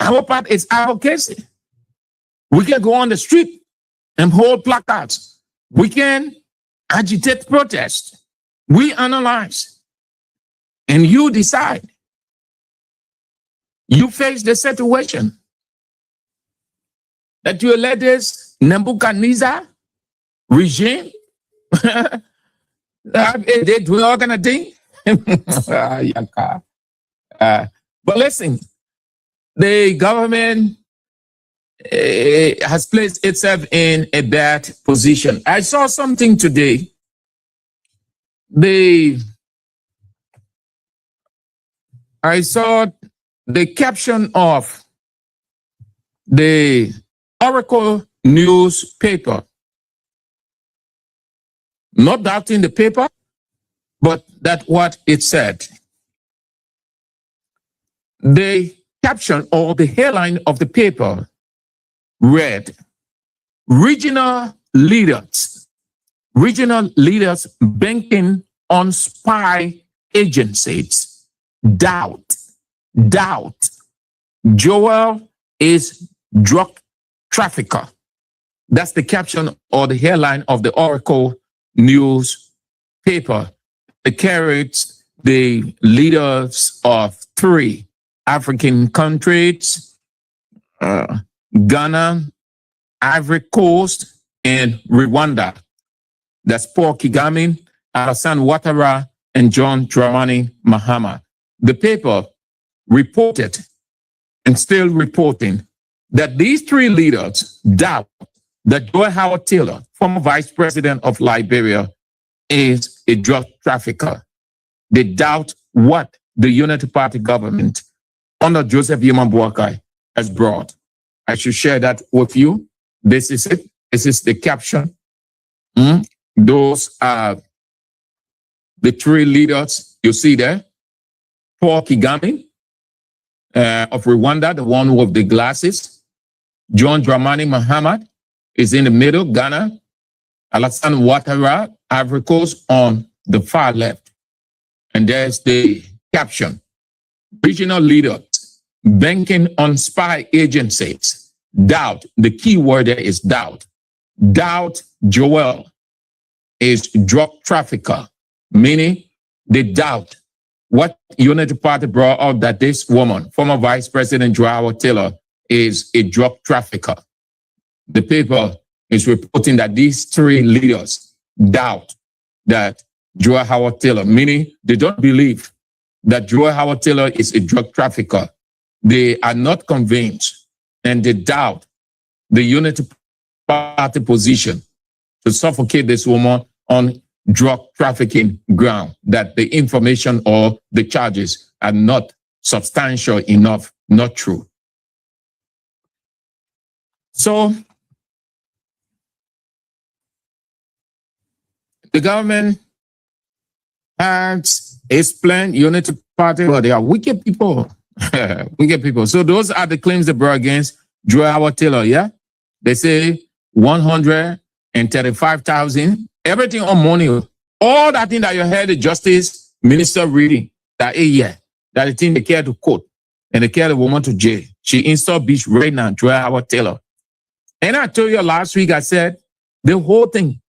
Our part is advocacy. We can go on the street and hold placards. We can agitate protest. We analyze. And you decide. You face the situation. That you let this Nebuchadnezzar regime, they do all kind of thing. But listen, the government has placed itself in a bad position. I saw something today. I saw the caption of the Oracle newspaper. Not doubting the paper, but that's what it said. The caption or the headline of the paper read, regional leaders banking on spy agencies. Doubt. Joel is drug trafficker. That's the caption or the headline of the Oracle newspaper. It carries the leaders of 3 African countries, Ghana, Ivory Coast, and Rwanda. That's Paul Kagame, Alassane Ouattara, and John Dramani Mahama. The paper reported and still reporting that these 3 leaders doubt that Joy Howard Taylor, former vice president of Liberia, is a drug trafficker. They doubt what the Unity Party government under Joseph Yeman Boakai has brought. I should share that with you. This is it. This is the caption. Those are the 3 leaders you see there. Paul Kagame of Rwanda, the one with the glasses. John Dramani Mahama is in the middle, Ghana. Alassane Ouattara, Ivory Coast on the far left. And there's the caption. Regional leaders banking on spy agencies. Doubt. The key word there is doubt. Doubt Joel is drug trafficker, meaning they doubt what Unity Party brought out that this woman, former Vice President Joy Howard Taylor, is a drug trafficker. The paper is reporting that these 3 leaders doubt that Joy Howard Taylor, meaning they don't believe that Joy Howard Taylor is a drug trafficker. They are not convinced and they doubt the Unity Party position to suffocate this woman on drug trafficking ground, that the information or the charges are not substantial enough, not true. So the government has its plan, Unity Party, but they are wicked people. Wicked people. So those are the claims they brought against Joy Howard Taylor, yeah? They say 135,000, everything on money. All that thing that you heard the justice minister reading, that the thing they care to quote, and they care the woman to jail. She installed beach right now, Joy Howard Taylor. And I told you last week, I said, the whole thing,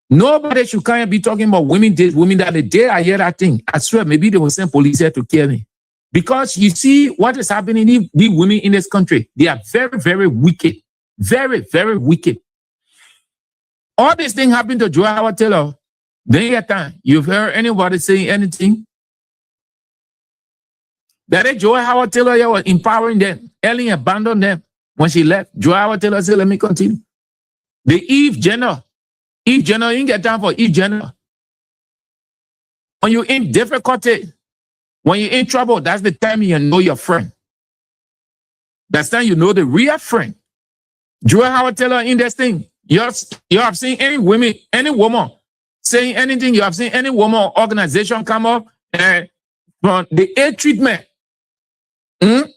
nobody should kind of be talking about women that the day I hear that thing, I swear, maybe they will send police here to kill me. Because you see what is happening, the women in this country, they are very, very wicked. Very, very wicked. All this thing happened to Joy Howard Taylor. Then you time. You've heard anybody saying anything? That day, Joy Howard Taylor was empowering them. Ellen abandoned them when she left. Joy Howard Taylor said, let me continue. The Eve Jenner, you didn't get time for Eve Jenner. When you're in difficulty, when you're in trouble, that's the time you know your friend. That's the time you know the real friend. Joy Howard Taylor in this thing. You have seen any woman saying anything. You have seen any woman organization come up and from the aid treatment. The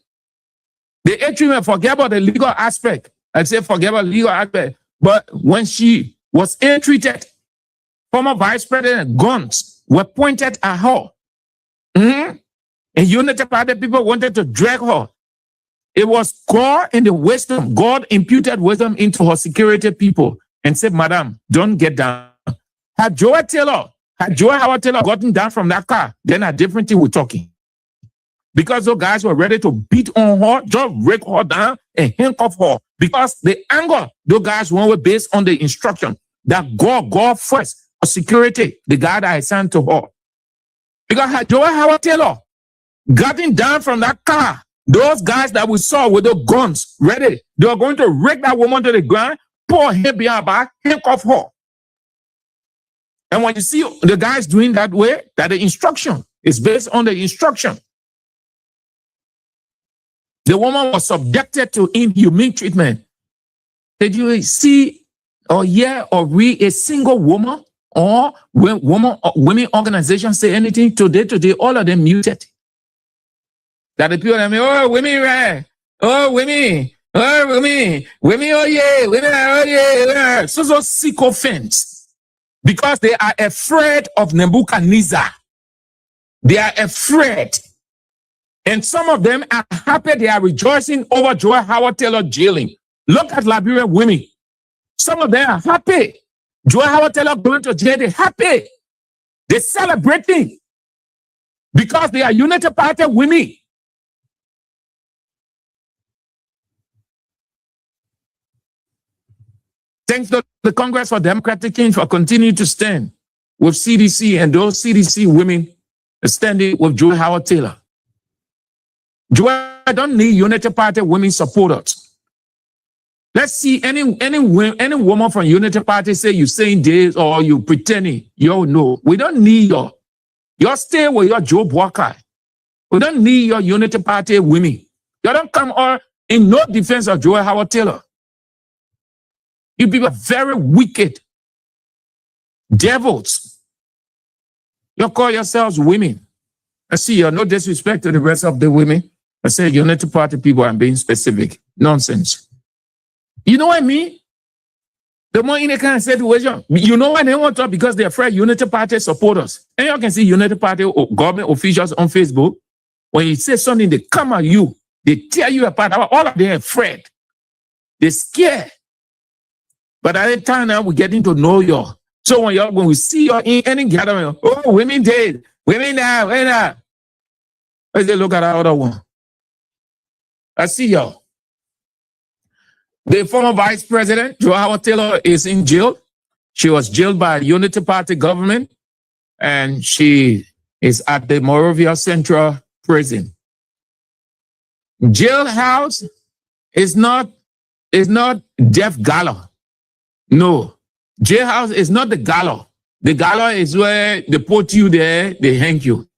aid treatment, forget about the legal aspect. I say forget about legal aspect. But when she was aid treated, former vice president guns were pointed at her. And Unity Party people wanted to drag her. It was God in the wisdom. God imputed wisdom into her security people and said, Madam, don't get down. Had Joy Howard Taylor gotten down from that car, then a different thing we're talking. Because those guys were ready to beat on her, just break her down and handcuff her. Because the anger, those guys were based on the instruction that God first, for security, the guy that I sent to her. Because had Joy Howard Taylor gotten down from that car, those guys that we saw with the guns ready, they were going to rake that woman to the ground, pour her behind her back, handcuff her. And when you see the guys doing that way, that the instruction is based on the instruction. The woman was subjected to inhumane treatment. Did you see or hear or read a single woman or women organizations say anything today, all of them muted? That the people that mean, oh, women, right? Oh, women, oh, yeah, women, oh, yeah. So sycophants. Because they are afraid of Nebuchadnezzar. They are afraid. And some of them are happy. They are rejoicing over Joy Howard Taylor jailing. Look at Liberian women. Some of them are happy. Joy Howard Taylor going to jail, they're happy. They're celebrating. Because they are Unity Party women. Thanks to the Congress for Democratic Change for continuing to stand with CDC and those CDC women standing with Joy Howard Taylor. Joy don't need Unity Party women supporters. Let's see any woman from Unity Party say you saying this or you pretending. Yo, no, we don't need your stay with your Joe Walker. We don't need your Unity Party women. You don't come on in no defense of Joy Howard Taylor. You people are very wicked devils. You call yourselves women. I see you're no disrespect to the rest of the women. I say Unity Party people are being specific. Nonsense. You know what I mean? The more in a kind of situation, you know why they want to talk? Because they're afraid Unity Party supporters. And you can see Unity Party or government officials on Facebook. When you say something, they come at you. They tear you apart. All of them are afraid. They're scared. But at the time now, we're getting to know you. So when we see you in any gathering, oh, women did. Women now, women now. Let's look at our other one. I see y'all. The former vice president, Joy Howard Taylor, is in jail. She was jailed by Unity Party government, and she is at the Morovia Central Prison. Jailhouse is not death gala. No. Jailhouse is not the gala. The gala is where they put you there, they hang you.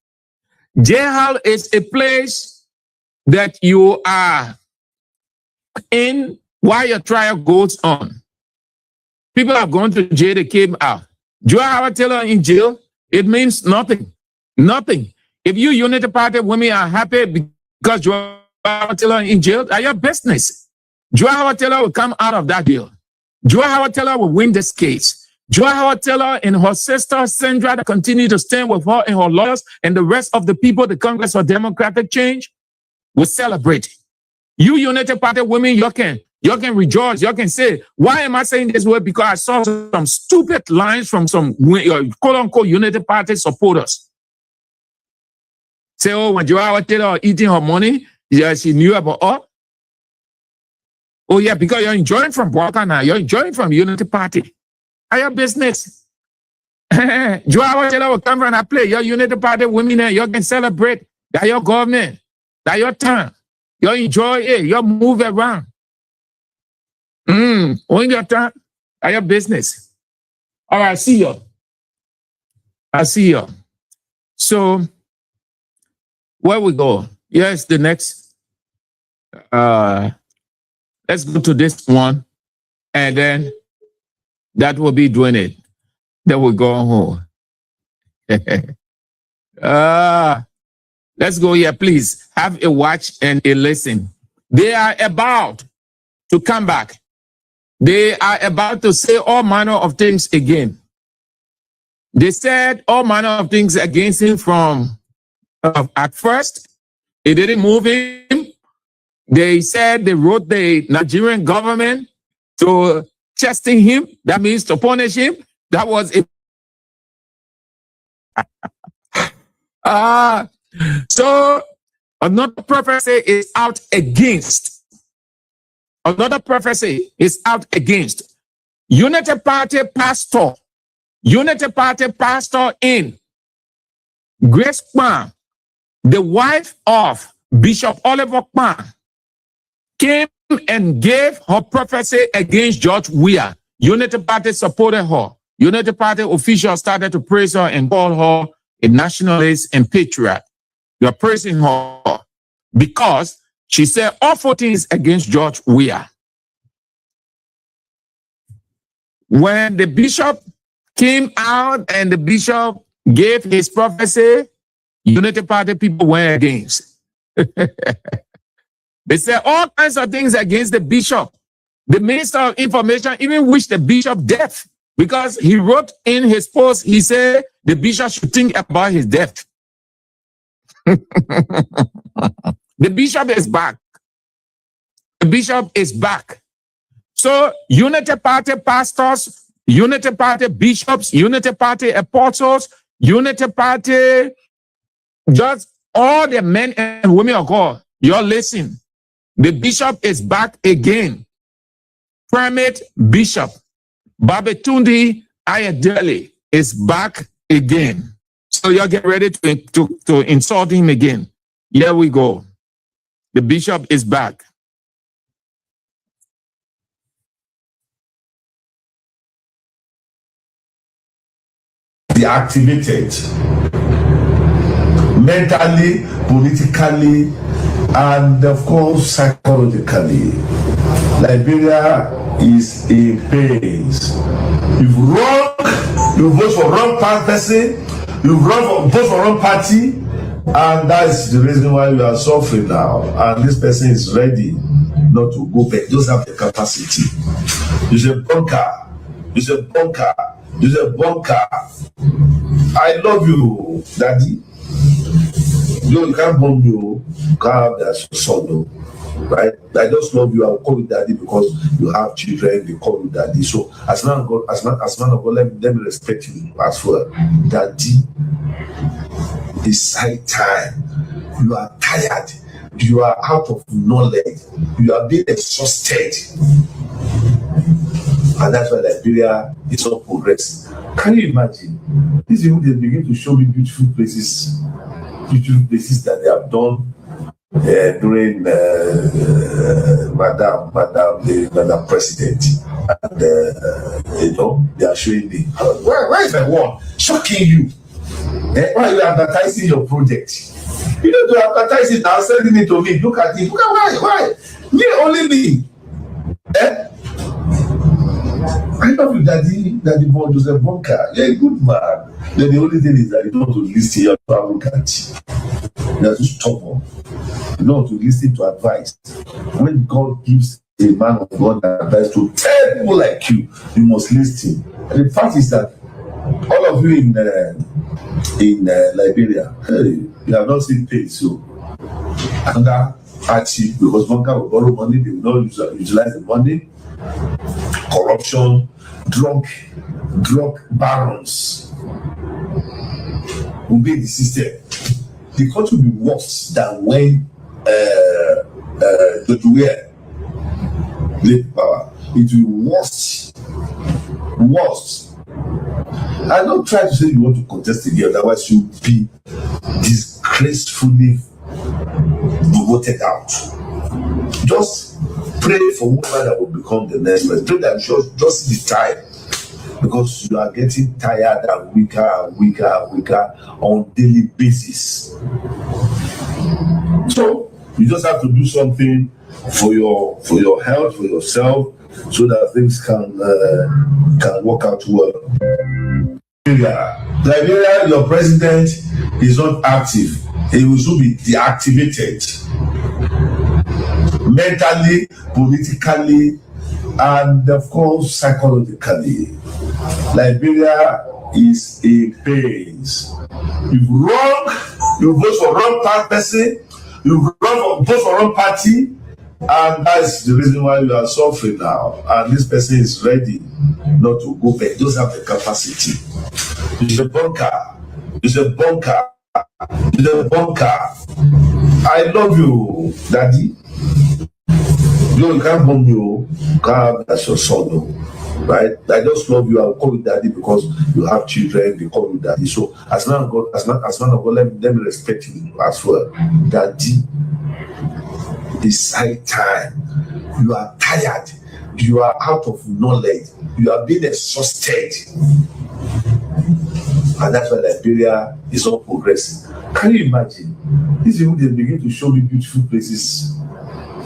Jailhouse is a place that you are in while your trial goes on. People have gone to jail, they came out. Joy Howard Taylor in jail, it means nothing. Nothing. If you Unity Party women are happy because Joy Howard Taylor in jail, are your business. Joy Howard Taylor will come out of that deal. Joy Howard Taylor will win this case. Joy Howard Taylor and her sister Sandra that continue to stand with her and her lawyers and the rest of the people, the Congress for Democratic Change, will celebrate. You Unity Party women, you can rejoice. You can say, why am I saying this word? Because I saw some stupid lines from some quote-unquote Unity Party supporters. Say, oh, when Joy Howard Taylor eating her money, yeah, she knew about her. Oh, yeah, because you're enjoying from Walker now. You're enjoying from Unity Party. Are your business? Joy Howard Taylor will come from that place. Your Unity Party women, you can celebrate that your government. That's your time. You enjoy it. You move around. When your time, that's your business. All right, see you. I see you. So, where we go? Yes, the next. Let's go to this one, and then that will be doing it. Then we'll go home. Let's go here, please. Have a watch and a listen. They are about to come back. They are about to say all manner of things again. They said all manner of things against him from at first. It didn't move him. They said they wrote the Nigerian government to testing him. That means to punish him. That was it. So another prophecy is out against. Another prophecy is out against. Unity Party pastor in Grace Kwan, the wife of Bishop Oliver Kwan, came and gave her prophecy against George Weah. Unity Party supported her. Unity Party officials started to praise her and call her a nationalist and patriot. They are praising her because she said awful things against George Weah. When the bishop came out and the bishop gave his prophecy, Unity Party people went against. They said all kinds of things against the bishop. The Minister of Information even wished the bishop death because he wrote in his post, he said the bishop should think about his death. The bishop is back. The bishop is back. So Unity Party pastors, Unity Party bishops, Unity Party apostles, Unity Party, just all the men and women of God, you're listening. The bishop is back again. Primate Bishop Babatunde Ayodele is back again. So y'all get ready to insult him again. Here we go. The bishop is back. Deactivated mentally, politically, and of course psychologically. Liberia is in pains. You've wrong, you vote for wrong person, you vote for wrong party, and that's the reason why you are suffering now. And this person is ready not to go back. Doesn't have the capacity. He's a bunker. He's a bunker. He's a bunker. I love you, Daddy. You can't bomb you. You can't have that son, right? I just love you. I'll call you Daddy because you have children. They call you Daddy. So as man of God, let me respect you as well, Daddy. It's high time. You are tired. You are out of knowledge. You are being exhausted. And that's why Liberia is not progressing. Can you imagine? These people, they begin to show me beautiful places that they have done during Madam President. And, they are showing me. Where is my one? Shocking you. Why are you advertising your project? You don't do advertising now, sending it to me. Look at it. Look at why? Me, only me. I love you, Daddy boy, Joseph Bunker. You're a good man. Then the only thing is that you don't want to listen to your arrogant. You're too stubborn. You don't want to listen to advice. When God gives a man of God advice to 10 people like you, you must listen. And the fact is that all of you in Liberia, you have not seen pay, so under hardship because Bunker will borrow money, they will not utilize the money. Corruption, drug barons will be in the system. The country will be worse than when the Juwe led power. It will be worse. I don't try to say you want to contest again, otherwise you'll be disgracefully voted out. Just pray for whoever that will become the next president. Pray that just the time, because you are getting tired and weaker and weaker and weaker on daily basis. So you just have to do something for your health, for yourself, so that things can work out well. Liberia, your president is not active. He will soon be deactivated. Mentally, politically, and of course psychologically. Liberia is in pains. You vote for wrong person, you vote for wrong party, and that's the reason why you are suffering now. And this person is ready not to go back. He doesn't have the capacity. He's a bunker. He's a bunker. He's a bunker. I love you, Daddy. You can't bomb you. You can't have that's your son, right? I just love you. I'll call you Daddy because you have children. They call you Daddy. So as man of God, let me respect you as well, Daddy. This high time. You are tired. You are out of knowledge. You are being exhausted. And that's why Liberia is not progressing. Can you imagine? These people, they begin to show me beautiful places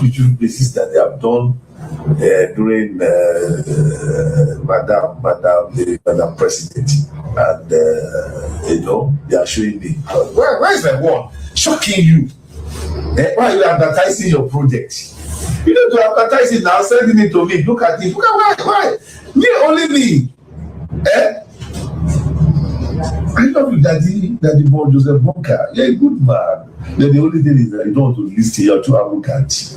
that they have done during Madam President. And, they are showing me. Where is my one? Shocking you. Why are you advertising your project? You know, to advertise it now, sending it to me. Look at it. Look at why? Me, only me. I love you, Daddy Boy Joseph Bunker. You're a good man. Then the only thing is that you don't want to listen. You're too arrogant.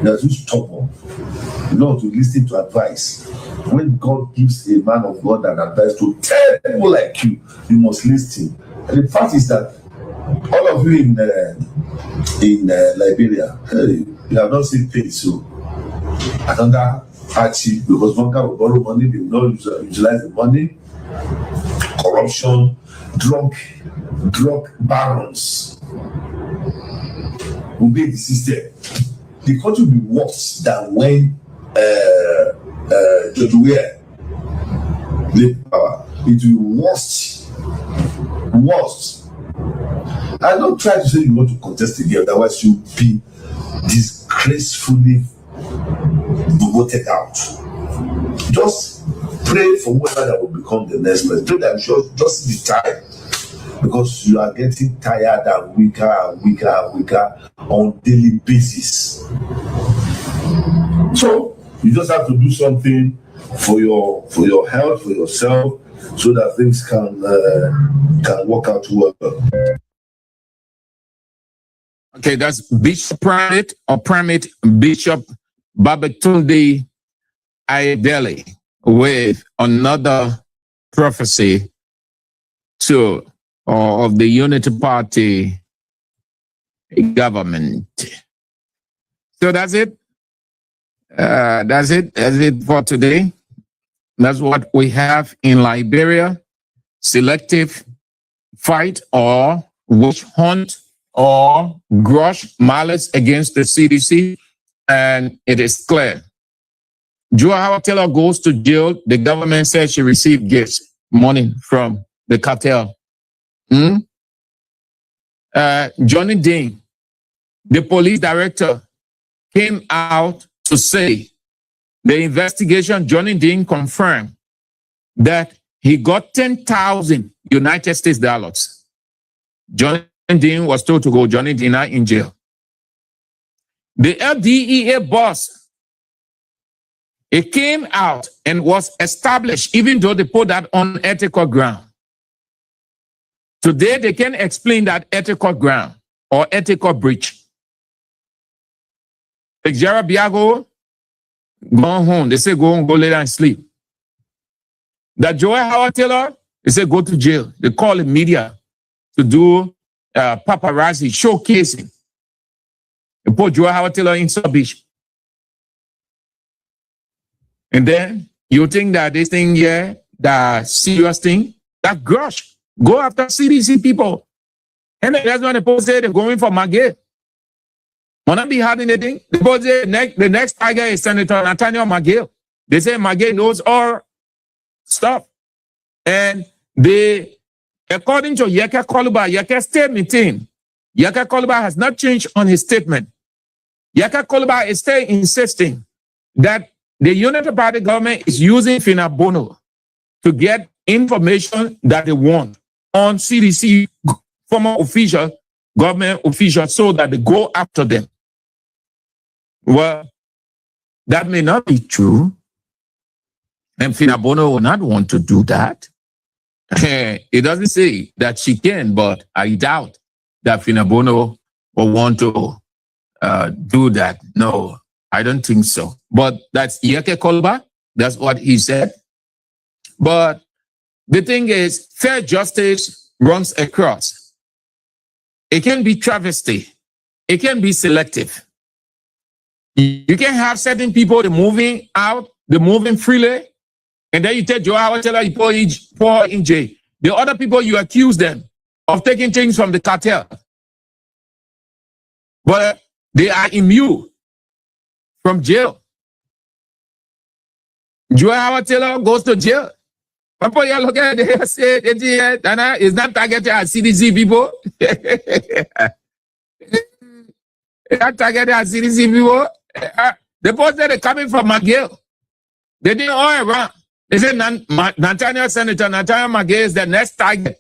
You're too stubborn. You don't want to listen to advice. When God gives a man of God an advice to 10 people like you, you must listen. And the fact is that all of you in Liberia, you have not seen pain, so another hardship, because Bunker will borrow money, they will not utilize the money. Corruption, drug barons will be the system. The country will be worse than when George Weah led power. It will be worse. I don't try to say you want to contest again, otherwise you'll be disgracefully voted out. Just pray for whoever that will become the next president. Pray that just the time, because you are getting tired and weaker and weaker and weaker on daily basis. So you just have to do something for your health, for yourself, so that things can work out well. Okay, that's Bishop Primate Bishop Babatunde Ayedele with another prophecy of the Unity Party government. So that's it. That's it for today. That's what we have in Liberia. Selective fight or witch hunt or gross malice against the CDC, and it is clear. Joe Howard Taylor goes to jail. The government says she received gifts, money from the cartel. Johnny Dean, the police director, came out to say the investigation, Johnny Dean confirmed that he got 10,000 United States dollars. Johnny Dean was told to go. Johnny Dean are in jail. The LDEA boss, it came out and was established, even though they put that on ethical ground. Today, they can explain that ethical ground or ethical breach. Like Jara Biago, gone home. They say go lay down and sleep. That Joel Howard Taylor, they say go to jail. They call the media to do paparazzi showcasing. They put Joel Howard Taylor in Beach. And then you think that this thing here, the serious thing, that gosh, go after CDC people. And that's when the post say they're going for Maggie. Wanna be hard anything? Because the next tiger is Senator Nathaniel McGill. They say McGill knows all stuff. And according to Yeke Koluba, Yeke's statement, Yeke Koluba has not changed on his statement. Yeke Koluba is still insisting that the Unity Party government is using Finabono to get information that they want on CDC former officials, government officials, so that they go after them. Well, that may not be true. And Finabono will not want to do that. It doesn't say that she can, but I doubt that Finabono will want to do that. No, I don't think so. But that's Yeke Koluba. That's what he said. But the thing is, fair justice runs across. It can be travesty. It can be selective. You can have certain people, they're moving out, they're moving freely, and then you tell Joe Howard, you pour in jail. The other people, you accuse them of taking things from the cartel. But they are immune from jail. Joe Howard Taylor goes to jail. People you look at it, say, it's not targeted at CDC people. It's not targeted at CDC people. The post that they're coming from McGill. They didn't all around. They said Senator Nathaniel McGill is the next target.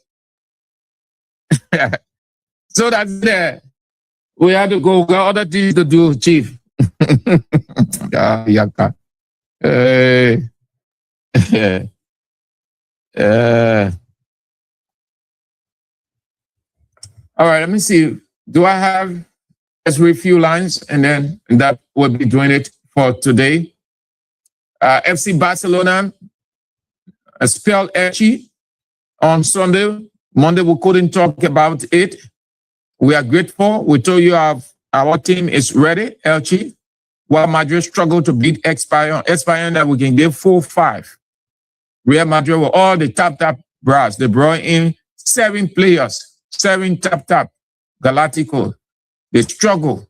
So that's there. We had to go, got other things to do, Chief. All right, let me see. Do I have just read a few lines and then that will be doing it for today. FC Barcelona expelled Elche on Sunday. Monday we couldn't talk about it. We are grateful. We told you our team is ready, Elche. While Madrid struggled to beat Espanyol that we can give 4-5. Real Madrid with all the top brass. They brought in 7 players, 7 top Galactico. They struggle.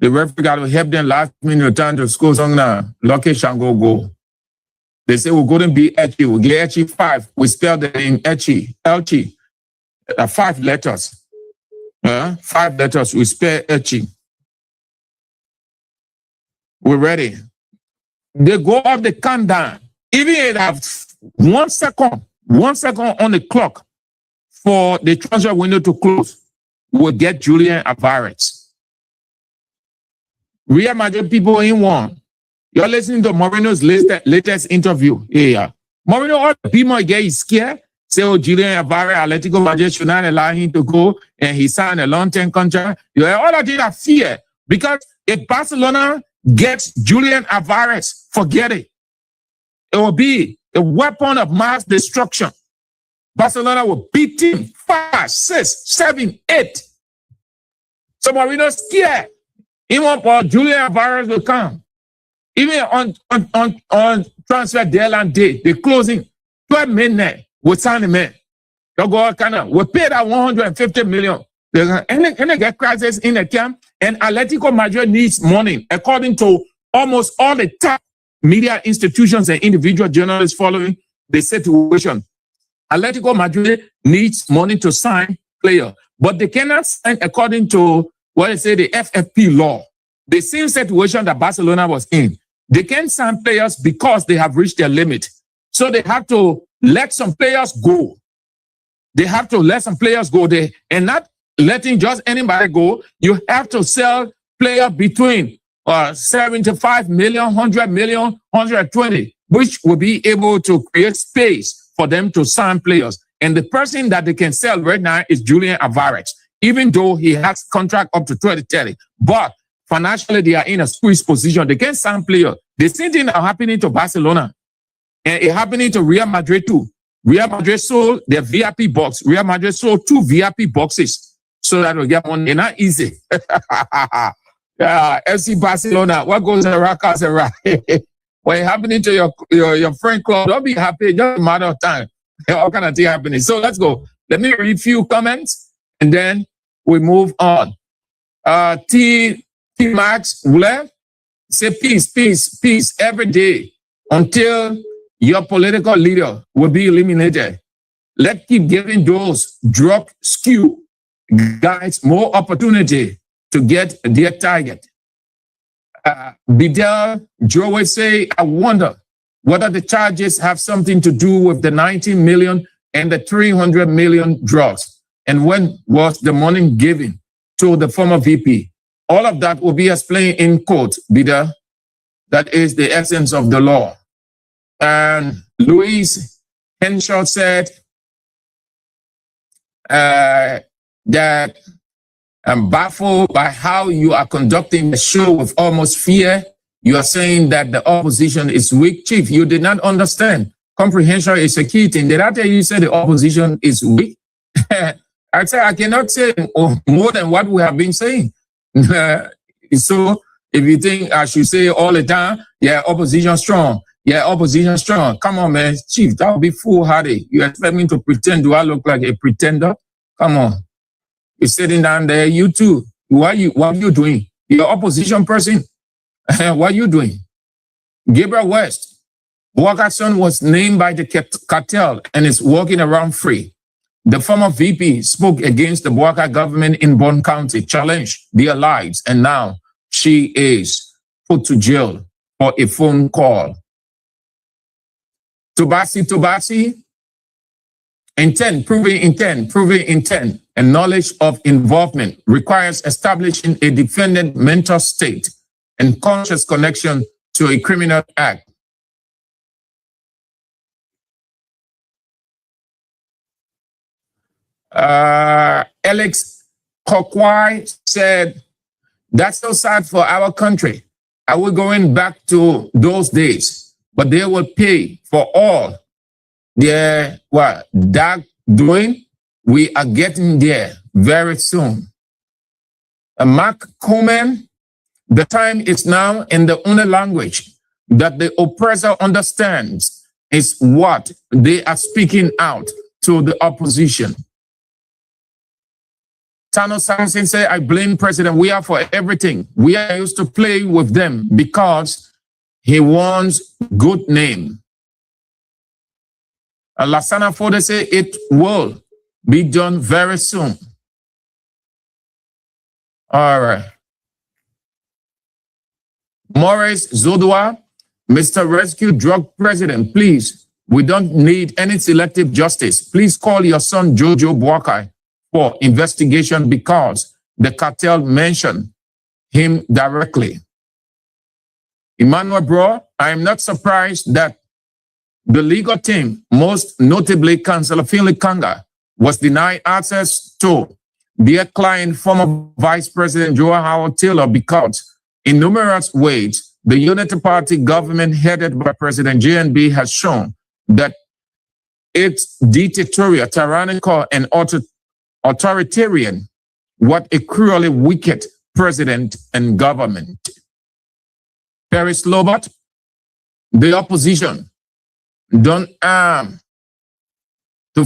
The referee got to help them last minute return to score some lucky Shango goal. They say we couldn't beat Elche. We get Elche 5. We spelled the name Elche. 5 letters. 5 letters. We spell Elche. We're ready. They go off the countdown. Even if they have 1 second on the clock for the transfer window to close, we'll get Julian Alvarez. Real Madrid people in one. You're listening to Moreno's latest interview. Yeah. Moreno, all the people get scared. Say, oh, Julian Alvarez, Atletico Madrid should not allow him to go, and he signed a long-term contract. You know, all of them are fear. Because if Barcelona gets Julian Alvarez, forget it. It will be a weapon of mass destruction. Barcelona will beat him 5, 6, 7, 8. So Marino's scared. Even for Julian Alvarez will come. Even on transfer deadline day, the closing 12 midnight, we sign him in. They'll go kind of, we paid that 150 million. And they get crisis in the camp, and Atletico Madrid needs money, according to almost all the top media institutions and individual journalists following the situation. Atletico Madrid needs money to sign players, but they cannot sign according to what they say the FFP law. The same situation that Barcelona was in. They can't sign players because they have reached their limit. So they have to let some players go. They have to let some players go. And not letting just anybody go. You have to sell players between 75 million, 100 million, 120, which will be able to create space for them to sign players. And the person that they can sell right now is Julian Alvarez, even though he has contract up to 2030. But financially, they are in a squeeze position. They can't sign players. The same thing are happening to Barcelona. And it's happening to Real Madrid too. Real Madrid sold their VIP box. Real Madrid sold 2 VIP boxes so that we get money. It's not easy. FC Barcelona, what goes around comes around. What is happening to your friend club, don't be happy. Just a matter of time. All kind of thing happening. So let's go. Let me read a few comments and then we move on. T Max Wule, say peace, peace, peace every day until your political leader will be eliminated. Let's keep giving those drug skew guys more opportunity to get their target. Bidel Joe say, I wonder whether the charges have something to do with the 19 million and the 300 million drugs. And when was the money given to the former VP? All of that will be explained in court, Bidel. That is the essence of the law. And Louise Henshaw said that I'm baffled by how you are conducting the show with almost fear. You are saying that the opposition is weak. Chief, you did not understand. Comprehension is a key thing. Did I tell you, you said the opposition is weak? I said I cannot say more than what we have been saying. So if you think I should say all the time, yeah, opposition strong. Yeah, opposition strong. Come on, man. Chief, that would be foolhardy. You expect me to pretend? Do I look like a pretender? Come on. You're sitting down there, you too. What are you doing? You're opposition person. What are you doing? Gabriel West, Walker's son was named by the cartel and is walking around free. The former VP spoke against the Walker government in Bond County, challenged their lives, and now she is put to jail for a phone call. Tobasi, proving intent, and knowledge of involvement requires establishing a defendant mental state and conscious connection to a criminal act. Alex Kokwai said, that's so sad for our country. Are we going back to those days? But they will pay for all their dark doing. We are getting there very soon. Mark Coleman, the time is now in the only language that the oppressor understands is what they are speaking out to the opposition. Tano Samson said, I blame President Weah for everything. We are used to play with them because he wants good name. Lasana Fode say it will be done very soon. All right. Morris Zodua, Mr. Rescue Drug President, please, we don't need any selective justice. Please call your son Jojo Boakai for investigation because the cartel mentioned him directly. Emmanuel Bro, I am not surprised that the legal team, most notably Councillor Finley Kanga, was denied access to their client, former Vice President Joe Howard Taylor, because in numerous ways, the Unity Party government headed by President JNB has shown that it's dictatorial, tyrannical, and authoritarian. What a cruelly wicked president and government. Paris Lobot, the opposition, don't to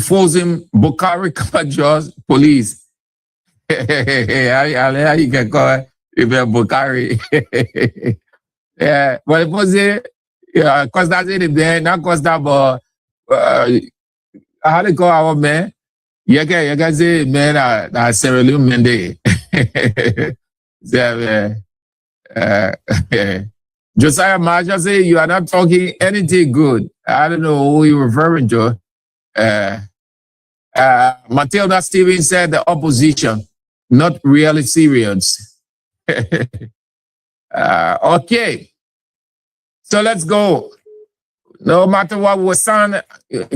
force him Bukari Kabajo's police. How you can call it Bukari? Yeah, but it was it, yeah, cause that's it there, not cause that, but how to call our man? You can say, man, that Sierra Leone Mende. Josiah Maja say, you are not talking anything good. I don't know who you're referring to. Matilda Stevens said the opposition, not really serious. Okay. So let's go. No matter what was saying,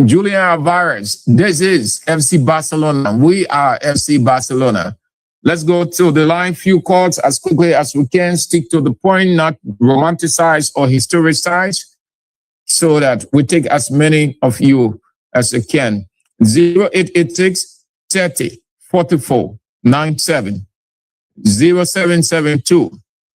Julian Alvarez, this is FC Barcelona. We are FC Barcelona. Let's go to the line, few calls as quickly as we can. Stick to the point, not romanticize or historicize, so that we take as many of you as we can. 0886 30 44 97 0772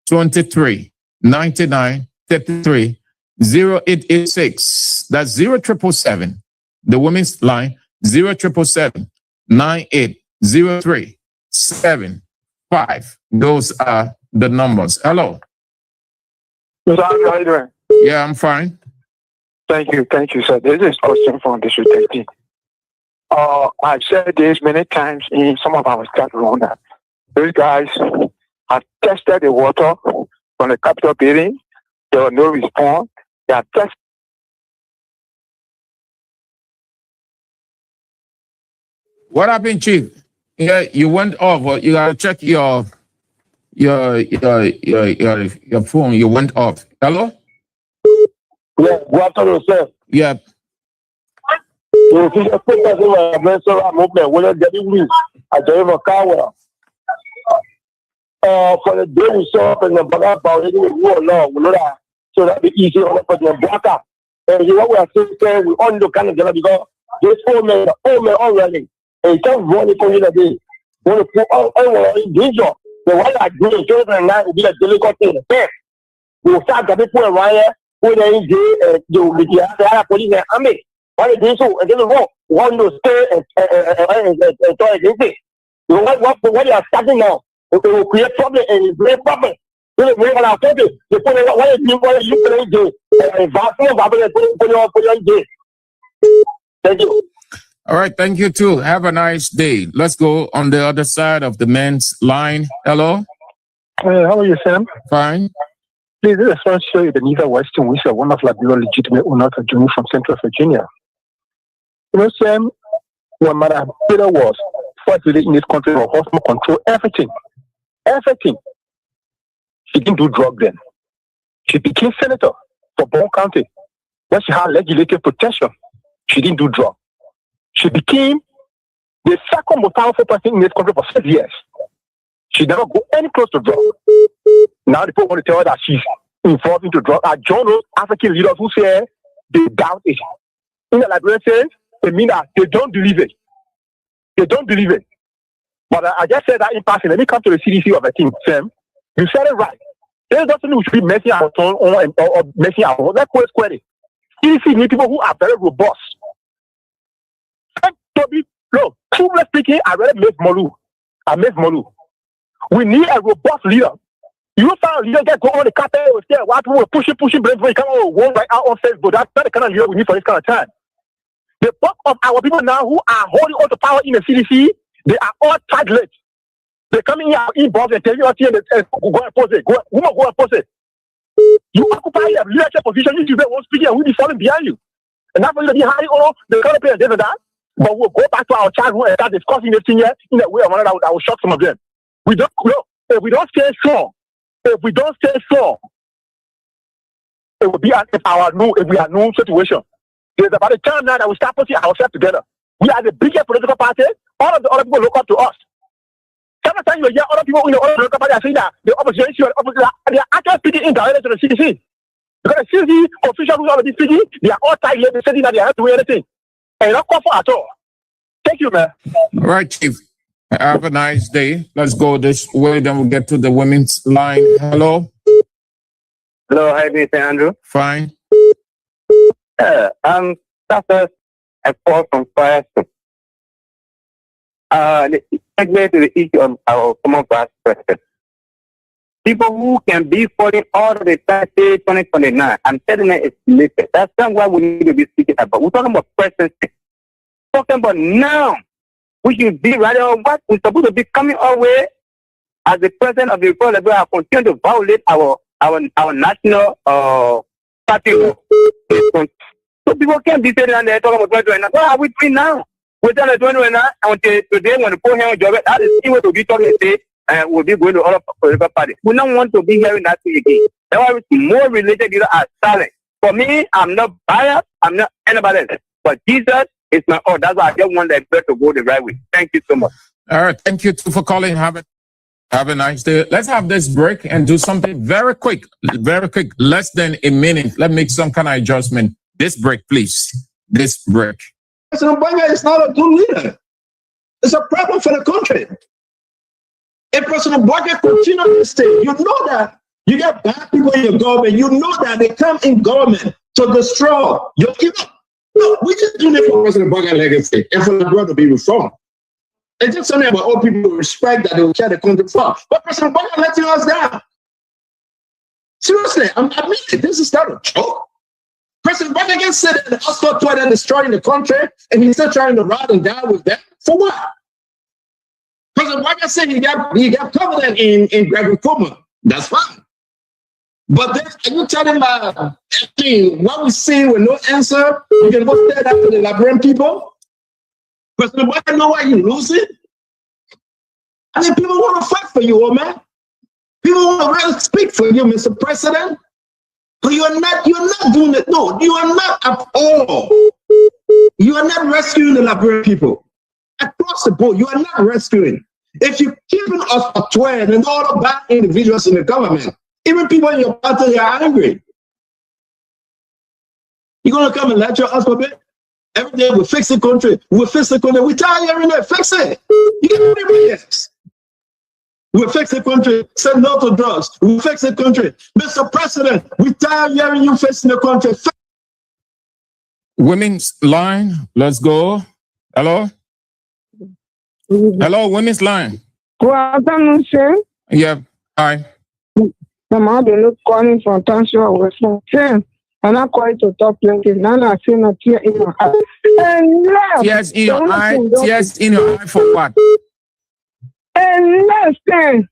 23 99 33 0886. That's 0777. The women's line 0777 9803 75. Those are the numbers. Hello. Mr. Andrew, how are you doing? Yeah, I'm fine. Thank you, sir. This is Austin from District 13. I've said this many times in some of our chat room that those guys have tested the water from the Capitol building. There was no response. They have tested. What happened, Chief? Yeah, you went off. You gotta check your phone. You went off. Hello? Yeah, good afternoon, sir. Yeah. For the day we saw up in the Baga about it, we know that so that be easy on for the blocker. And you know we are saying we on the kind of because this old man already. And can't run it for you today. Want to put all in danger. The one that do it 2009 will be a delicate thing. We'll start the people around here who they in jail and you with the police and army. Why they do so? And then one to stay and try against it. You know what they are starting now? It will create problem and it's great problem. They put it why you put in jail and put in jail. Thank you. All right, thank you too. Have a nice day. Let's go on the other side of the men's line. Hello? How are you, Sam? Fine. Please, this is to show you the Neva Weston, which is one of Liberia legitimate owners of Jimmy from Central Virginia. You know, Sam, when Madam Peter was first leader in this country for hospital control, everything. She didn't do drug then. She became senator for Bone County. When she had legislative protection, she didn't do drug. She became the second most powerful person in this country for 6 years. She never go any close to drug. Now the people want to tell her that she's involved into drug. I join those African leaders who say they doubt it. In the Liberian sense, they mean that they don't believe it. They don't believe it. But I just said that in passing. Let me come to the CDC of a thing, Sam. You said it right. There doesn't mean we should be messing our tongue or messing our work. Let's go square it. CDC need people who are very robust. Look, truthfully speaking, I really miss Molu. We need a robust leader. You don't find a leader that go on the carpet or stay while people pushing, brains when you come on one right out on Facebook. That's not the kind of leader we need for this kind of time. The bulk of our people now who are holding on to power in the CDC, they are all targeted. They come in here inbox and tell you what go and post it. Go and post it. You occupy a leadership position, you won't speak and we'll be falling behind you. And that's why you'll be hiding all the kind of players and that. But we'll go back to our childhood and start discussing this thing here in a way or another that will shock some of them. If we don't stay strong, it will be if we are new situation. There's about a time now that we start putting ourselves together. We are the biggest political party. All of the other people look up to us. Every time you hear other people in the other political party are saying that the opposition, they are actually speaking indirectly to the CDC. Because the CDC officials who are already speaking, they are all tied together saying that they have to do anything. And not comfort at all. Thank you, man. All right, Chief. Have a nice day. Let's go this way, then we'll get to the women's line. Hello? Hello, how are you doing, Andrew? Fine. That's a call from Fire. Take me to the issue of our common past president. People who can be falling all the time, say 2029. I'm telling you, it's limited. That's not what we need to be speaking about. We're talking about presidency. Talking about now. We should be right on what we're supposed to be coming our way as the president of the Republic. We are continuing to violate our national party law. So people can't be sitting down there talking about 2029. What are we doing now? We're telling 2029 until today when the poor hand job, that is the way to be talking today. And we'll be going to all of the political parties. We don't want to be hearing that thing again. That's why more related leaders are silent. For me, I'm not biased. I'm not anybody else. But Jesus is my own. That's why I just want that bird to go the right way. Thank you so much. All right. Thank you too for calling. Have a nice day. Let's have this break and do something very quick. Very quick. Less than a minute. Let's make some kind of adjustment. This break, please. This break. President Obama is not a good leader. It's a problem for the country. If President Obama continues to stay, you know that you get bad people in your government. You know that they come in government to destroy your people. No, we just doing it for President Obama's legacy and for the world to be reformed. It's just something about all people respect that they will care the country for. But President Obama letting us down. Seriously, I mean, this is not a joke. President Obama can sit in the Oscar tour and destroying the country, and he's still trying to ride and die with them. For what? President Obama said he got covenant in Gregory Coma. That's fine. But then, are you telling what we see with no answer, you can go stand after the Liberian people? President Obama know why you losing? I mean, people want to fight for you, old man. People want to really speak for you, Mr. President. But you're not doing it. No, you are not at all. You are not rescuing the Liberian people. Across the board, you are not rescuing. If you're keeping us at 12 and all the bad individuals in the government, even people in your party are angry. You're going to come and lecture us for a bit? Every day we fix the country. We fix the country. We tell you every day, fix it. You can't do this. We fix the country. Say no to drugs. We fix the country. Mr. President, we tell you hearing you fixing the country. Women's line, let's go. Hello? Hello, women's line. Good afternoon, sir. Yeah, hi. I'm calling from Tanshua, West London. And I'm calling to talk plenty. Now I see a tear in your eye. Tears in your eye? Tears in your eye for what? And last time,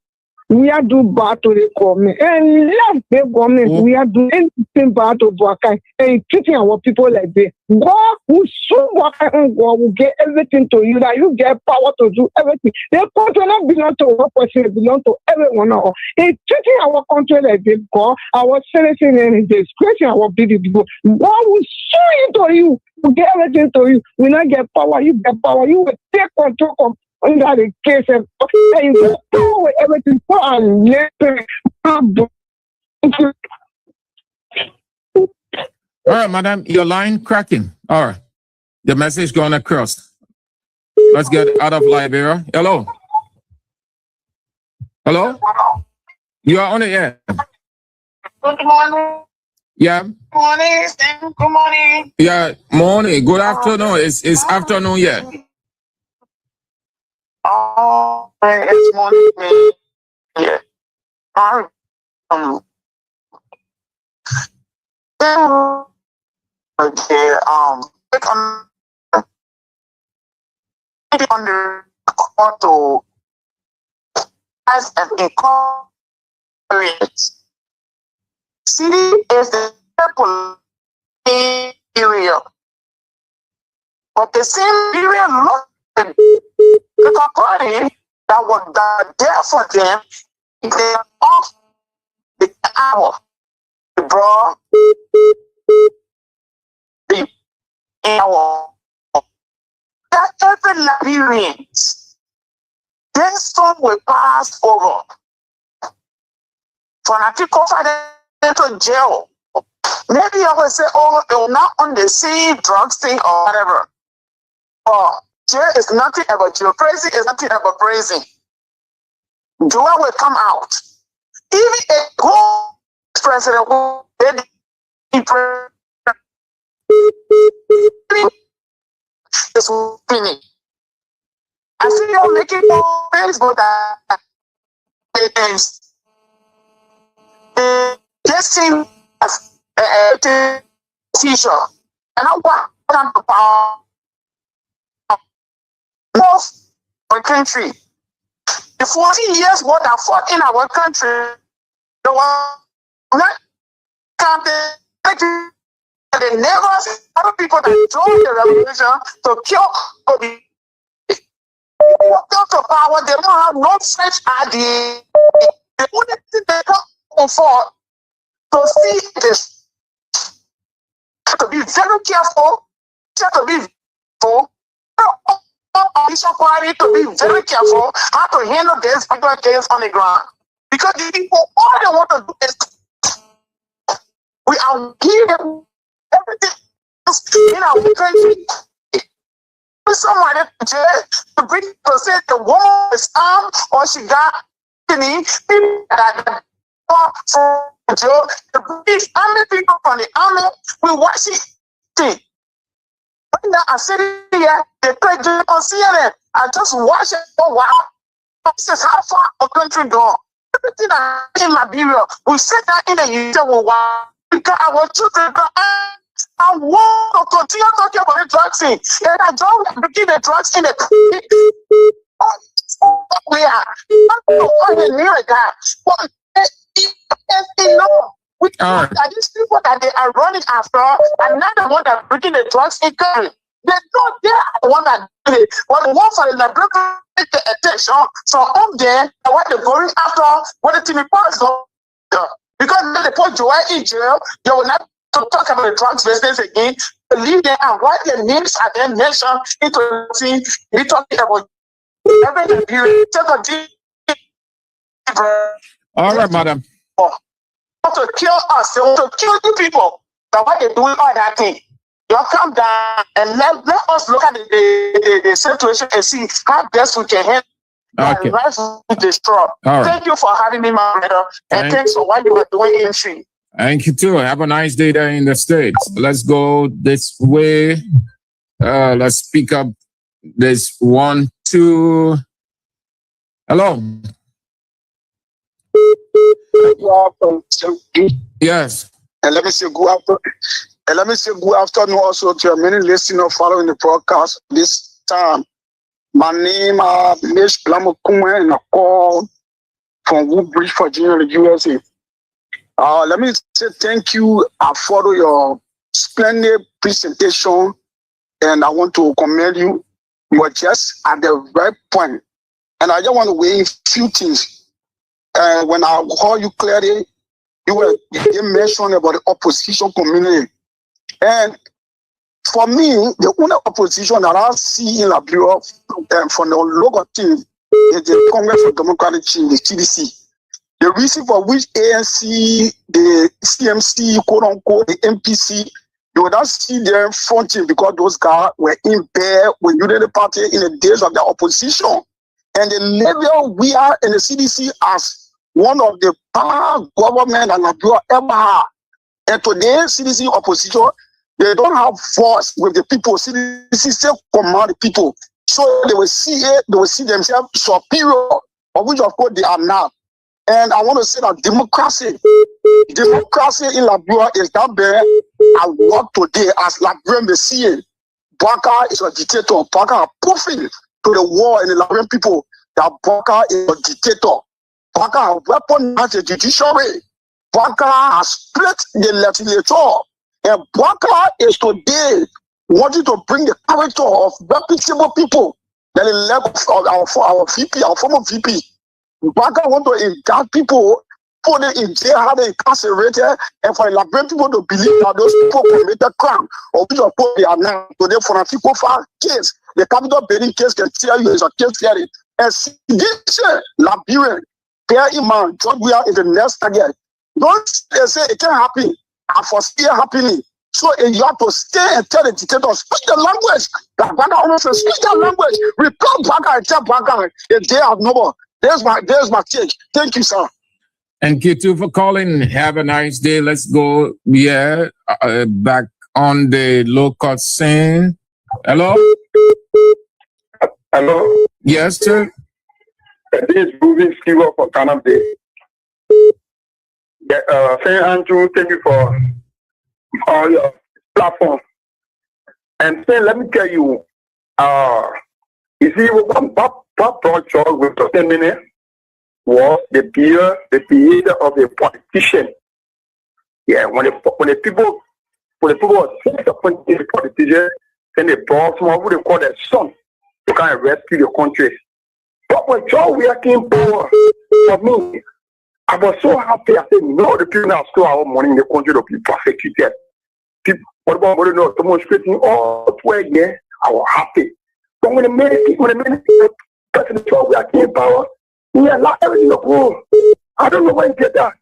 we are doing bad to the government. And last the government, we are doing anything bad to Boakai and treating our people like this. God will soon Boakai and God will get everything to you, that you get power to do everything. The country not belong to one person, it belongs to everyone else. In treating our country like this, God, our citizens and disgracing our people, God will show it to you. We get everything to you. We not get power, you get power. You will take control of under the case of and you go with everything for a little. All right, madam, your line cracking. All right. The message going across. Let's get out of Liberia. Hello. Hello? You are on the air. Good morning. Yeah. Morning. Good morning. Yeah, morning. Good afternoon. It's afternoon yet. Oh, it's morning. Yeah. Okay. On the court to as an incorporate. City is the purple area, but the same area look the party that was there for them. They are off the hour. The bro, the hour. That every Liberians, then some will pass over. For an article to jail. Maybe I will say, oh, they're not on the same drugs thing or whatever. Or jail is nothing about jail. Praising is nothing about praising. Joy will come out. Even a good president who did this finish. I see you making more Facebook things. Just seem as a teacher, and I want to power most of our country. The 40 years what I fought in our country, the one not counted. They never other people that joined the revolution to kill the people walked up to power. They don't have no such idea. The only thing they come for to see this, to be very careful, to be careful. Opposition party to be very careful how to handle this particular case on the ground, because the people all they want to do is we are giving everything in our country. Somebody to bring to say the woman is armed or she got any people that from jail. These army people from the army, we watch it. Right now, I'm sitting here, they play game on CNN. I just watch it for a while. This is how far our country go. Everything in Liberia, we sit down in the UK, because I want you to go. I want to continue talking about the drug scene. And I don't begin the drugs in the we are. But these people that they are running after are not the one that bringing the drugs in country. They know they are the one that do it. But the one for the Liberia take the attention. So up there, what they're going after, what the TV is going. Because when they put Joel in jail, they will not talk about the drugs business again. Leave them and write their names and their nation into the scene. We're talking about every period. All right, madam. They want to kill us. They want to kill you people. That's why they're doing all that thing. You come down and let us look at the situation and see how best we can handle. Okay. Destroy. Right. Thank you for having me, my brother, and thanks for what you were doing in stream. Thank you too. Have a nice day there in the States. Let's go this way. Let's pick up this 1, 2. Hello. Yes. And let me say good afternoon also to your many listeners following the broadcast this time. My name is Mish Blamukume and I call from Woodbridge, Virginia, the USA. Let me say thank you. I follow your splendid presentation and I want to commend you. You were just at the right point. And I just want to weigh a few things. When I heard you clearly, you mentioned about the opposition community. And for me, the only opposition that I see in Liberia from the local team is the Congress for Democratic Change, the CDC. The reason for which ANC, the CMC, quote unquote, the MPC, you would not see them fronting because those guys were in bed with Unity Party in the days of the opposition. And the level we are in the CDC as one of the power government that Liberia ever had. And today, CDC opposition, they don't have force with the people. CDC still command the people. So they will see themselves superior, of which of course they are not. And I want to say that democracy in Liberia is that bad at work today as Liberian may see it. Baka is a dictator. Baka pushing to the war in the Liberian people that Baka is a dictator. Baka has weaponized the judiciary. Baka has split the legislature. And Baka is today wanting to bring the character of reputable people that the level of our VP, our former VP. Baka want to indict people, put them in jail, have them incarcerated, and for the Liberian people to believe that those people committed crime, or which of course they are now. Today, for a people file case, the capital building case can tell you it's a case theory. And this Liberian, Pierre Iman, George Weah is the next target. Don't say it can't happen. I foresee it happening. So you have to stay and tell the dictator, speak the language. That Baka almost says, speak the language. Repel Baka and tell Baka if they have no more. There's my take. Thank you, sir. Thank you too for calling. Have a nice day. Let's go. Back on the local scene. Hello. Hello. Yes, sir. This is Ruben Skiwa for Canada. Saint Andrew, thank you for all your platform. And say, let me tell you, you see, what brought George with the 10 minutes was the behavior of a politician. Yeah, when the people were disappointed the politician, then they brought someone who they call their son to kind of rescue the country. But when George Weah came power, for me, I was so happy. I said, no, the people now stole our money in the country to be persecuted. People, what about demonstrating all 12 years? I was happy. But when the President George Weah came power, he allowed everything to go. I don't know why he did that.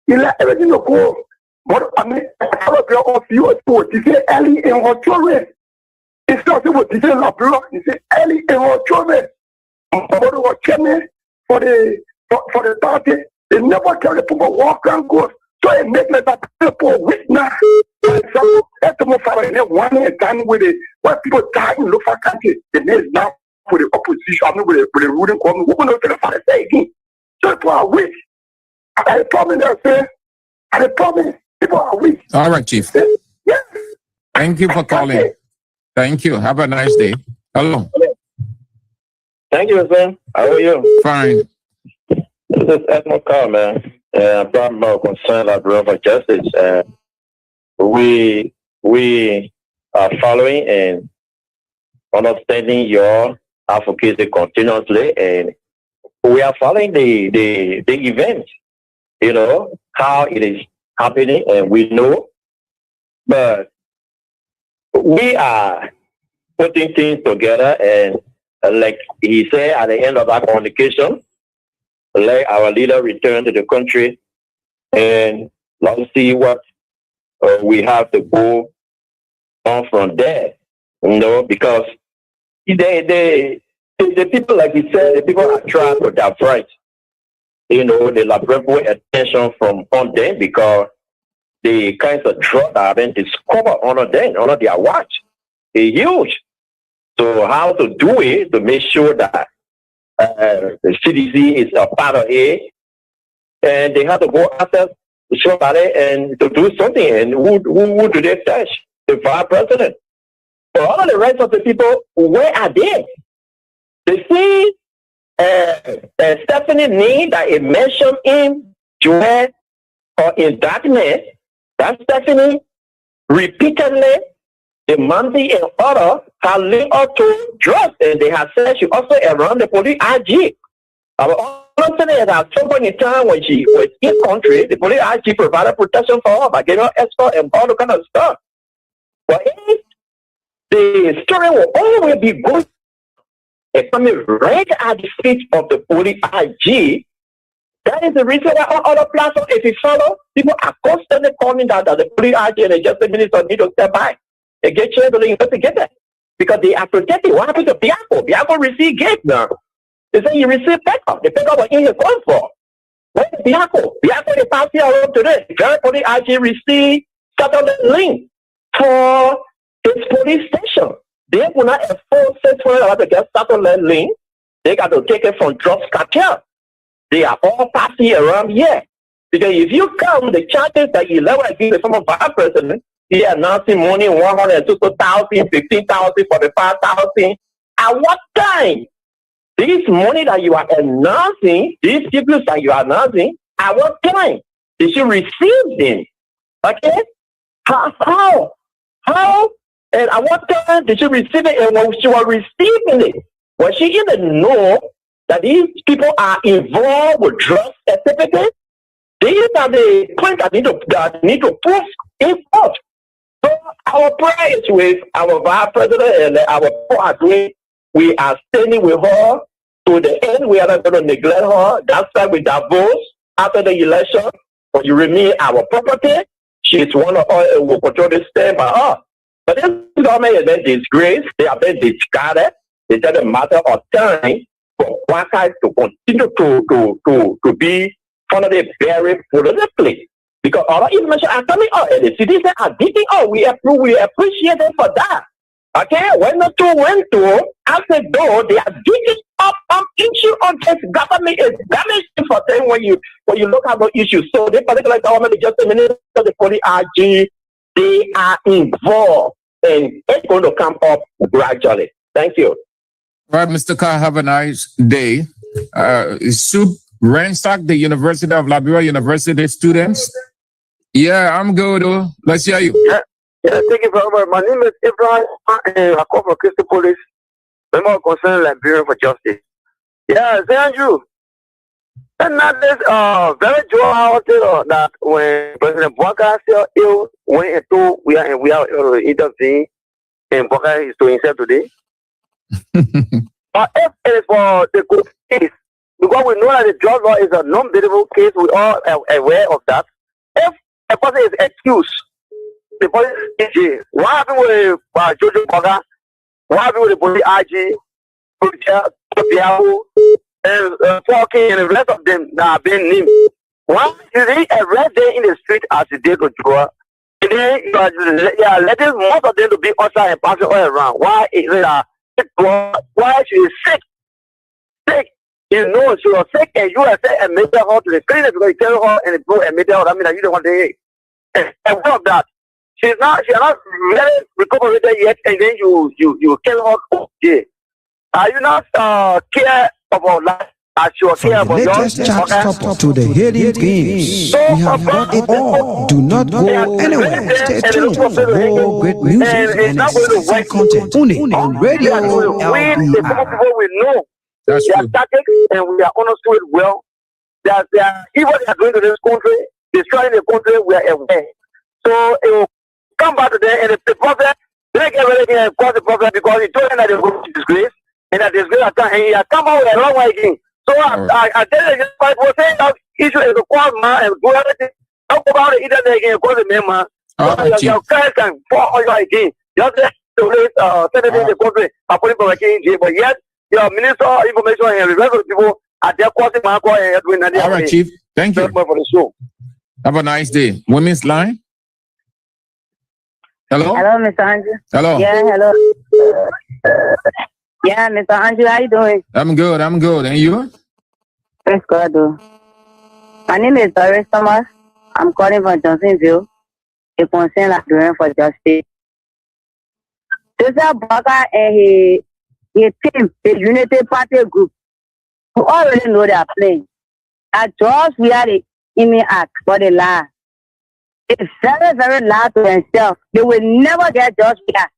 He let everything to go. But I mean, I of you he said early in our children. He started with he said Labrador, he said early in our children. But what chairman for the party, they never tell the people walk and go. So it makes like that people weak now. For example, That's the most far in one time with it. What people die in local country, the next now for the opposition, I mean, with the ruling coming, we're going to say again. So people are weak. I promise that, sir. I promise people are weak. All right, Chief. Yes. Thank you for calling. Thank you. Have a nice day. Hello. Thank you, sir. How are you? Fine. This is Edmund Carr, man. I'm talking about concern like Bureau for Justice. We are following and understanding your advocacy continuously, and we are following the event. You know how it is happening, and we know, but we are putting things together, and like he said at the end of that communication, let our leader return to the country, and let's see what we have to go on from there. You know, because the people, like he said, the people are trying to divert, you know, the laboratory attention from on them, because the kinds of drugs that have been discovered under their watch is huge. So how to do it to make sure that the CDC is a part of it, and they have to go after somebody and to do something. And who do they touch? The vice president. For all of the rest of the people, where are they? They see Stephanie Nee that is mentioned in Joel or in darkness. That Stephanie repeatedly demanding an order has linked up to drugs, and they have said she also around the police IG. Our understanding is at some point in time when she was in country, the police IG provided protection for her by giving her escort and all the kind of stuff. But if the story will always be good and coming right at the feet of the police IG, that is the reason why on other platforms, if you follow, people are constantly calling that the police IG and the justice minister need to step by and get chance to investigate that. Because they are protected. What happened to Bianco? Bianco received gate now. They say he received backup. The backup was in his phone for. Where is Bianco? Bianco is passing around today. The very police IG received satellite link for this police station. They will not enforce $600 to get satellite link. They got to take it from drugs cartel. They are all passing around here. Because if you count the charges that he leveled against the former vice president, he announcing money 102,000, 15,000, 45,000. At what time? This money that you are announcing, these people that you are announcing, at what time did you receive them? Okay? How? And at what time did she receive it? And when she was receiving it, was she even know that these people are involved with drugs certificates? These are the points that need to push in forth. So our prayer is with our vice president and our people are doing. We are standing with her to the end. We are not going to neglect her. That's why we divorce after the election. But you remain our property. She is one of us and will control the stand by her. But this government has been disgraced. They have been discarded. It's just a matter of time for Waka to continue to be funded very politically. Because all the information are coming out and the citizens are digging out. We appreciate them for that. Okay? When the two went to, after though, they are digging up issue on this government is damaging for them when you look at the issues. So the particular government, the justice minister, the police RG, they are involved and it's going to come up gradually. Thank you. All right, Mr. Carr, have a nice day. Soup ransack the University of Liberia University students. Yeah, I'm good. Let's hear you. Yeah, thank you very much. My name is Ibrahim, and I come from Crystal Police. Member concerning Liberia for Justice. Yeah, thank you. And not this very joyful that when President Bwaka still ill went into we are intervene and Bwaka is to himself today. But if it is for the good case, because we know that the drug law is a non-believable case, we are aware of that. If a person is accused, the police IG, what happened with Jojo Bwaka? What happened with the police IG? And talking and the rest of them that have been named. Why did they arrest them in the street as the day to draw? Today, letting most of them to be outside and passing all around. Why is it why she is sick? Sick. You know she was sick and you are saying admitted her to the clinic because you tell her and admitted her. That means that you don't want to hear. And what of that? She's not really recovered yet, and then you kill her. Okay. Are you not care about life? From the latest chat stop to the hidden games, we have got it all. Do not go anywhere. Stay tuned for more great music and exciting content. Only on Radio LBR. That's they are tactics, and we are honest to it well. That they are evil they are doing to this country, destroying the country, we are aware. So it will come back to them, and the prophet, they get ready and cause the prophet because he told them that they will be disgrace, and that disgrace and he has come out with a long way again. So I tell you, I was saying that issue is to call man and do everything. Talk about it either they again, call the man. Your guys can fall on your again. Just to raise senators in the country, according to the king, but yet your minister of information and the rest of the people are there causing my boy and doing that. All right, Chief. Thank you. For the show. Have a nice day. Women's line. Hello? Hello, Mr. Andrew. Hello. Yeah, hello. Yeah, Mr. Andrew, how you doing? I'm good. And you? Praise God, though. My name is Doris Thomas. I'm calling from Johnsonville, a concerned Liberian for justice. Joseph Barker and his team, the Unity Party group, who already know they are playing. At George, we are the Imi Act for the lie. It's very, very loud to themselves. They will never get George Weah.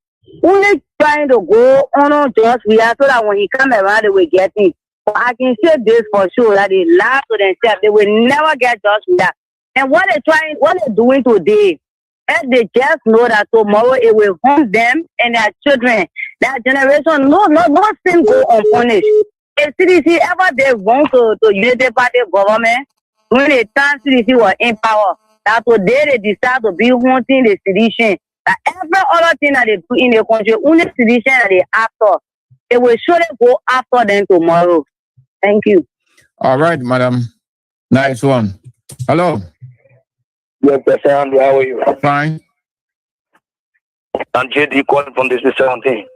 Only trying to go on George Weah so that when he come around, they will get him. But I can say this for sure that they lie to themselves. They will never get George Weah. And what they're doing today, and they just know that tomorrow it will harm them and their children. That generation, nothing go unpunished. If CDC ever they wrong to Unity Party government, when the time CDC was in power, that today they decide to be haunting the sedition. That every other thing that they do in the country, only sedition that they after, they will surely go after them tomorrow. Thank you. All right, madam. Nice one. Hello. Yes, Sir Andrew, how are you? Fine. I'm JD calling from this 17.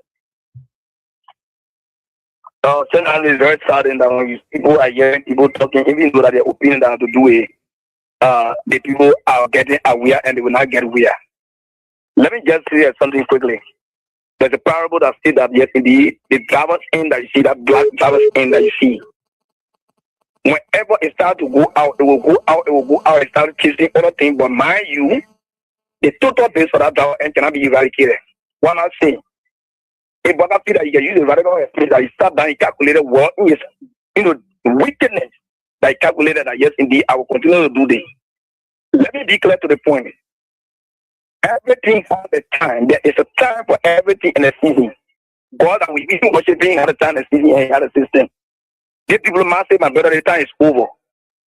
St. Andrew is very sad in that when people are hearing people talking, even though that their opinion that to do it, the people are getting aware and they will not get aware. Let me just say something quickly. There's a parable that says that yes, indeed, the driver's end that you see, that black driver's end that you see, whenever it starts to go out, it will go out and start chasing other things. But mind you, the total base for that driver end cannot be eradicated. One I say, a brother feel that you can use the radical experience that he sat down, he calculated what is, wickedness that he calculated that yes, indeed, I will continue to do this. Let me be clear to the point. Everything has a time. There is a time for everything in a season. God and we even worshiping at a time and season and had a system. These people must say, my brother, the time is over.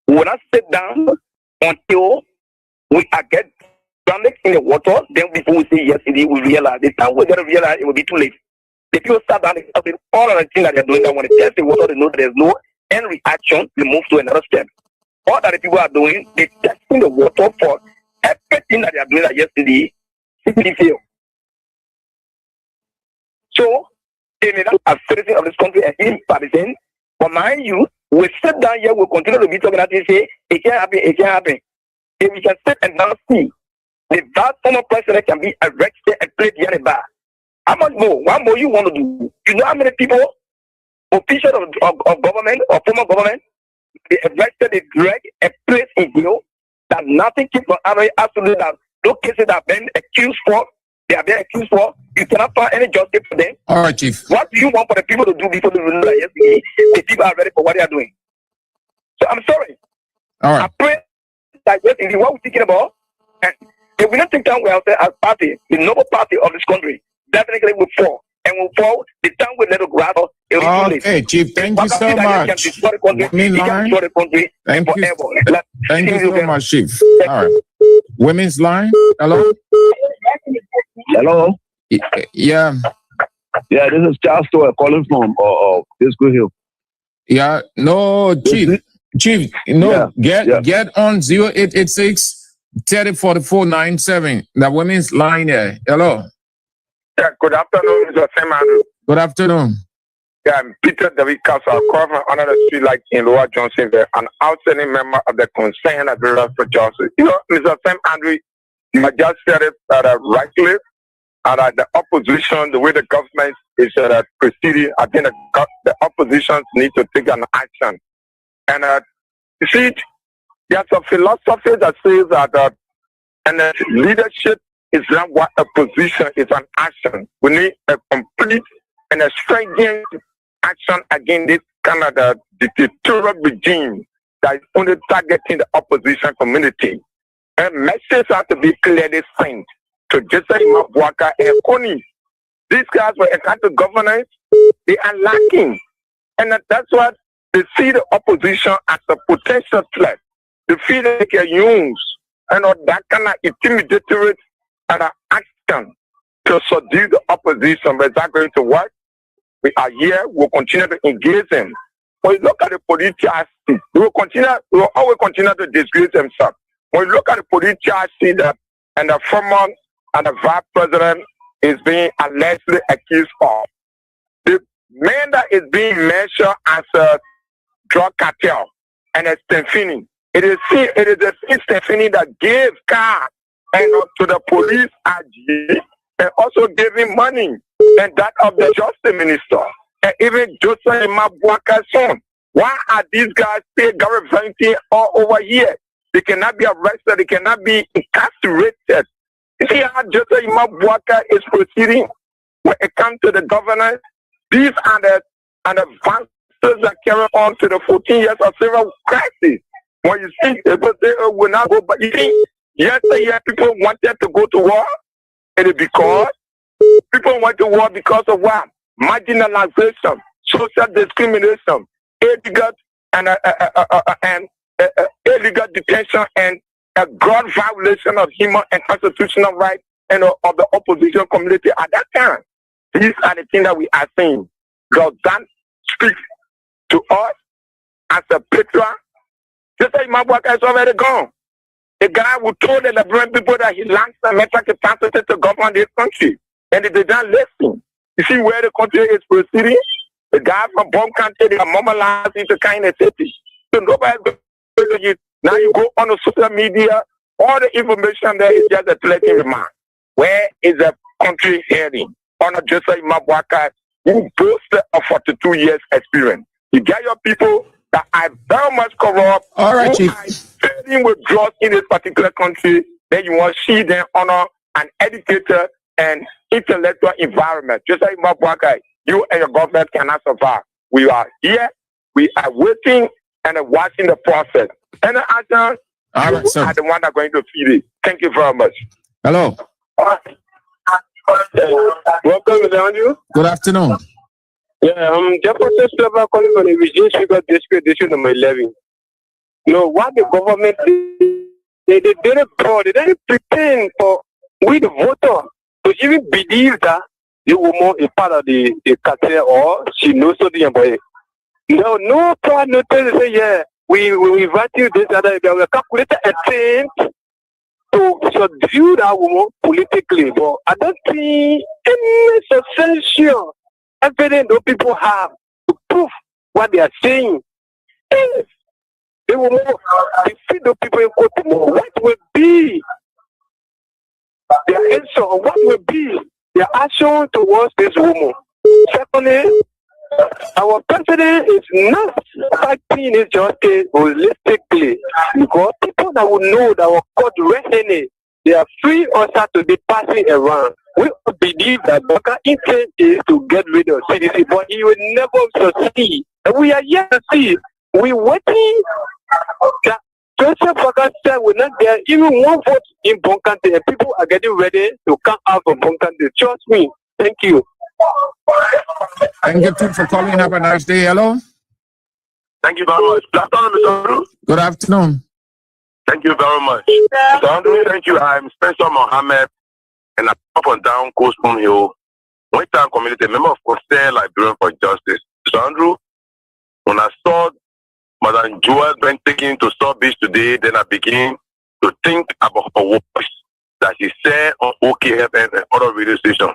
We will not sit down until we get drowned in the water. Then people will say, yes, indeed, we realize. The time we're going to realize it will be too late. The people start down with all of the things that they're doing, that when they test the water, they know that there's no end reaction, they move to another step. All that the people are doing, they're testing the water for everything that they are doing that yesterday simply fail. So, they may not have citizens of this country and in partisan, but mind you, we sit down here, we'll continue to be talking about this, say, it can't happen, it can't happen. If we can sit and now see, the bad former president can be arrested and placed here in the bar. How much more? What more you want to do? You know how many people, officials of government or former government, they arrested, they drag and placed in jail, that nothing keeps from having absolutely that those cases that have been accused for, they have been accused for, you cannot find any justice for them. All right, Chief. What do you want for the people to do before they know that yesterday the people are ready for what they are doing? So I'm sorry. All right. I pray that yesterday what we're thinking about, and if we don't think that we are as party, the noble party of this country, definitely will fall. And will fall, the time will let it grab. Okay, Chief, thank you so much. Women's line. Thank you. Thank you so much, Chief. All right. Women's line. Hello. Hello. Yeah. Yeah, this is Charles Stewart calling from Disco Hill. Yeah. No, Chief. Chief. No. Yeah. Get on 0886 304497. The women's line here. Hello. Yeah, good afternoon, Mr. Sam Andrew. Good afternoon. Yeah, I'm Peter David Castle. I call from another street like in Lower Johnsonville, an outstanding member of the Concerned Advisors for Justice. You know, Mr. Sam Andrew, you just said it rightly. And the opposition, the way the government is proceeding, I think the opposition need to take an action. And you see, there's a philosophy that says that and leadership is not what a position is, an action. We need a complete and a stringent action against this kind of dictatorial regime that is only targeting the opposition community. And messages have to be clearly sent to Jesse Imabwaka and Kony. These guys were a kind of governance, they are lacking. And that's what they see the opposition as a potential threat. They feel they can use that kind of intimidatory action to subdue the opposition. But that's going to work. We are here, we'll continue to engage them. When you look at the political scene, we will always continue to disgrace themselves. When you look at the political scene and the former and the vice president is being allegedly accused of, the man that is being measured as a drug cartel and a Stefani. It is the same Stefani that gave car to the police AG and also gave him money, and that of the justice minister and even Joseph Imabwaka's son. Why are these guys still gallivanting all over here? They cannot be arrested, they cannot be incarcerated. You see how Joseph Imabwaka is proceeding when it comes to the governance? These are the advances that carry on to the 14 years of civil crisis. When you see people say, oh, we'll not go, but you think, yesterday people wanted to go to war, and it's because people went to war because of what? Marginalization, social discrimination, illegal illegal detention, and a gross violation of human and constitutional rights and of the opposition community at that time. These are the things that we are saying. Does that speak to us as a patriot? Just like Imabwaka is already gone. The guy who told the Liberian people that he lacks the mental capacity to govern this country, and they did not listen. You see where the country is proceeding? The guy from Bomb Country, they are mobilized into kind of city. So nobody's going to you. Now you go on the social media, all the information there is just a plenty remark. Where is the country heading? On a Joseph Imabwaka, who boasted of 42 years experience. You get your people that are very much corrupt. All right, Chief. Trading with drugs in this particular country, then you want to see them honor an educated and intellectual environment. Just like Imabwaka, you and your government cannot survive. We are here, we are waiting and watching the process. And the answer, you are the one that are going to feed it. Thank you very much. Hello. Welcome, Mr. Andrew. Good afternoon. Yeah, Jefferson Slava calling from the Virginia Speaker District, District number 11. No, what the government they didn't pretend for we the voter to even believe that the woman is part of the cartel or she knows something about it. No plan, no tell say, yeah, we invite you this other, we have calculated attempt to subdue that woman politically, but I don't see any substantial evidence those people have to prove what they are saying. If they will defeat those people in court tomorrow, what will be their answer, or what will be their action towards this woman? Secondly, our president is not fighting his justice holistically, because people that will know that our court recently, they are free also to be passing around. We believe that Baka intent is to get rid of CDC, but he will never succeed. And we are yet to see. We're waiting that Joseph Baka said will not get even one vote in Bonkante, and people are getting ready to come out of Bonkante. Trust me. Thank you. Thank you too for calling. Have a nice day. Hello. Thank you very much. Good afternoon, Mr. Andrew. Good afternoon. Thank you very much. Mr. Andrew, thank you. I'm Spencer Mohammed, and I'm up and down Coastman Hill. One time community member of Concerned Liberian for Justice. Mr. Andrew, when I saw Madam Joel being taken to South Beach today, then I began to think about her voice that she said on OKFM and other radio stations.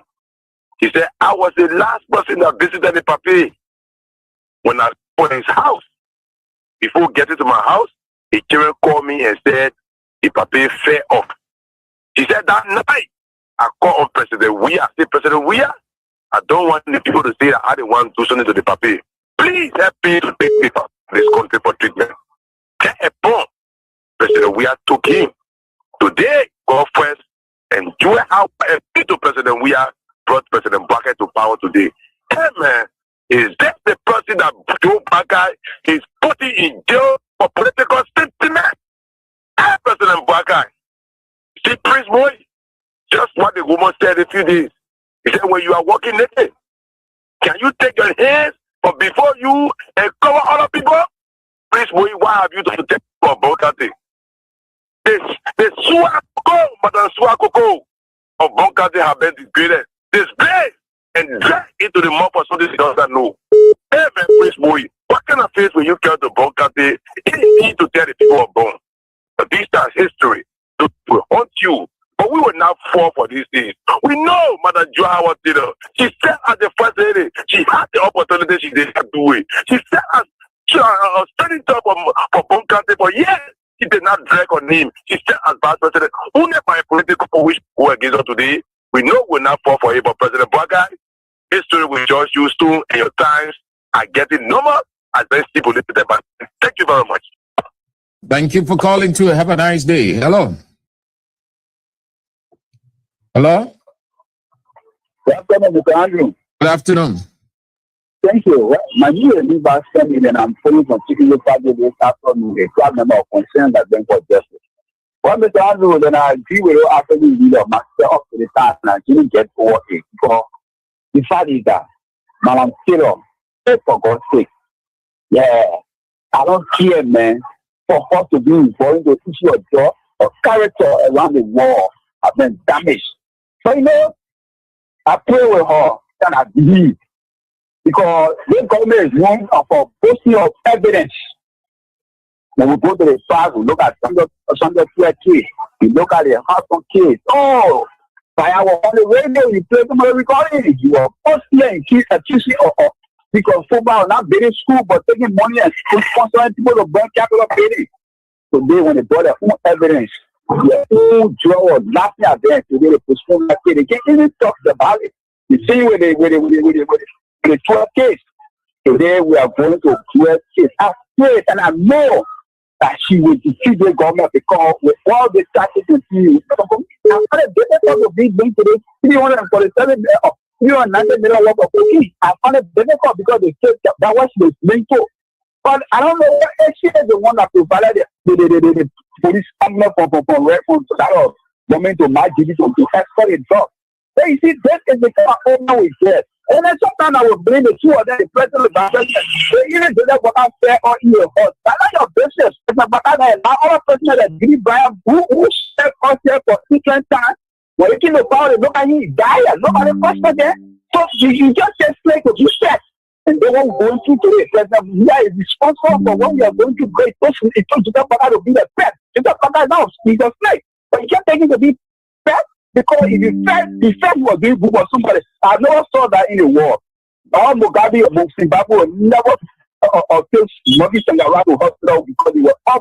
He said, I was the last person that visited the papi when I was in his house. Before getting to my house, the children called me and said, the papi fell off. She said that night, I called on President Weah. I said, President Weah, I don't want the people to say that I didn't want to do something to the papi. Please help me to take people in this country for treatment. Thereupon, President Weah took him. Today, God first, and Joe out and to President Weah brought President Baka to power today. Hey man, is that the person that Joe Baka is putting in jail for political statement? Hey, President Baka, see Prince Boy, just what the woman said a few days. He said, when you are walking naked, can you take your hands from before you and cover other people? Prince Boy, why have you to take for Bonkate? The Suakoko, Madam Suakoko of Bonkate have been degraded, disgraced, and dragged into the mouth of somebody else that know. Hey, man, Prince Boy, what kind of face will you carry to Bonkate? You need to tell the people of Bon. But this is history. It will haunt you. But we will not fall for these things. We know Madam Joe Howard did it. She said as the first lady, she had the opportunity, she did not do it. She said as standing top for Bonkate for years. She did not drag on him. She said as vice president, only by political wish who against us today, we know we'll not fall for it. But President Baka, history will judge you soon, and your times are getting normal as they see political. Thank you very much. Thank you for calling too. Have a nice day. Hello. Hello. Good afternoon, Mr. Andrew. Good afternoon. Thank you. Well, my new about 7 million. I'm calling from Chicago this afternoon. A crowd member of concern that went for justice. Well, Mr. Andrew, then I agree with you after the video, master up to the task and I didn't get to work it. Because the fact is that, man, I'm still for God's sake. Yeah, I don't care, man, for her to be involved in the issue of job or character around the world have been damaged. So, you know, I pray with her and I believe. Because the government is one of a boasting of evidence. When we go to the park, we look at Sunday case, we look at the Houston case. Oh, by our on the radio, you play some recording. You are posting and accusing of because football not bidding school, but taking money and sponsoring people to burn capital bidding. Today, when they brought their own evidence, their own jaw was laughing at them today, they postpone that case. They can't even talk about it. You see where they the 12th case. Today we are going to 12th case. I pray and I know that she will defeat the government because with all the tactics and things, I'm going to get a big thing today. 347 390 million worth of cookies. I found it difficult because they said that was the main to. But I don't know what she is the one that provided the police coming up from that government to my duty to escort a drug. So you see, this is the kind of owner we get. And then sometimes I will blame the two of them, the president and the president. They even do that what I say or in your house. That's not your business. But I have other president that Billy Bryan who said us here for different times. When you came about it, look at him, die. Nobody questioned there. So you just say slave to do sex. And they won't go into today. President Weah is responsible for when we are going to great person. It took Judah Baka to be the pet. Judah Baka now he's a slave. But you can't take him to be pet. Because if the first was doing good for somebody, I never saw that in the world. All Mugabe of Zimbabwe will never take Mogi Sangara to hospital because they were all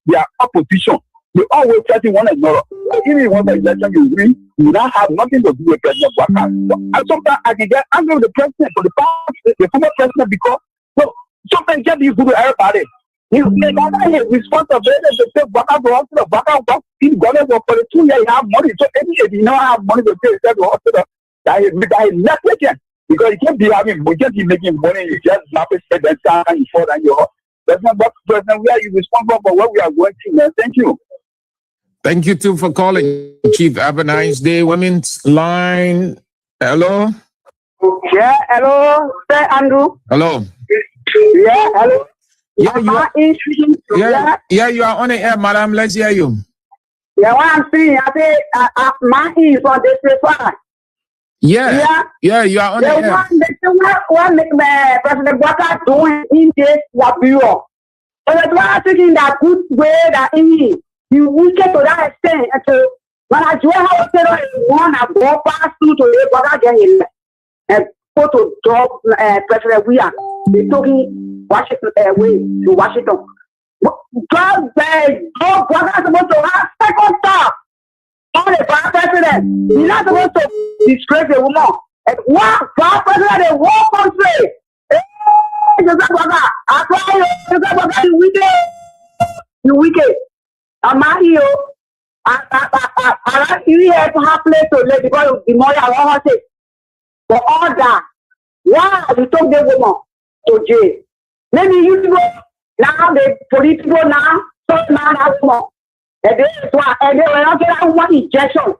their opposition. They always fighting one another. So even when the election you win, you now have nothing to do with President Baka. And sometimes I can get angry with the president, for the former president, because sometimes you can't be good to everybody. He's responsible to take Baka to hospital. Baka in government for the 2 years, he have money. So if you don't have money to take to hospital, that is not taken. Because you can't be making money, you just not spend that time and fall down your heart. That's not what President Weah is responsible for what we are going through, man. Thank you. Thank you too for calling, Chief. Have a nice day. Women's line. Hello? Yeah, hello, Sir Andrew. Hello. Yeah, hello. Yeah, you are on the air, madam. Let's hear you. Yeah, what I'm saying, I say, my ears on this reply. Yeah, you are on the air. What President Baka doing in this bureau. So that's why I'm thinking that good way that he You wicked to that extent. When I do how to one, I go past through to the brother again and go to job President we are talking Washington way to Washington. God said, no brother supposed to have second thought. On the vice president, you're not supposed to disgrace a woman. And one vice president in one country. Hey, Joseph brother, I tell you, Joseph brother, you wicked. You wicked. I'm out here. I like you here to have place to live because the money I want to take. For all that, why you took the woman to jail? Maybe you go now, the police go now, so now that woman. And they were not getting one injection.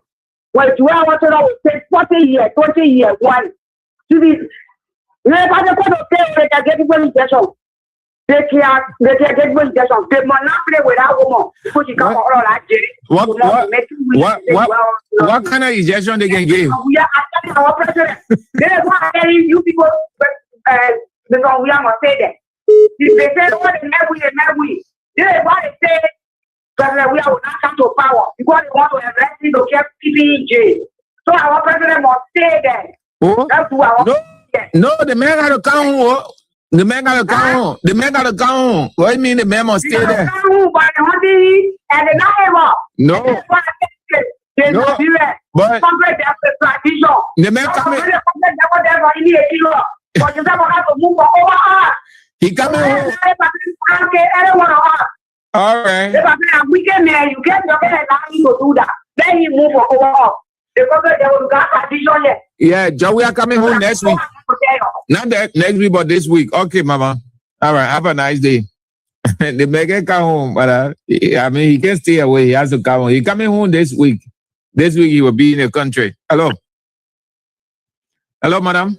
Well, you are what will take 40 years, 20 years, one. To be, you never get one injection. They can't get one injection. They must not play with that woman because she come all that jail. What kind of injection they can give? We are asking our president. They are not telling you people, because we are not saying that. If they say, oh, they are going to say, President, we will not come to power because they want to arrest him to keep people in jail. So our president must stay there. Oh? That's who our No, the man got to come home. The man got to come home. The man got to come home. What do you mean the man must stay there? And the no. No. But the man coming. He coming home. All right. If I'm a weekend man, you get your head to do that. Then he move over. Because they will got addition yet. Yeah, Joe, we are coming home next week. Not that next week, but this week. Okay, Mama. All right. Have a nice day. The man can come home, but I mean, he can't stay away. He has to come home. He's coming home this week. This week he will be in the country. Hello. Hello, madam.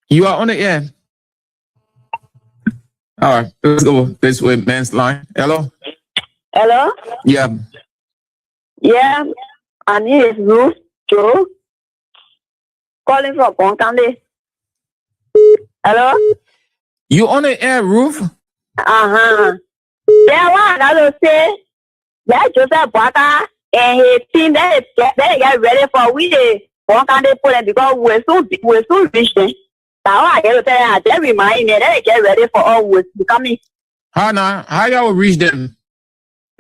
You are on the air. All right, let's go this way, man's line. Hello? Hello? Yeah. Yeah, my name is Ruth Joe. Calling from Bonkande. Hello? You on the air, Ruth? Yeah, what I was say, that Joseph Baka and his team, they get ready for we the Bonkande put because we're so rich. Now I get to tell you, they remind me that they get ready for all what's becoming. How y'all reach them?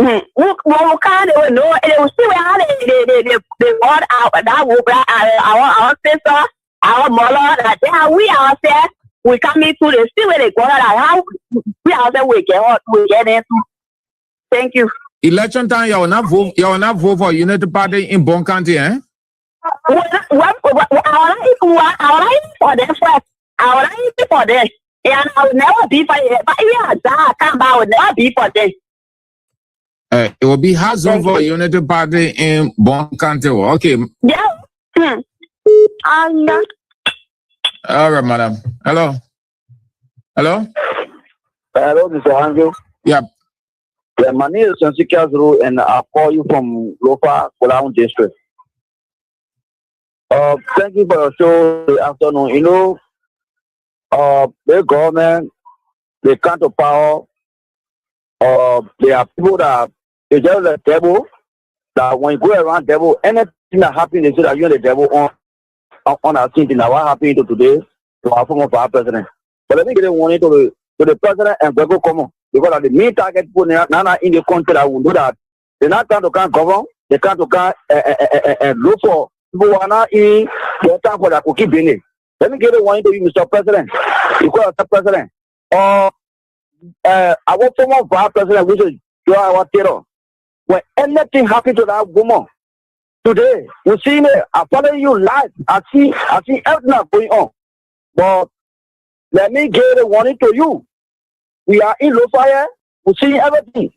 Well, kind of know, and they will see how they bought out that woman, our sister, our mother, that we ourselves, we come into the see where they go out, how we ourselves we get into. Thank you. Election time, y'all not vote for United Party in Bon County, eh? Well, I like for them first. I would like for them. And I would never be for it. But yeah, I would never be for them. It will be hard for United Party in Bon County. Okay. Yeah. Yeah. All right, madam. Hello. Hello. Hello, Mr. Andrew. Yeah. Yeah, my name is Sansikas Road, and I call you from Lofa, Kolaun District. Thank you for your show this afternoon. You know, the government, they come to power. There are people that they just the devil. That when you go around devil, anything that happens, they say that you're the devil on our scene. Now, what happened to today to our former president? But let me get a warning to the president and Grego Como because the main target people now in the country that will do that. They're not trying to come govern. They can't to come and look for. People are not in the time for that cookie business. Let me give a warning to you, Mr. President. You call Mr. President. Our former vice president, which is Joe Terror. When anything happened to that woman today, you see me, I follow you live. I see everything going on. But let me give a warning to you. We are in low fire. We see everything.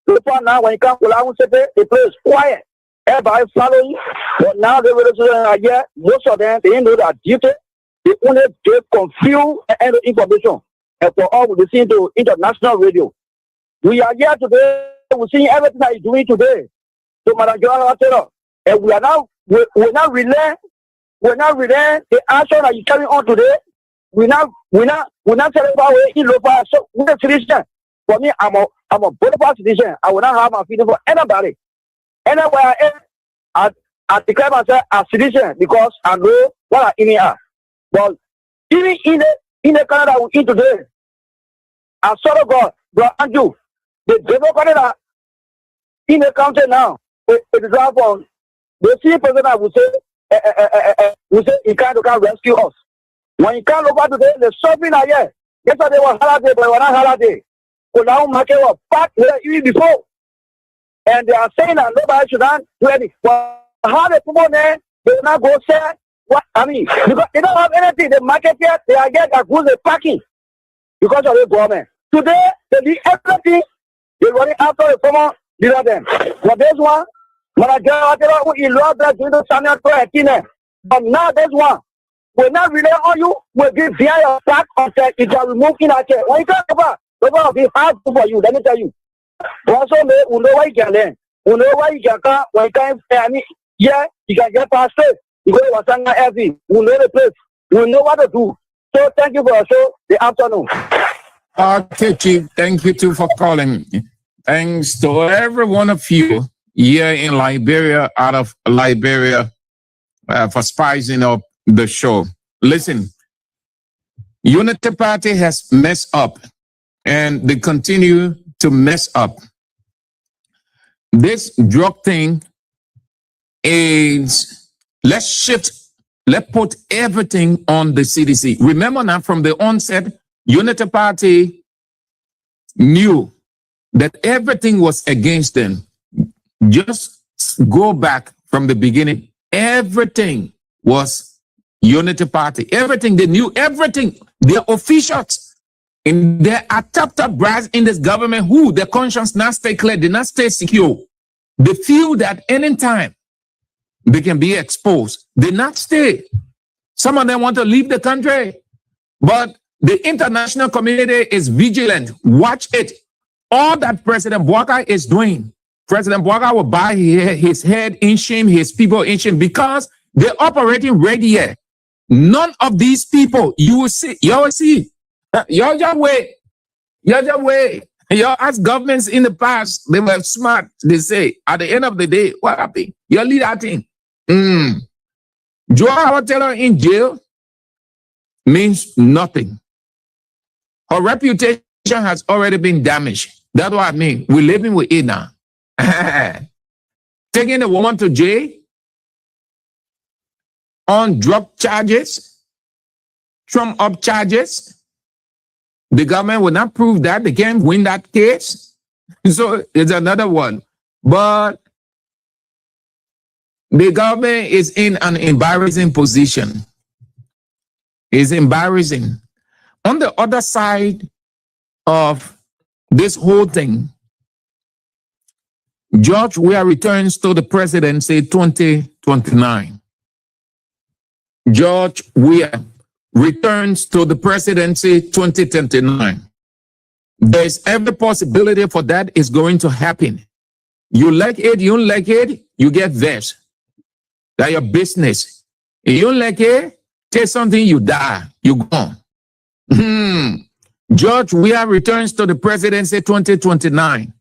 Low fire now, when you come to the place is quiet. Everybody following, but now they will here. Most of them, they didn't know that duty. They only get confused and information. And for all, we listen to international radio. We are here today. We see everything that is doing today. So, Madam Joanna, and we're not relaying the action that is carrying on today. We're not telling about in Lopa. So we're Christian. For me, I'm I'm a bona fide citizen. I will not have my feeling for anybody. Anywhere I declare myself a citizen because I know what I in are. But even in the Canada we eat today, I saw God, bro, Andrew, the devil Canada in the country now. For example, the senior president will say he can't rescue us. When you come over today, the shopping are here. Yesterday was holiday, but we're not holiday. So now market was packed here even before. And they are saying that nobody should not do anything. But how the people there, they will not go share what I mean. Because they don't have anything. The market here, they are getting goods they packing because of the government. Today, they need everything. They're running after the former leader them. But this one, when I get out there, we love that doing the channel to but now this one. We're not rely on you. We'll give via your back until it can remove in our chair. When you come over, the will be hard for you. Let me tell you. Also, we know why you can learn. We know why you can come. When you come, yeah, you can get past it. You go to Wasanga every. We know the place. We know what to do. So thank you for your show. The afternoon. Okay, Chief. Thank you too for calling. Thanks to every one of you here in Liberia, out of Liberia, for spicing up the show. Listen, Unity Party has messed up and they continue to mess up. This drug thing is, let's put everything on the CDC. Remember now, from the onset, Unity Party knew that everything was against them. Just go back from the beginning. Everything was Unity Party. Everything, they knew everything. Their officials, and there are top brass in this government who their conscience not stay clear, they not stay secure. They feel that anytime they can be exposed. They not stay. Some of them want to leave the country, but the international community is vigilant. Watch it. All that President Bwaka is doing, President Bwaka will buy his head in shame, his people in shame, because they're operating right here. None of these people, you will see, y'all see, y'all just wait. Y'all ask governments in the past, they were smart. They say, at the end of the day, what happened? You lead that thing. Joe Howard Taylor in jail means nothing. Her reputation has already been damaged. That's what I mean. We're living with it now. Taking a woman to jail on drug charges, trump up charges. The government will not prove that. They can't win that case. So it's another one. But the government is in an embarrassing position. It's embarrassing. On the other side of this whole thing, George Weah returns to the presidency 2029. George Weah returns to the presidency 2029. There's every possibility for that is going to happen. You like it, you don't like it, you get vexed. That's your business. If you don't like it, take something, you die, you gone. George Weah returns to the presidency 2029.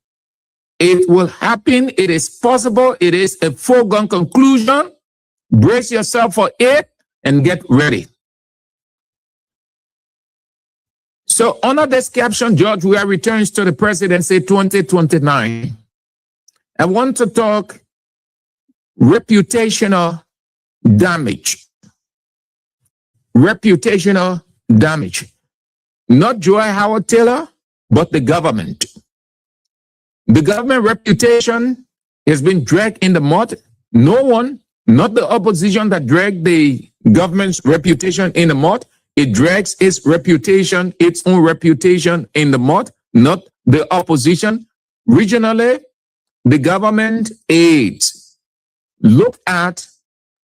It will happen. It is possible. It is a foregone conclusion. Brace yourself for it and get ready. So under this caption, George Weah returns to the presidency 2029. I want to talk reputational damage. Reputational damage. Not Joy Howard Taylor, but the government. The government reputation has been dragged in the mud. No one, not the opposition that dragged the government's reputation in the mud. It drags its reputation, its own reputation in the mud, not the opposition. Regionally, the government aides looked at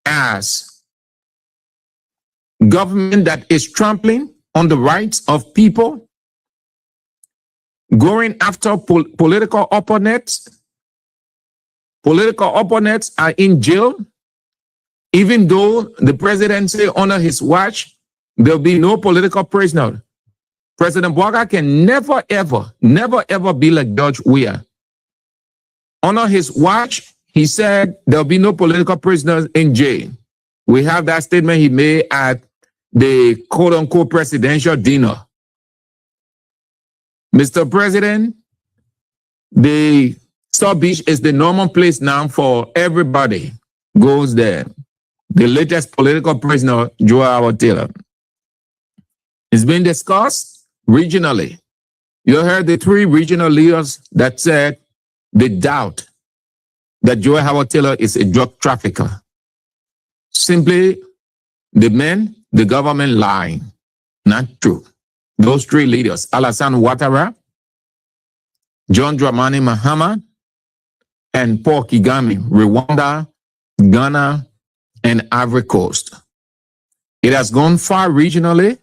as government that is trampling on the rights of people, going after political opponents. Political opponents are in jail. Even though the presidency under his watch, there'll be no political prisoner. President Boaga can never, ever be like George Weah. On his watch, he said there'll be no political prisoners in jail. We have that statement he made at the quote-unquote presidential dinner. Mr. President, the South Beach is the normal place now for everybody goes there. The latest political prisoner, Joe Taylor. It's been discussed regionally. You heard the 3 regional leaders that said they doubt that Joe Howard Taylor is a drug trafficker. Simply, the government lying. Not true. Those 3 leaders, Alassane Ouattara, John Dramani Mahama, and Paul Kagame, Rwanda, Ghana, and Ivory Coast. It has gone far regionally,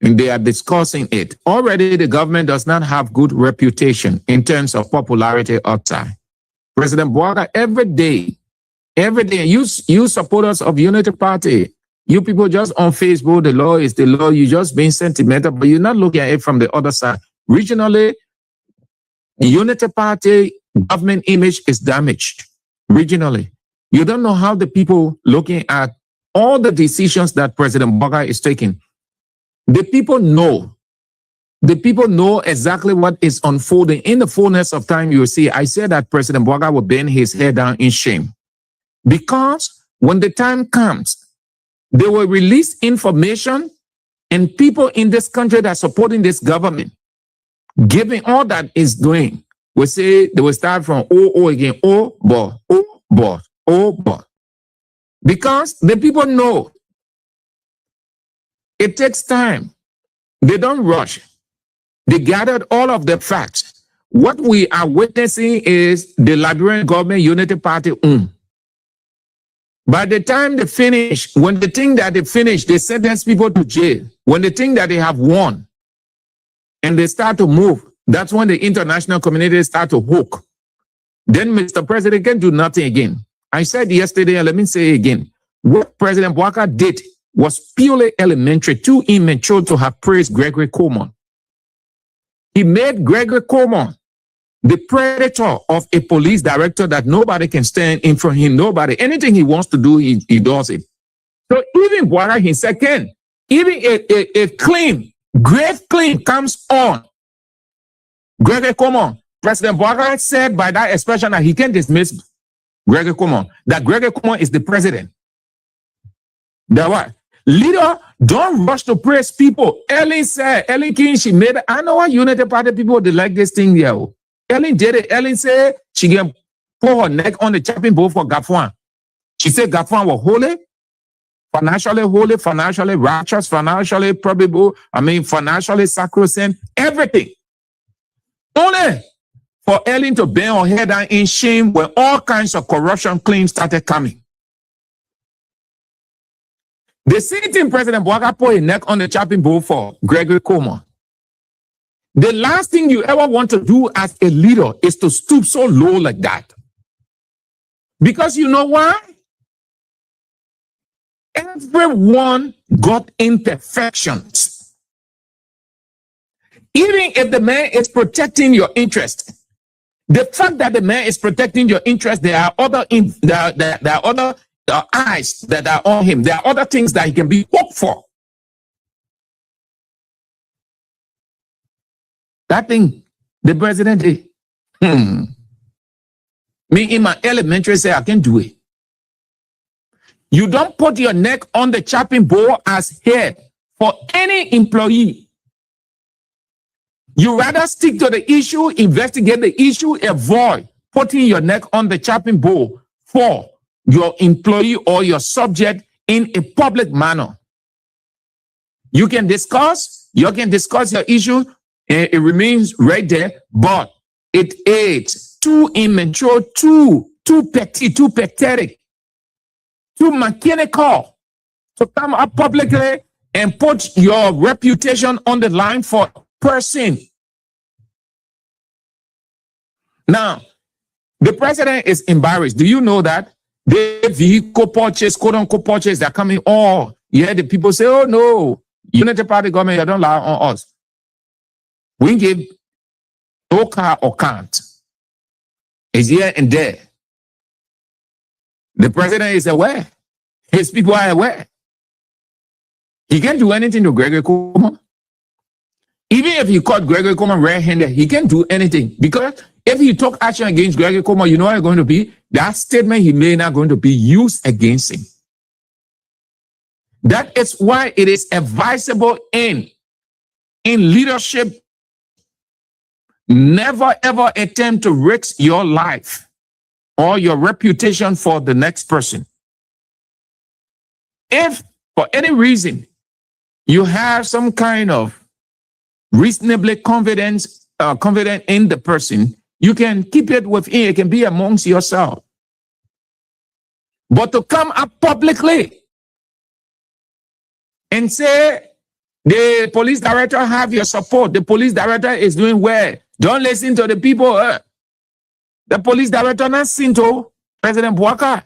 and they are discussing it. Already, the government does not have good reputation in terms of popularity outside. President Boaga, every day, you supporters of Unity Party, you people just on Facebook, the law is the law, you just being sentimental, but you're not looking at it from the other side. Regionally, the Unity Party government image is damaged. Regionally, you don't know how the people looking at all the decisions that President Boaga is taking. The people know. The people know exactly what is unfolding. In the fullness of time, you will see, I said that President Boaga will bend his head down in shame. Because when the time comes, they will release information, and people in this country that are supporting this government, giving all that is doing, will say they will start from again, boy. Because the people know it takes time. They don't rush. They gathered all of the facts. What we are witnessing is the Liberian government Unity Party. By the time they finish, when they think that they finish, they sentence people to jail. When they think that they have won and they start to move, that's when the international community start to hook. Then Mr. President can do nothing again. I said yesterday, and let me say it again. What President Boaga did was purely elementary, too immature to have praised Gregory Coleman. He made Gregory Coleman the predator of a police director that nobody can stand in front of him. Nobody. Anything he wants to do, he does it. So even Boaga himself can. Even a claim, grave claim comes on Gregory Coleman. President Boaga said by that expression that he can dismiss Gregory Coleman, that Gregory Coleman is the president. That what? Leader, don't rush to praise people. Ellen said, Ellen King, she made, I know what Unity Party people, they like this thing here. Ellen did it. Ellen said she can put her neck on the chopping board for Gafwan. She said Gafwan was holy, financially righteous, financially probable, financially sacrosanct, everything. Only for Ellen to bend her head down in shame when all kinds of corruption claims started coming. The same thing President Boaga put his neck on the chopping board for Gregory Coleman. The last thing you ever want to do as a leader is to stoop so low like that. Because you know why? Everyone got imperfections. Even if the man is protecting your interest, the fact that the man is protecting your interest, there are other eyes that are on him. There are other things that he can be hooked for. That thing, the president did. Me in my elementary say I can do it. You don't put your neck on the chopping board as head for any employee. You rather stick to the issue, investigate the issue, avoid putting your neck on the chopping board for your employee or your subject in a public manner. You can discuss your issue, and it remains right there, but it is too immature, too petty, too pathetic, too mechanical to come up publicly and put your reputation on the line for a person. Now, the president is embarrassed. Do you know that? The vehicle purchase, quote-unquote purchase, they're coming. Oh, yeah, the people say, oh, no, Unity Party government, you don't lie on us. We give no car or can't. It's here and there. The president is aware. His people are aware. He can't do anything to Gregory Coleman. Even if he caught Gregory Coleman red-handed, he can't do anything. Because if he took action against Gregory Coleman, you know what it's going to be? That statement he made not going to be used against him. That is why it is advisable in leadership, never ever attempt to risk your life or your reputation for the next person. If for any reason you have some kind of reasonably confident in the person, you can keep it within. It can be amongst yourself. But to come up publicly and say the police director have your support, the police director is doing well, don't listen to the people. The police director not seen to President Bouaka.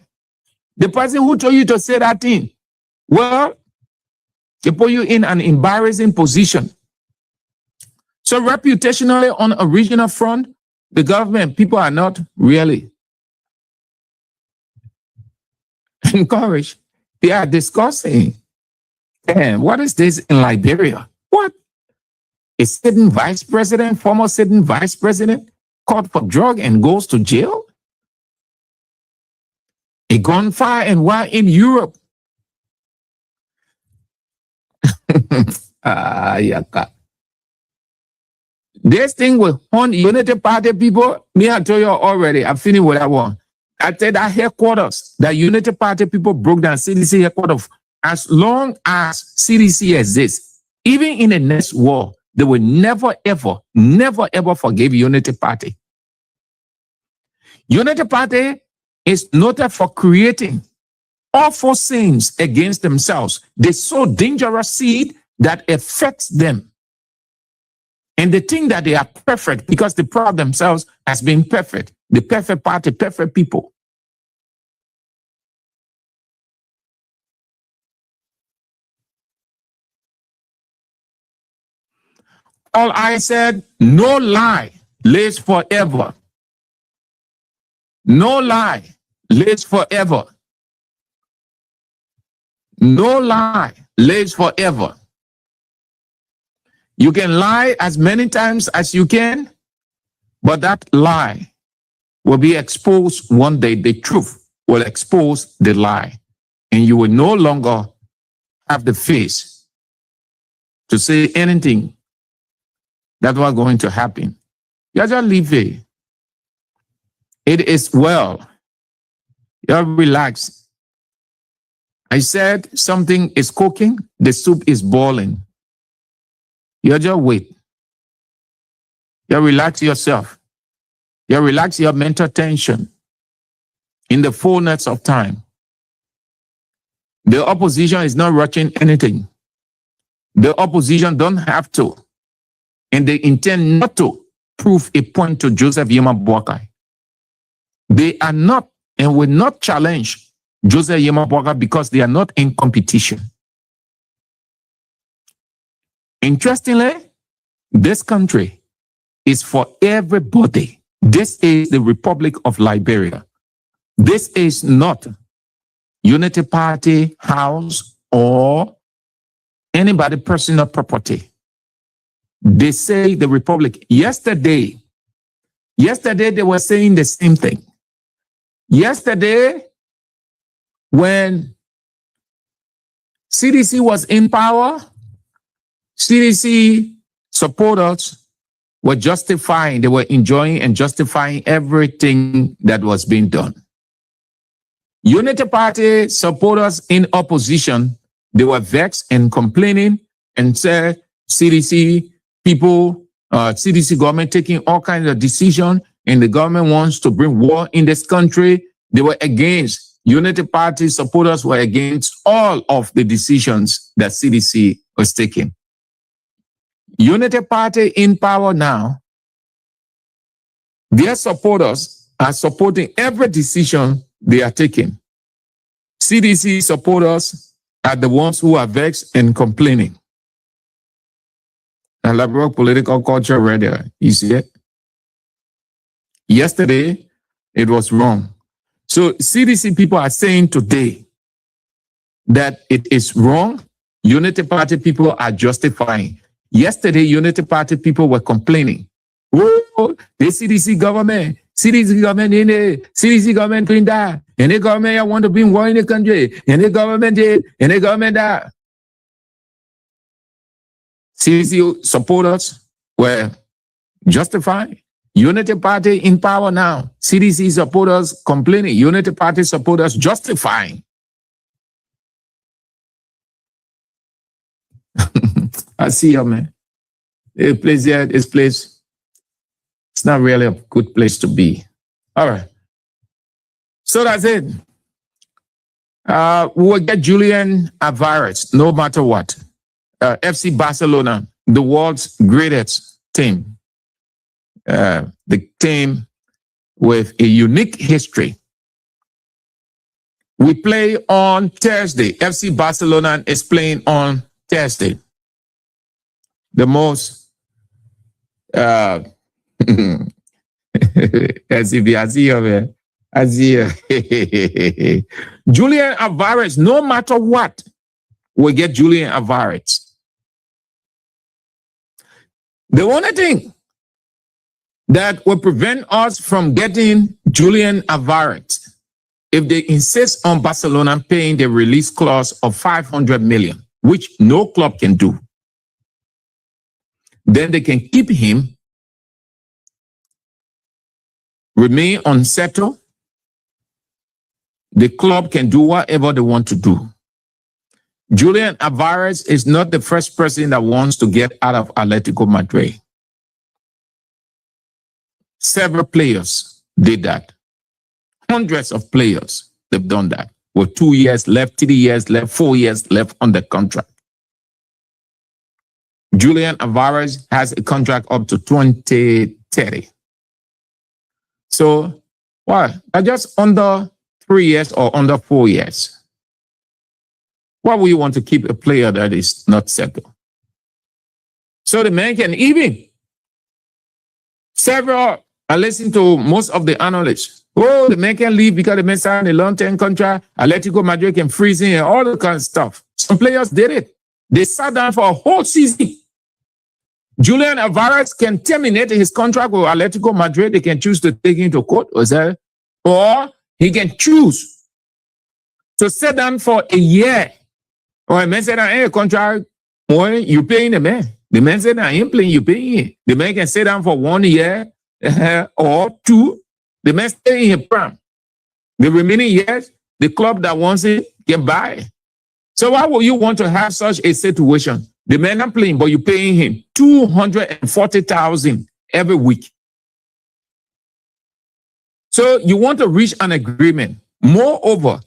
The person who told you to say that thing, well, they put you in an embarrassing position. So reputationally on a regional front, the government, people are not really encouraged. They are discussing, damn, what is this in Liberia? What? A sitting vice president, former sitting vice president, caught for drug and goes to jail? A gunfire and war in Europe. This thing will hunt Unity Party people. Me, I told you already, I finished with that one. I said that headquarters, that Unity Party people broke down CDC headquarters. As long as CDC exists, even in the next war, they will never, ever forgive Unity Party. Unity Party is noted for creating awful sins against themselves. They sow dangerous seed that affects them. And they think that they are perfect because they pride themselves as being perfect. The perfect party, perfect people. All I said, no lie lives forever. No lie lives forever. No lie lives forever. You can lie as many times as you can, but that lie will be exposed one day. The truth will expose the lie, and you will no longer have the face to say anything that was going to happen. You just leave it. It is well. You relax. I said something is cooking, the soup is boiling. You just wait. You relax yourself. You relax your mental tension in the fullness of time. The opposition is not rushing anything. The opposition don't have to, and they intend not to prove a point to Joseph Yema Boakai. They are not and will not challenge Joseph Yema Boakai because they are not in competition. Interestingly, this country is for everybody. This is the Republic of Liberia. This is not Unity Party house or anybody personal property. They say the Republic. Yesterday they were saying the same thing. Yesterday, when CDC was in power, CDC supporters were justifying, they were enjoying and justifying everything that was being done. Unity Party supporters in opposition, they were vexed and complaining and said CDC people, CDC government taking all kinds of decisions and the government wants to bring war in this country. They were against. Unity Party supporters were against all of the decisions that CDC was taking. Unity Party in power now, their supporters are supporting every decision they are taking. CDC supporters are the ones who are vexed and complaining. a liberal political culture radio. You see it? Yesterday, it was wrong. So CDC people are saying today that it is wrong. Unity Party people are justifying. Yesterday, Unity Party people were complaining. Oh, the CDC government in it, CDC government doing that. And the government want to bring war in the country. And the government did, and the government that. CDC supporters were justifying. Unity Party in power now. CDC supporters complaining. Unity Party supporters justifying. I see you, man. This place here, this place, it's not really a good place to be. All right. So that's it. We will get Julian Alvarez, no matter what. FC Barcelona, the world's greatest team. The team with a unique history. We play on Thursday. FC Barcelona is playing on Thursday. The most as if I see Julian Alvarez, no matter what, we get Julian Alvarez. The only thing that will prevent us from getting Julian Alvarez, if they insist on Barcelona paying the release clause of 500 million, which no club can do, then they can keep him, remain unsettled. The club can do whatever they want to do. Julian Alvarez is not the first person that wants to get out of Atletico Madrid. Several players did that. Hundreds of players, they've done that. With 2 years left, 3 years left, 4 years left on the contract. Julian Alvarez has a contract up to 2030. So, why? Just under 3 years or under 4 years. Why would you want to keep a player that is not settled? So the man can even. I listen to most of the analysts. Oh, the man can leave because the man signed a long-term contract. Atletico Madrid can freeze him and all that kind of stuff. Some players did it. They sat down for a whole season. Julian Alvarez can terminate his contract with Atletico Madrid. They can choose to take him to court, or he can choose to sit down for a year. Or a man said, "Hey, contract, boy, you paying the man." The man said, "I ain't playing, you paying it." The man can sit down for 1 year or 2. The man stay in his prime. The remaining years, the club that wants it can buy it. So why would you want to have such a situation? The man not playing, but you're paying him $240,000 every week. So you want to reach an agreement. Moreover,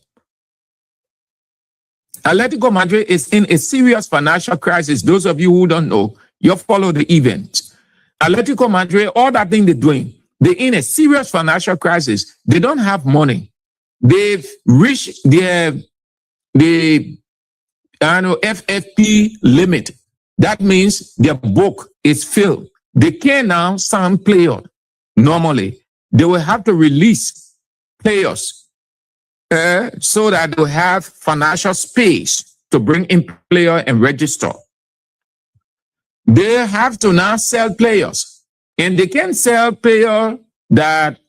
Atletico Madrid is in a serious financial crisis. Those of you who don't know, you follow the events. Atletico Madrid, all that thing they're doing, they're in a serious financial crisis. They don't have money. They've reached the FFP limit. That means their book is filled. They can now sign players. Normally, they will have to release players so that they have financial space to bring in player and register. They have to now sell players, and they can sell player that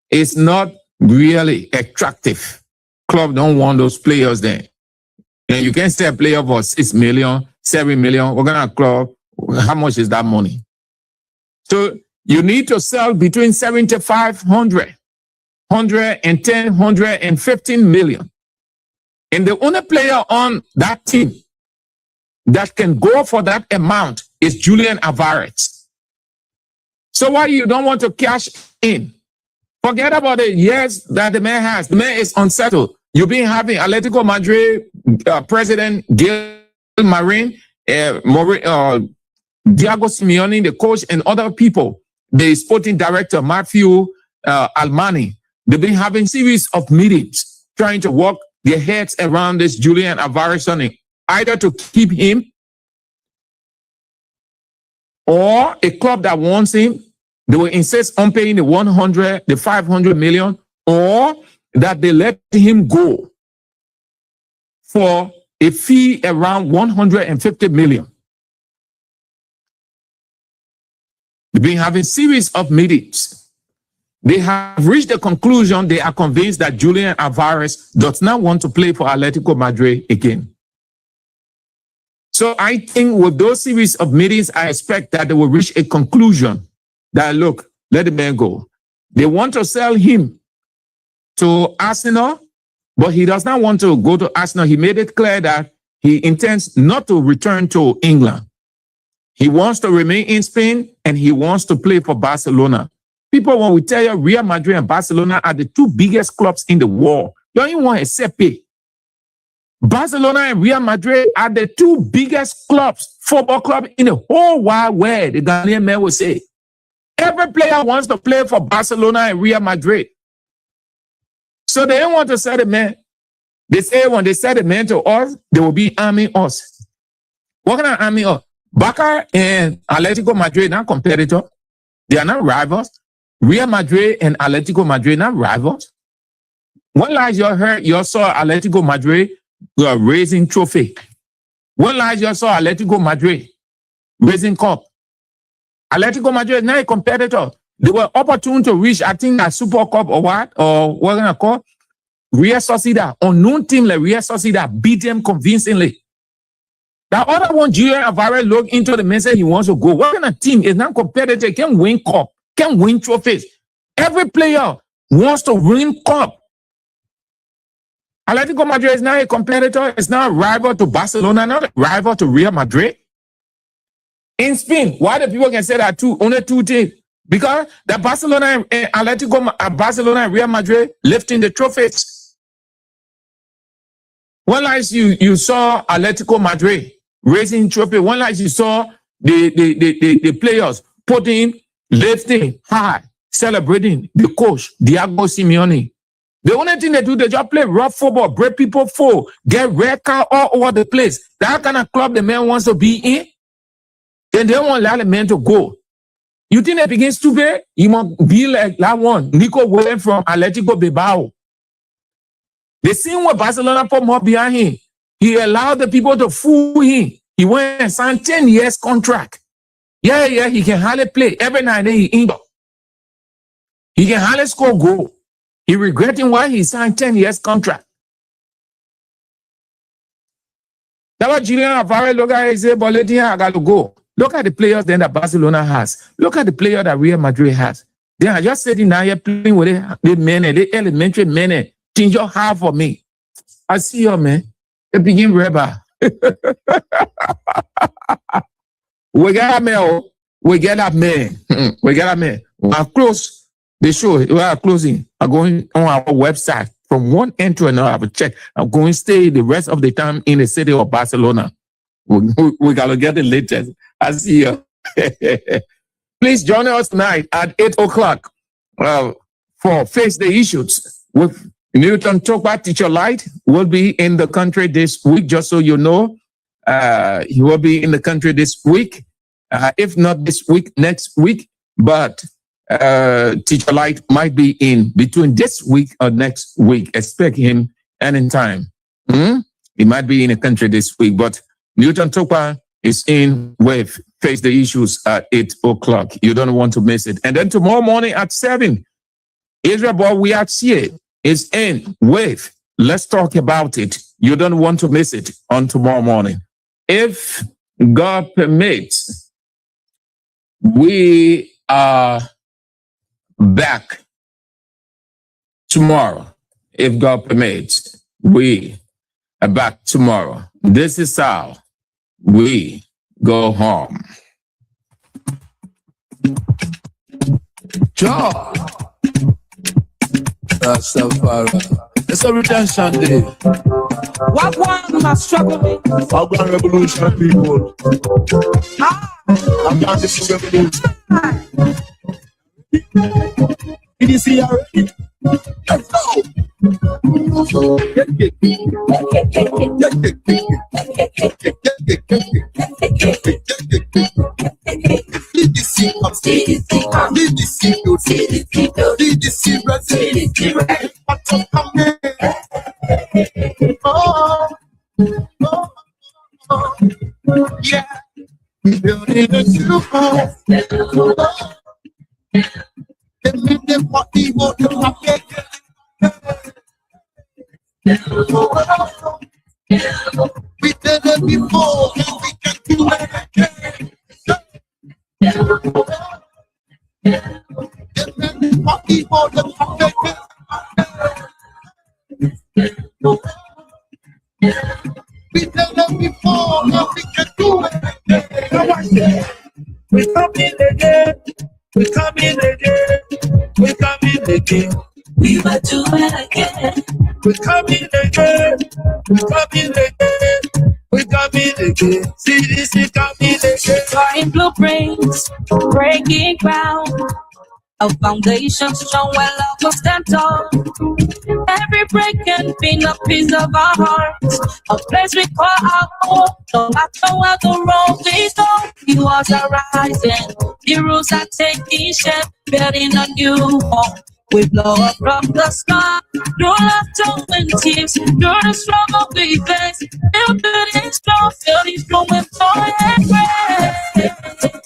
is not really attractive. Club don't want those players there. And you can sell a player for 6 million, 7 million. We're gonna club. How much is that money? So you need to sell between 7,500, 110, 115 million. And the only player on that team that can go for that amount is Julian Alvarez. So why you don't want to cash in? Forget about the years that the man has. The man is unsettled. You've been having Atletico Madrid President Gil Marin, Diego Simeone, the coach, and other people, the sporting director, Matthew Almani. They've been having series of meetings trying to work their heads around this Julian Alvarez, either to keep him or a club that wants him, they will insist on paying the 500 million, or that they let him go for a fee around 150 million. They've been having series of meetings. They have reached the conclusion, they are convinced that Julian Alvarez does not want to play for Atletico Madrid again. So I think with those series of meetings, I expect that they will reach a conclusion that, look, let the man go. They want to sell him to Arsenal, but he does not want to go to Arsenal. He made it clear that he intends not to return to England. He wants to remain in Spain, and he wants to play for Barcelona. People, when we tell you Real Madrid and Barcelona are the two biggest clubs in the world, you don't even want to accept it. Barcelona and Real Madrid are the two biggest clubs, football clubs in the whole wide world, the Ghanaian man will say. Every player wants to play for Barcelona and Real Madrid. So they don't want to sell the man. They say when they sell the man to us, they will be arming us. What kind of army us? Barca and Atletico Madrid are not competitors. They are not rivals. Real Madrid and Atletico Madrid are not rivals. When last you saw Atletico Madrid raising trophy? When last you saw Atletico Madrid raising cup? Atletico Madrid is not a competitor. They were opportune to reach, I think, a Super Cup or what gonna call Real Sociedad. Unknown team like Real Sociedad beat them convincingly. The other one, Julian Alvarez, looked into the message he wants to go. What kind of team is not competitive? Can win cup, can win trophies. Every player wants to win cup. Atletico Madrid is not a competitor. It's not a rival to Barcelona, not a rival to Real Madrid. In Spain, why do people can say that only two teams? Because the Barcelona and Barcelona and Real Madrid lifting the trophies. One last you saw Atletico Madrid raising trophy. One last you saw the players lifting high, celebrating the coach, Diego Simeone. The only thing they do, they just play rough football, break people fall, get red card all over the place. That kind of club the man wants to be in. Then they don't want to allow the man to go. You think they begin stupid? You must be like that one, Nico Williams from Atletico Bilbao. The same with Barcelona put more behind him. He allowed the people to fool him. He went and signed 10 years contract. Yeah, he can hardly play. Every night he injured. He can hardly score goal. He regretting why he signed 10 years contract. That's what Julian Alvarez look at and say, but let him, I got to go. Look at the players then that Barcelona has. Look at the player that Real Madrid has. They are just sitting down here playing with the men, the elementary men. Change your heart for me. I see you, man. It begin rebel. We got a man. We get that man. We get that man. I'll close the show. We are closing. I'm going on our website from one end to another. I will check. I'm going to stay the rest of the time in the city of Barcelona. We got to get the latest. I see you. Please join us tonight at 8 o'clock for Face the Issues with Newton Tokpa. Teacher Light will be in the country this week, just so you know. He will be in the country this week. If not this week, next week. But Teacher Light might be in between this week or next week. Expect him anytime. He might be in the country this week. But Newton Tokpa is in with Face the Issues at 8 o'clock. You don't want to miss it. And then tomorrow morning at 7, Israel Boy We Are Here is in with Let's Talk About It. You don't want to miss it on tomorrow morning. If God permits, we are back tomorrow. If God permits, we are back tomorrow. This is how we go home. Joe. That's so far. It's a redemption day. What one must struggle with? Afghan revolution, people. Afghan revolution. Did you see already? Let's go. Yeah, we building a new home. They made them what evil to my we did it before, and we can do it again. They made them what evil to my we did it before, and we can do it again. Now watch this. We coming again. We coming again. We coming again. We will do it again. We coming again. We coming again. We coming again. See this is coming again. Flying blueprints, breaking ground. A foundation strong where love will stand tall. Every break can be a piece of our hearts. A place we call our home. No matter where the road leads on, the walls are rising. The roofs are taking shape, building a new home. We blow up from the sky. Through laughter and tears, through the struggle we face. Feel building strong, fill these room with joy and grace.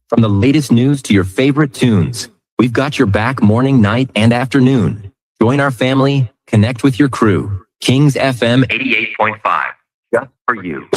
From the latest news to your favorite tunes, we've got your back morning, night, and afternoon. Join our family, connect with your crew. Kings FM 88.5, just for you.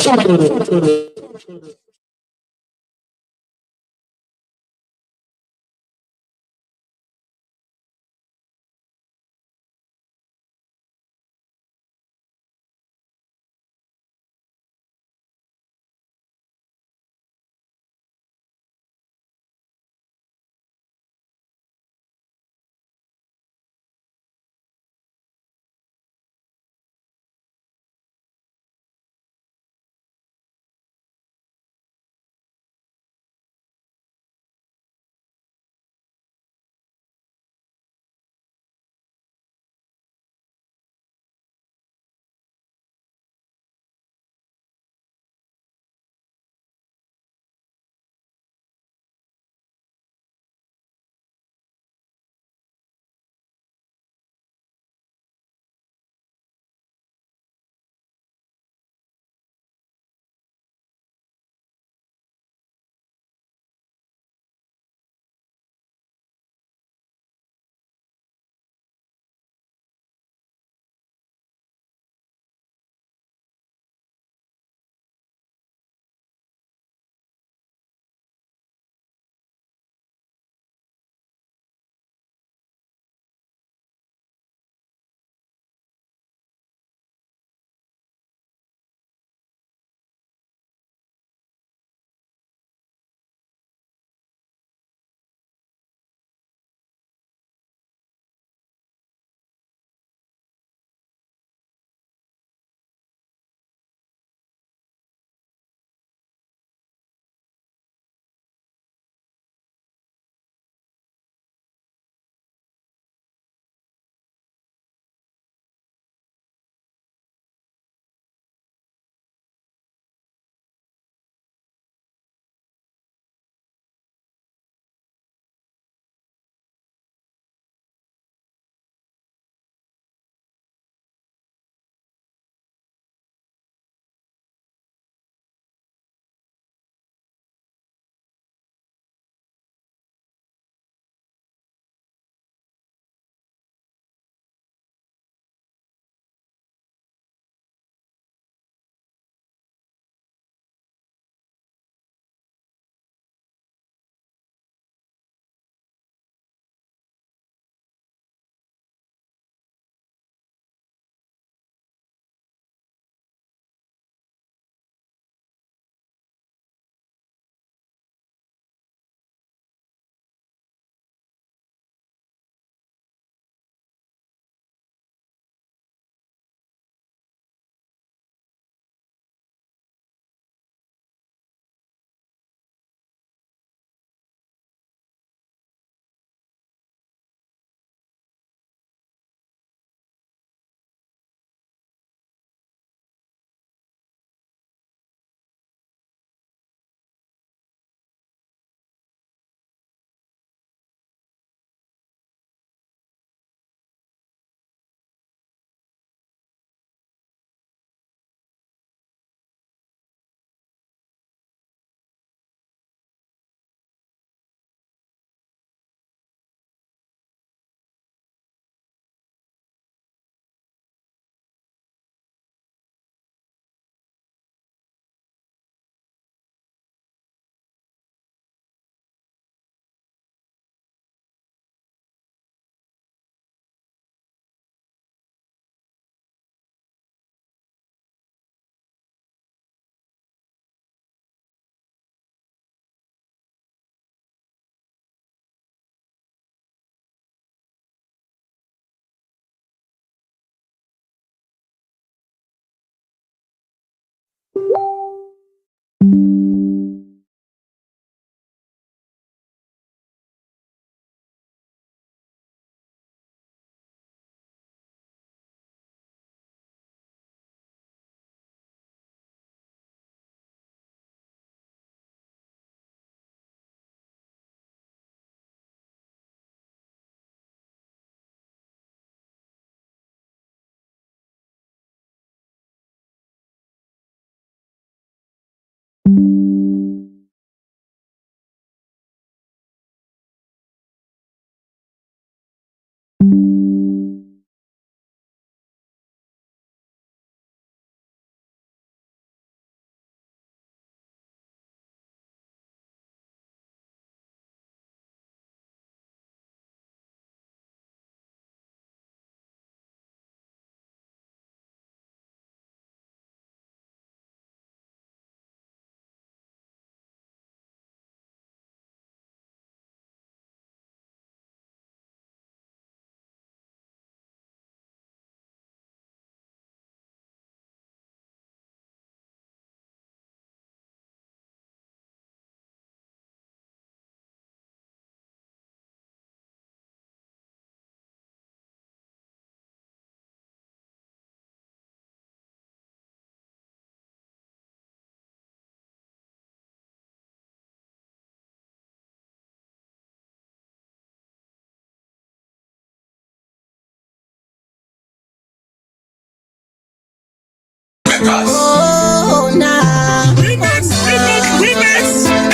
Oh, nah. Remix.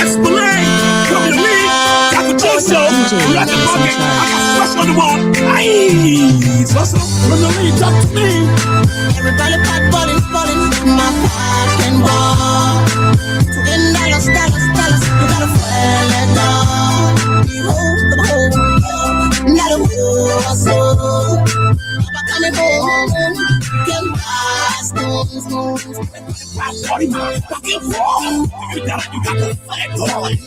Explain. Come to me. Got the torso. Got the bucket. I got fresh on the wall. Aye. What's up? From the lead, talk to me. Everybody pot balling, my pack and ball. $2 you gotta fall and down. Not a war, so I'm coming home. Can buy spoons. Party, man, fucking wrong. You got the flag going.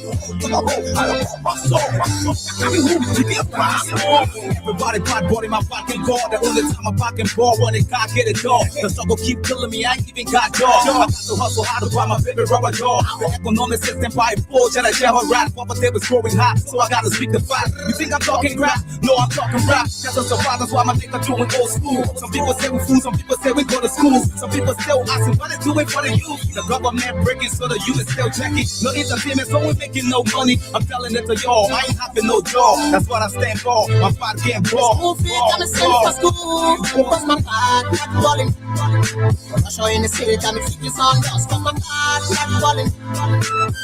Everybody pot body, my fucking ball. The only time I fucking ball when it got get it dog. The struggle keep killing me, I ain't even got dog. I got to hustle hard to buy my favorite rubber dog. The economic system by forge and I share her rap. Papa tables growing hot, so I gotta speak the fact. You think I'm talking crap? No, I'm talking rap. That's a surprise, that's why my nigga doing old school. Some people say we fool, some people say we go to school. Some people still asking what they doing for the youth. The government breaking, so the youth is still checking. No entertainment, so we making no money. I'm telling it to y'all, I ain't having no job. That's what I stand for. My fight can't ball. School fee coming soon for school. Cause my part not balling. I show in the city, tell me 50 songs. Cause my part not balling.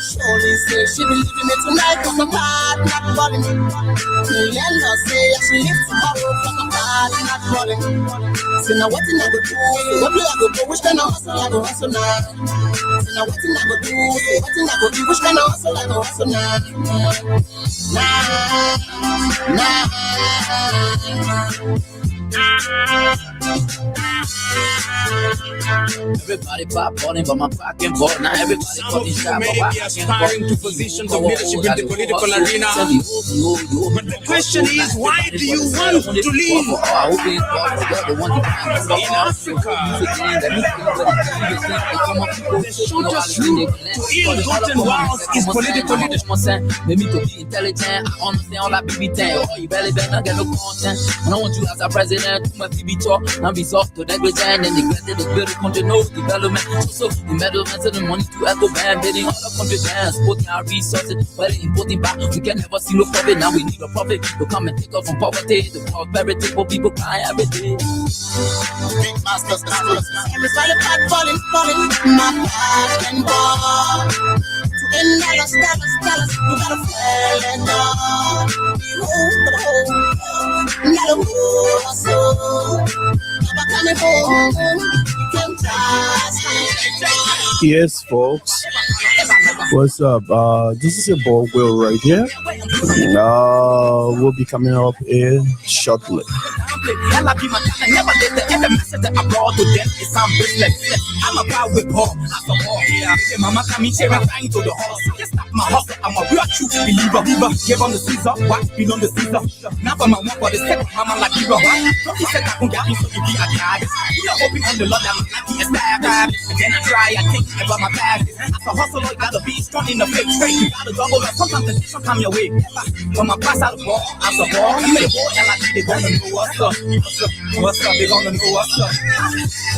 Surely say she be leaving me tonight. Cause my part not balling. Million dollars say I should leave tomorrow. Cause my part not balling. So now what I go do? What play I go do? Which kind of hustle I go hustle now? So now what I go do? What I go do? Which kind of hustle I go hustle now? Everybody pop balling, but my fucking ball. Now everybody fucking shot, but my aspiring to positions of leadership in the political arena. But the question is, why do you want to leave? In Africa, the shortest route to ill-gotten wealth is political leadership. Maybe to be intelligent, I understand all that BB thing. Oh, you barely better get no content. I don't want you as a president, too much BB talk. Now be soft to negligent and neglected the build country no development. So the meddlement and the money to echo band, bidding all the country bands, putting our resources, but importing back. We can never see no profit. Now we need a profit to come and take off from poverty. The prosperity for people cry every day. Big masters, everybody pot balling, my pack and ball. $2 you gotta fall and down. Not a war, so I'm coming home. You can Yes, folks. What's up? This is your boy Will right here. We'll be coming up here shortly. I'm a proud with Paul. Mama coming here and flying to the horse. Stop my hustle. I'm a real true believer. Give on the Caesar, what be on the Caesar. Now for my one for the second, Mama like you. He said I can get me so you be a guy. You're hoping on the Lord that I'm be a stab. Then I try, I think about my past. As a hustler, you gotta be strong in the fake straight. You gotta double up. Sometimes the decision come your way. When my pass out the ball, I'm the ball. I'm the ball, and like they gonna know what's up. What's up? They gonna know what's up.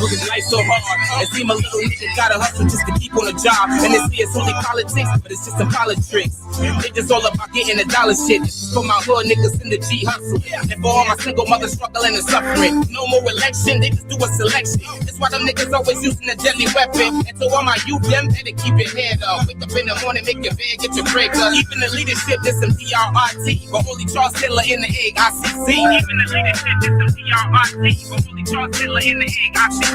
Looking life so hard. It seem a little nigga gotta hustle just to keep on the job. And they see it's only politics, but it's just some politics. It's just all about getting the dollar shit. For my hood niggas in the G hustle. And for all my single mothers struggling and suffering. No more election, they just do a selection. That's why them niggas always using a deadly weapon. And so all my youth, them better keep your head up. Wake up in the morning, make your bed, get your break up. Even the leadership, there's some DRRT. But only Charles Taylor in the egg, ICC. Even the leadership, there's some DRRT. But only Charles Taylor in the egg, ICC.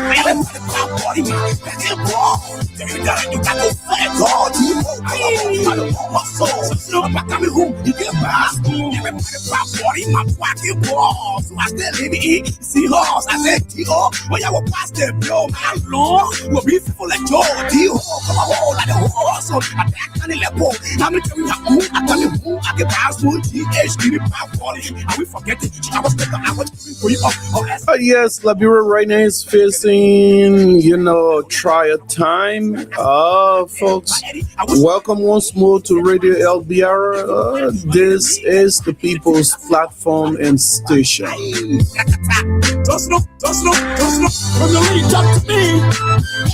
Party, man, back in ball. You got no flag, God. I don't want my soul. So I'm back coming home, you get past. Everybody pop party, my pocket ball. So I still live eat, see horse. I said, T.O. When y'all will pass them, blow my floor. We'll be people like Joe, T.O. Come on, like a horse. So I can't let go. I'm going to tell you how I tell you who I get past one. THD, pop party. And we forget it. I was making I was for you. Yes, LBR-Radio is facing, trial time. Folks, welcome once more to Radio LBR. This is the people's platform and station. Just look from the lead, talk to me.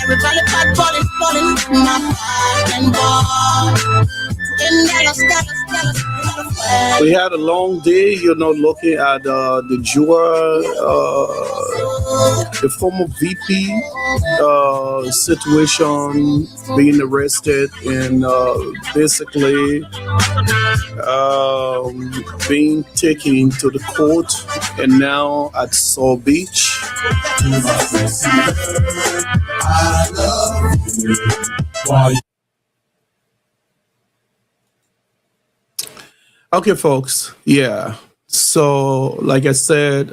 Everybody pot balling, my pack and ball. We had a long day, looking at the jewel the former VP situation, being arrested and basically being taken to the court and now at Saw Beach. Okay, folks. Yeah. So, like I said,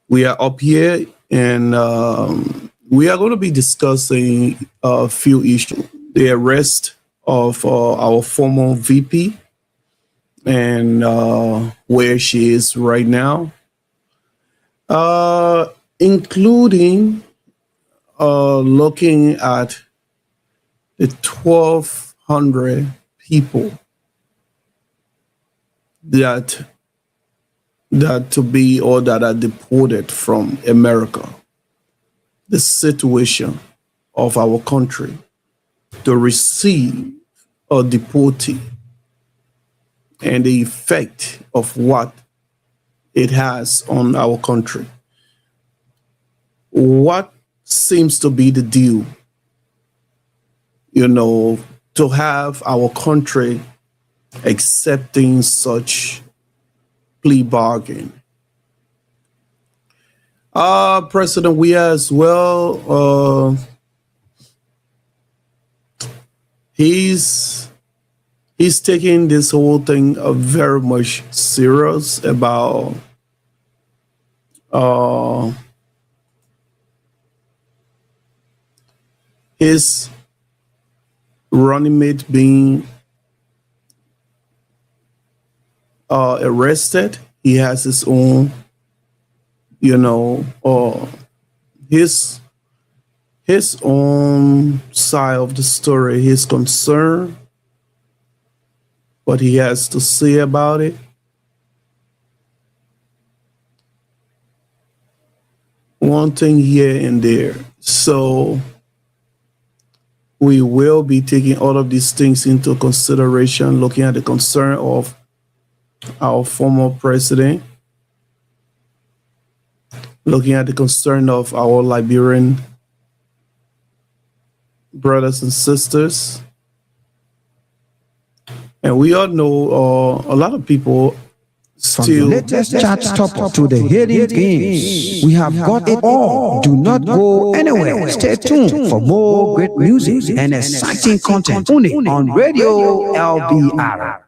we are up here and we are going to be discussing a few issues. The arrest of our former VP and where she is right now, including looking at the 1,200 people that to be or that are deported from America, the situation of our country to receive a deportee and the effect of what it has on our country. What seems to be the deal, to have our country accepting such plea bargain? President Weah as well, he's taking this whole thing very much serious about his running mate being arrested. He has his own, his own side of the story, his concern, what he has to say about it. One thing here and there. So we will be taking all of these things into consideration, looking at the concern of our former president, looking at the concern of our Liberian brothers and sisters. And we all know a lot of people From the latest chat stop to the hidden games, we have got it all. Do not go anywhere. Stay tuned for more great music and exciting content only on Radio LBR.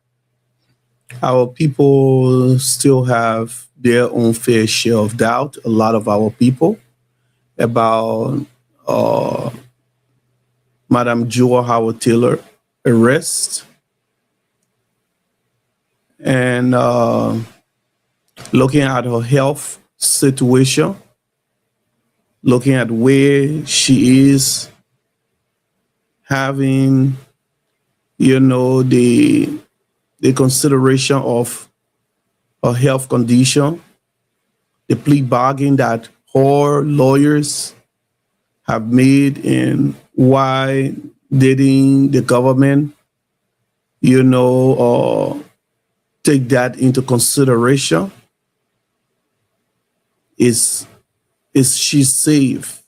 Our people still have their own fair share of doubt, a lot of our people, about Madam Joa Howard Taylor arrest. And looking at her health situation, looking at where she is, having, the consideration of her health condition, the plea bargain that her lawyers have made, and why didn't the government, take that into consideration? Is she safe?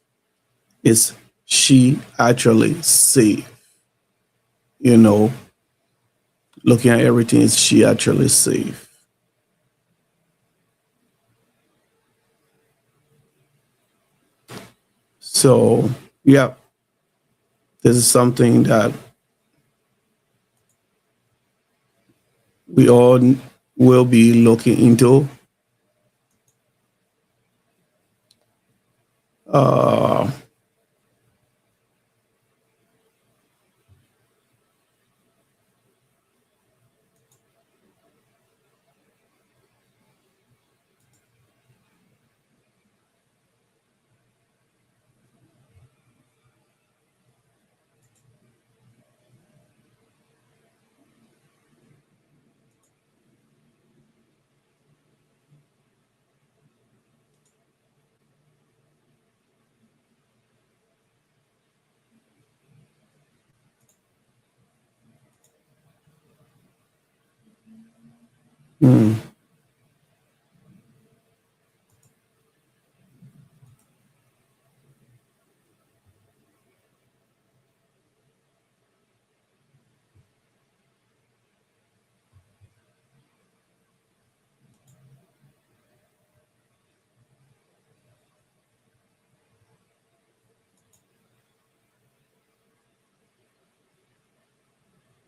Is she actually safe? Looking at everything, is she actually safe? So, yeah, this is something that we all will be looking into.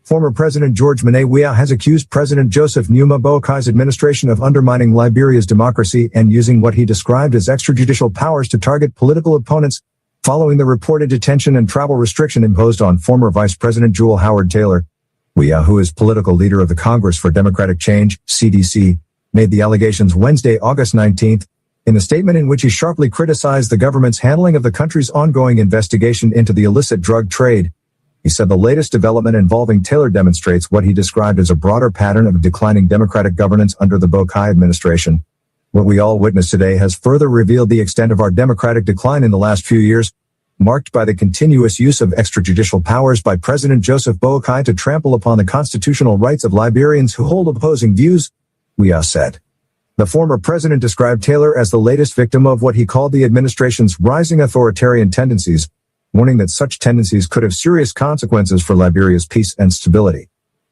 Former President George Mene Weah has accused President Joseph Numa Boakai's administration of undermining Liberia's democracy and using what he described as extrajudicial powers to target political opponents, following the reported detention and travel restriction imposed on former Vice President Jewel Howard Taylor. Weah, who is political leader of the Congress for Democratic Change, CDC, made the allegations Wednesday, August 19th, in a statement in which he sharply criticized the government's handling of the country's ongoing investigation into the illicit drug trade. He said the latest development involving Taylor demonstrates what he described as a broader pattern of declining democratic governance under the Boakai administration. What we all witnessed today has further revealed the extent of our democratic decline in the last few years, marked by the continuous use of extrajudicial powers by President Joseph Boakai to trample upon the constitutional rights of Liberians who hold opposing views, Weah said. The former president described Taylor as the latest victim of what he called the administration's rising authoritarian tendencies, warning that such tendencies could have serious consequences for Liberia's peace and stability.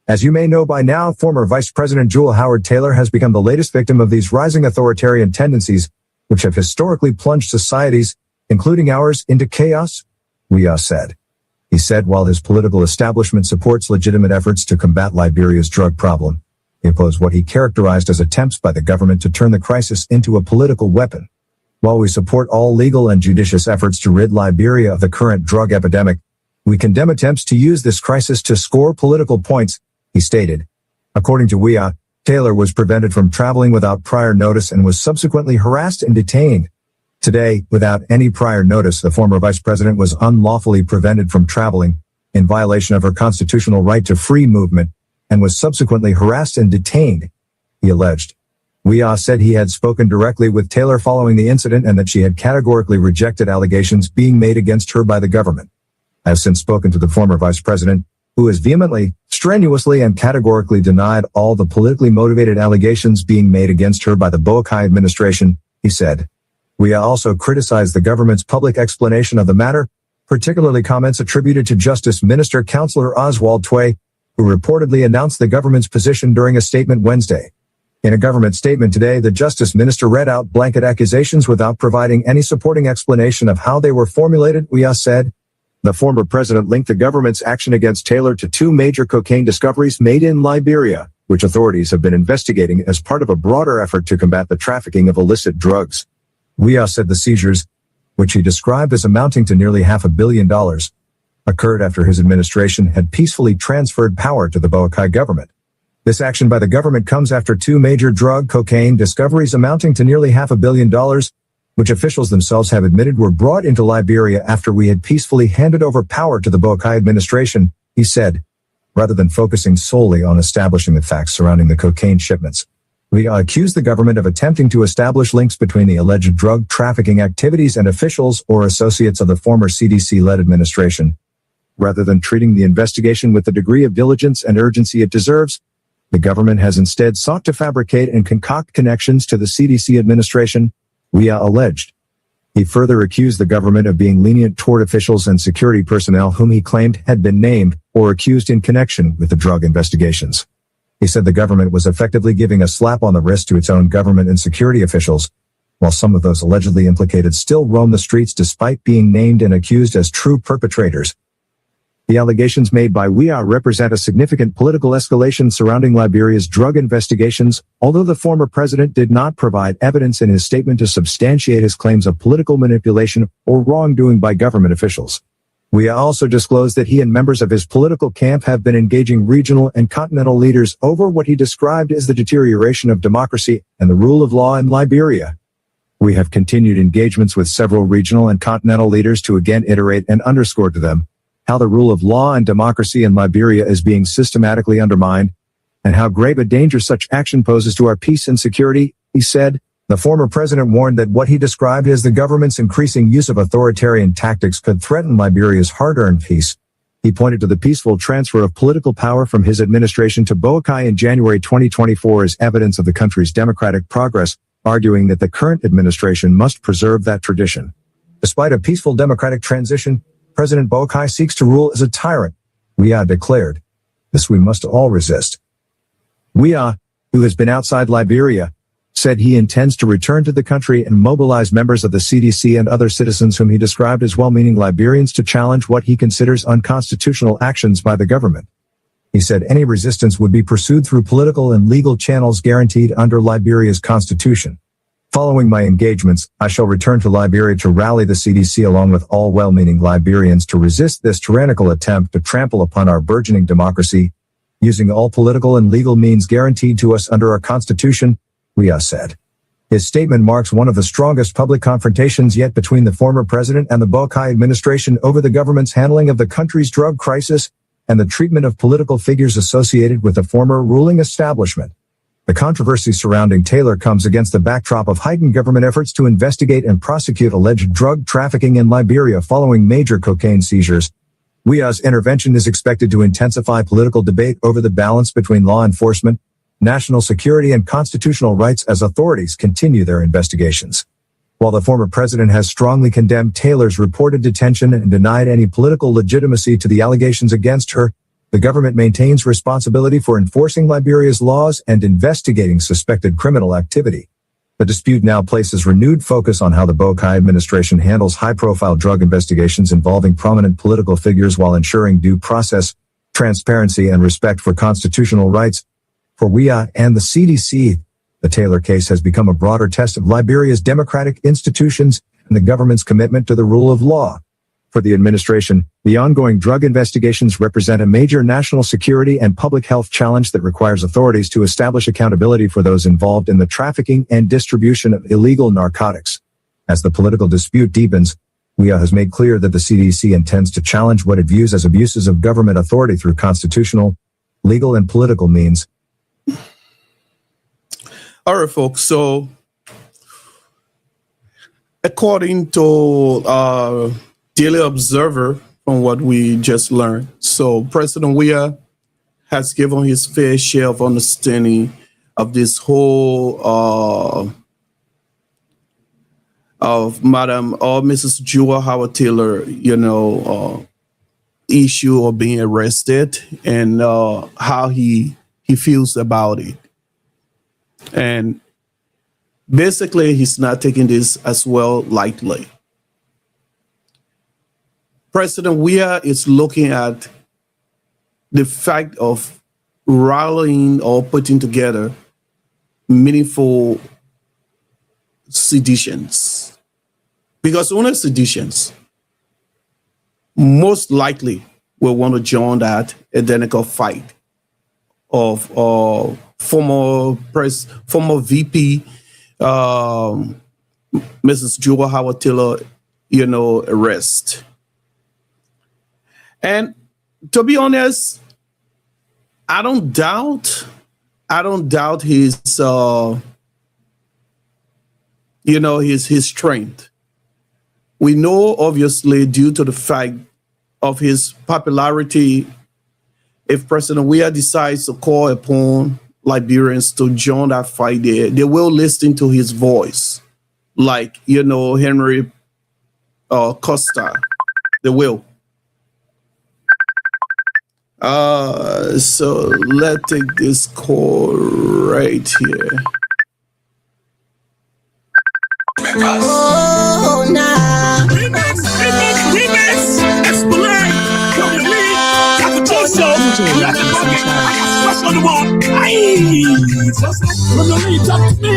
As you may know by now, former Vice President Jewel Howard Taylor has become the latest victim of these rising authoritarian tendencies, which have historically plunged societies, including ours, into chaos, Weah said. He said while his political establishment supports legitimate efforts to combat Liberia's drug problem, he opposed what he characterized as attempts by the government to turn the crisis into a political weapon. While we support all legal and judicious efforts to rid Liberia of the current drug epidemic, we condemn attempts to use this crisis to score political points, he stated. According to Weah, Taylor was prevented from traveling without prior notice and was subsequently harassed and detained. Today, without any prior notice, the former vice president was unlawfully prevented from traveling, in violation of her constitutional right to free movement, and was subsequently harassed and detained, he alleged. Weah said he had spoken directly with Taylor following the incident and that she had categorically rejected allegations being made against her by the government. I have since spoken to the former vice president, who has vehemently, strenuously, and categorically denied all the politically motivated allegations being made against her by the Boakai administration, he said. Weah also criticized the government's public explanation of the matter, particularly comments attributed to Justice Minister Counselor Oswald Tway, who reportedly announced the government's position during a statement Wednesday. In a government statement today, the Justice Minister read out blanket accusations without providing any supporting explanation of how they were formulated, Weah said. The former president linked the government's action against Taylor to two major cocaine discoveries made in Liberia, which authorities have been investigating as part of a broader effort to combat the trafficking of illicit drugs. Weah said the seizures, which he described as amounting to nearly $500 million, occurred after his administration had peacefully transferred power to the Boakai government. This action by the government comes after two major drug cocaine discoveries amounting to nearly $500 million, which officials themselves have admitted were brought into Liberia after we had peacefully handed over power to the Boakai administration, he said. Rather than focusing solely on establishing the facts surrounding the cocaine shipments, Weah accused the government of attempting to establish links between the alleged drug trafficking activities and officials or associates of the former CDC-led administration. Rather than treating the investigation with the degree of diligence and urgency it deserves, the government has instead sought to fabricate and concoct connections to the CDC administration, Weah alleged. He further accused the government of being lenient toward officials and security personnel whom he claimed had been named or accused in connection with the drug investigations. He said the government was effectively giving a slap on the wrist to its own government and security officials, while some of those allegedly implicated still roam the streets despite being named and accused as true perpetrators. The allegations made by Weah represent a significant political escalation surrounding Liberia's drug investigations, although the former president did not provide evidence in his statement to substantiate his claims of political manipulation or wrongdoing by government officials. Weah also disclosed that he and members of his political camp have been engaging regional and continental leaders over what he described as the deterioration of democracy and the rule of law in Liberia. We have continued engagements with several regional and continental leaders to again iterate and underscore to them how the rule of law and democracy in Liberia is being systematically undermined, and how grave a danger such action poses to our peace and security, he said. The former president warned that what he described as the government's increasing use of authoritarian tactics could threaten Liberia's hard-earned peace. He pointed to the peaceful transfer of political power from his administration to Boakai in January 2024 as evidence of the country's democratic progress, arguing that the current administration must preserve that tradition. Despite a peaceful democratic transition, President Boakai seeks to rule as a tyrant, Weah declared. This we must all resist. Weah, who has been outside Liberia, said he intends to return to the country and mobilize members of the CDC and other citizens whom he described as well-meaning Liberians to challenge what he considers unconstitutional actions by the government. He said any resistance would be pursued through political and legal channels guaranteed under Liberia's constitution. Following my engagements, I shall return to Liberia to rally the CDC along with all well-meaning Liberians to resist this tyrannical attempt to trample upon our burgeoning democracy, using all political and legal means guaranteed to us under our constitution, Weah said. His statement marks one of the strongest public confrontations yet between the former president and the Boakai administration over the government's handling of the country's drug crisis and the treatment of political figures associated with the former ruling establishment. The controversy surrounding Taylor comes against the backdrop of heightened government efforts to investigate and prosecute alleged drug trafficking in Liberia following major cocaine seizures. Weah's intervention is expected to intensify political debate over the balance between law enforcement, national security, and constitutional rights as authorities continue their investigations. While the former president has strongly condemned Taylor's reported detention and denied any political legitimacy to the allegations against her, the government maintains responsibility for enforcing Liberia's laws and investigating suspected criminal activity. The dispute now places renewed focus on how the Boakai administration handles high-profile drug investigations involving prominent political figures while ensuring due process, transparency, and respect for constitutional rights. For Weah and the CDC, the Taylor case has become a broader test of Liberia's democratic institutions and the government's commitment to the rule of law. For the administration, the ongoing drug investigations represent a major national security and public health challenge that requires authorities to establish accountability for those involved in the trafficking and distribution of illegal narcotics. As the political dispute deepens, Weah has made clear that the CDC intends to challenge what it views as abuses of government authority through constitutional, legal, and political means. All right, folks. So, according to Daily Observer, from what we just learned, so President Weah has given his fair share of understanding of this whole of Madam or Mrs. Jewel Howard Taylor, issue of being arrested and how he feels about it. And basically, he's not taking this as well lightly. President Weah is looking at the fact of rallying or putting together meaningful seditions. Because only seditions most likely will want to join that identical fight of former VP, Mrs. Jewel Howard Taylor, arrest. And to be honest, I don't doubt his, his strength. We know, obviously, due to the fact of his popularity, if President Weah decides to call upon Liberians to join that fight there, they will listen to his voice, like, Henry Costa. They will. So let's take this call right here. Oh, nah. Remix. Explain. Come with me. Got the torso. What's on the wall? Aye. From the lead, talk to me.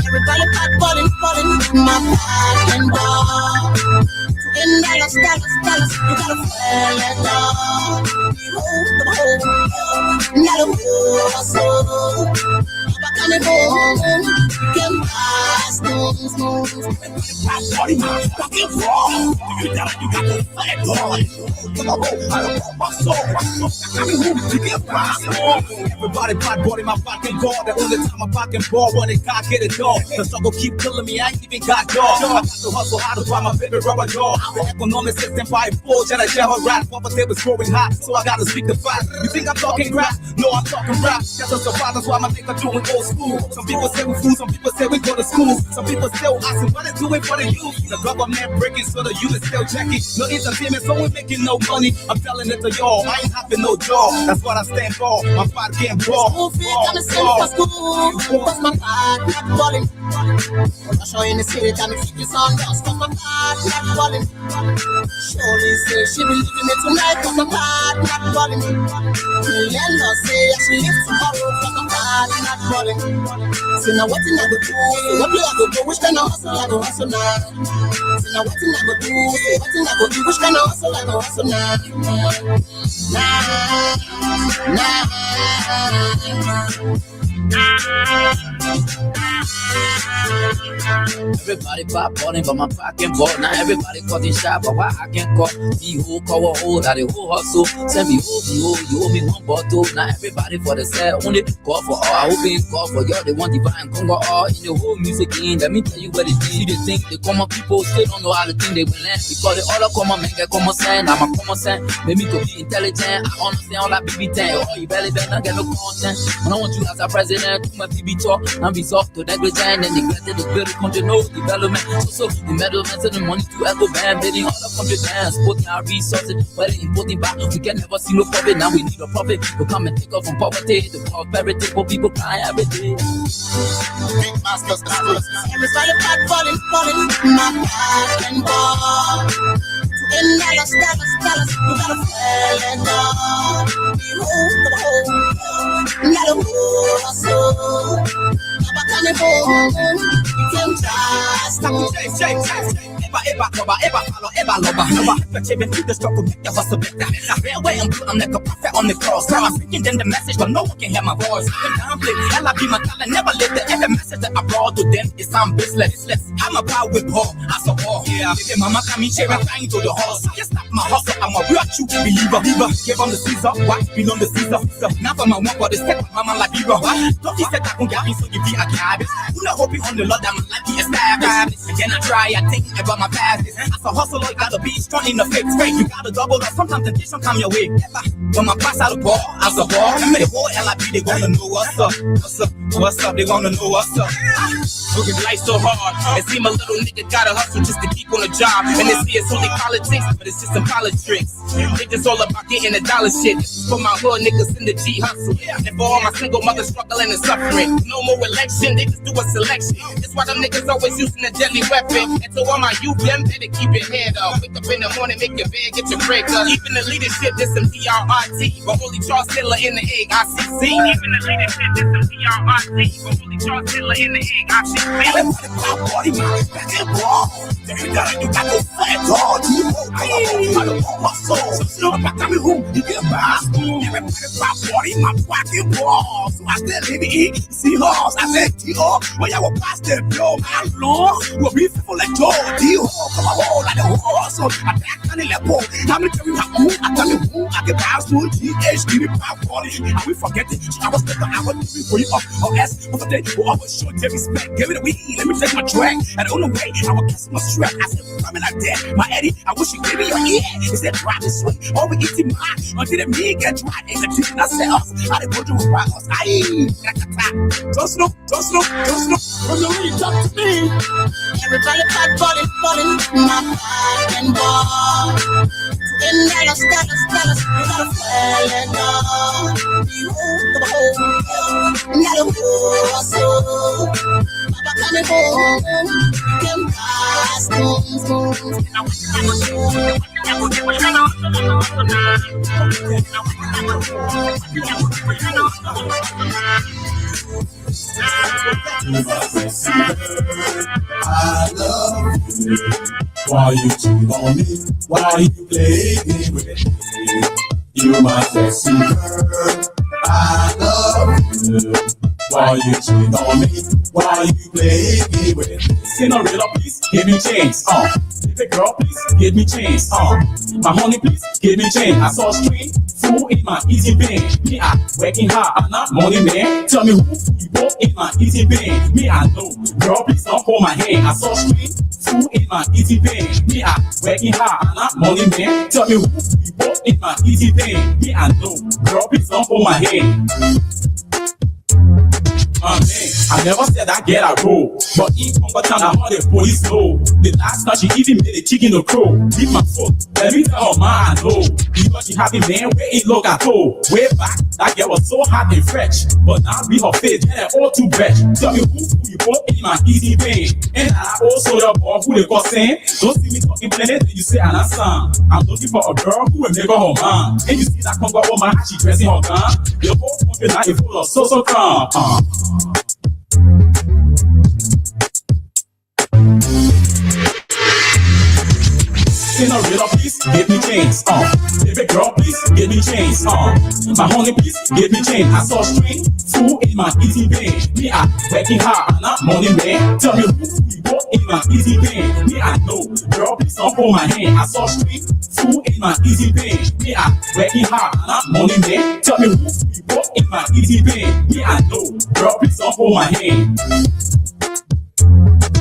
Everybody back falling. My back and ball. In dollars, you gotta feel it all. Not a fool, so I'm coming home. Get my stones. Party, man, fucking wrong. You got to fight, boy. I don't my soul. Coming home to get my soul. Everybody body, my fucking ball. The only time I fucking ball when they can't get it done. The struggle keep killing me, I ain't even got dog. I got to hustle hard to buy my baby rubber dog. The economic system by forge and I share her rat. Poverty was growing hot, so I gotta speak the fact. You think I'm talking crap? No, I'm talking rap. That's a surprise, that's why my nigga doing old school. Some people say we fool, some people say we go to school. Some people still asking what they doing for the youth. The government breaking, so the youth is still checking. No entertainment, so we making no money. I'm telling it to y'all, I ain't having no job. That's what I stand for. My fight can't ball. I'm a send for school. Cause my heart not falling. I'm showing the city, I'm keep this on dust. Cause my heart not falling. Surely say she be leaving me tonight, cause my heart not calling me. Let her say I should leave tomorrow, cause my heart not calling. See now what I go do, what do I go do, which kind of hustle I go hustle now. See now what I go do, what I go do, which kind of hustle I go hustle now. Everybody pop balling, but my pocket ball. Now everybody cutting shot, but why I can't call? The whole cover hold, that the whole hustle. Send me you owe me one bottle. Now everybody for the sale, only call for all. I hope it call for y'all. They want divine Congo all in the whole music game. Let me tell you what it is. They think the common people still don't know how to think they will land. Because they all are common man, get common sense. I'm a common sense. Make me to be intelligent. I understand all that BB10. Oh, you barely better get no content. When I want you as a president, to my BB talk, and be soft to negligent and neglected the build country no development. So the measurements and the money to echo band, bidding all the country bands, putting our resources, but importing back. We can never see no profit. Now we need a profit to come and take off from poverty. The prosperity for people crying every day. Big masters, everybody back falling, my back and ball. In dollars, you gotta fall and down. Not a hustle. I'm coming home. You can trust me. I'm like a prophet on the cross. Now I'm speaking them the message, but no one can hear my voice. I'll be my talent, never let the every message that I brought to them is I'm business. I'm about with Paul, I saw all. Yeah, baby mama come in, sharing flying to the horse. Just stop my hustle, I'm a real true believer. Give on the Caesar, why belong the Caesar? Now for my one for the second, mama like Eva. Don't you said I can get me so you be a cabbage. You know hoping on the Lord that my life be established. Again I try, I think about my past. As a hustler, you gotta be strong in the fake. You gotta double up, sometimes temptation come your way. When my pass out the ball, as a ball, the whole LIB, they wanna know what's up. What's up, they wanna know what's up. Looking life so hard, it seem a little nigga gotta hustle just to keep on the job. And they see it's only politics, but it's just some politics. Niggas all about getting the dollar shit. This is for my hood niggas in the G hustle. And for all my single mothers struggling and suffering. No more election, they just do a selection. That's why them niggas always using a deadly weapon. And so all my youth, them better keep your head up. Wake up in the morning, make your bed, get your break up. Even the leadership, there's some DRRT. But only Charles Taylor in the egg, ICC. Even the leadership, there's some DRRT. But only Charles Taylor in the egg, ICC. Everybody pop body, man, back and ball. You got to fight all. You know, my soul. So I'm back to me home, you get back. Everybody pop body, my fucking ball. So I still live in Seahawks. I said, T.O. When y'all will pass them, yo, my Lord. We'll be faithful like Joe. T.O. Come on, like the horse. So I back on the level. How many times you have moved? I tell you who I can pass through GH, give me pop body. And we forget it. I was thinking I would be for you up. Or S, but today, we'll always show you respect. Give me the weed, let me take my track. And on the way, I will kiss my strap. I said, coming like that. My Eddie, I wish you gave me your ear. Is that dry this way? Or we eating mine? Until the me get dry. Ain't the teaching ourselves. I didn't go to a rock us. Just look. From the way you talk to me. Everybody back falling, my back and ball. In dollars, you gotta fall and down. Not a hustle. Papa coming home. Them costumes. I love you. Why you cheat on me? Why you play me with me? You my sexy girl. I love you. Why you cheat on me? Why you play me with me? Senorita, please give me chance. Baby girl, please give me chance. My honey, please give me chance. I saw street fool in my easy band. Me, I working hard, I'm not money man. Tell me who you bought in my easy band. Me, I know. Girl, please don't hold my hand. I saw street fool in my easy band. Me, I working hard, I'm not money man. Tell me who you bought in my easy band. Me, I know. Girl, please don't hold my hand. My man, I I never said I get a roll, but in Congo town, I heard the police know. The last time she even made a chicken to crow. Beat my foot, let me tell her man I know. Because she have a man where it look at all. Way back, that girl was so hot and fresh, but now be her face and all too fresh. Tell me who you bought in my easy pain. And I also the boy who they got saying. Don't see me talking planet, you say I'm son. I'm looking for a girl who will make her her man. And you see that Congo woman, she dressing her gun. The whole country now is full of so calm. In a real please, give me chains, baby girl, please, give me chains, my honey, please, give me chains. I saw string, fool in my easy vein. Me, I working hard, I'm not money man. Tell me who you got in my easy vein. Me, I know, girl, please don't hold my hand. I saw string, fool in my easy vein. Me, I working hard, I'm not money man. Tell me who you got in my easy vein. Me, I know, girl, please don't hold my hand.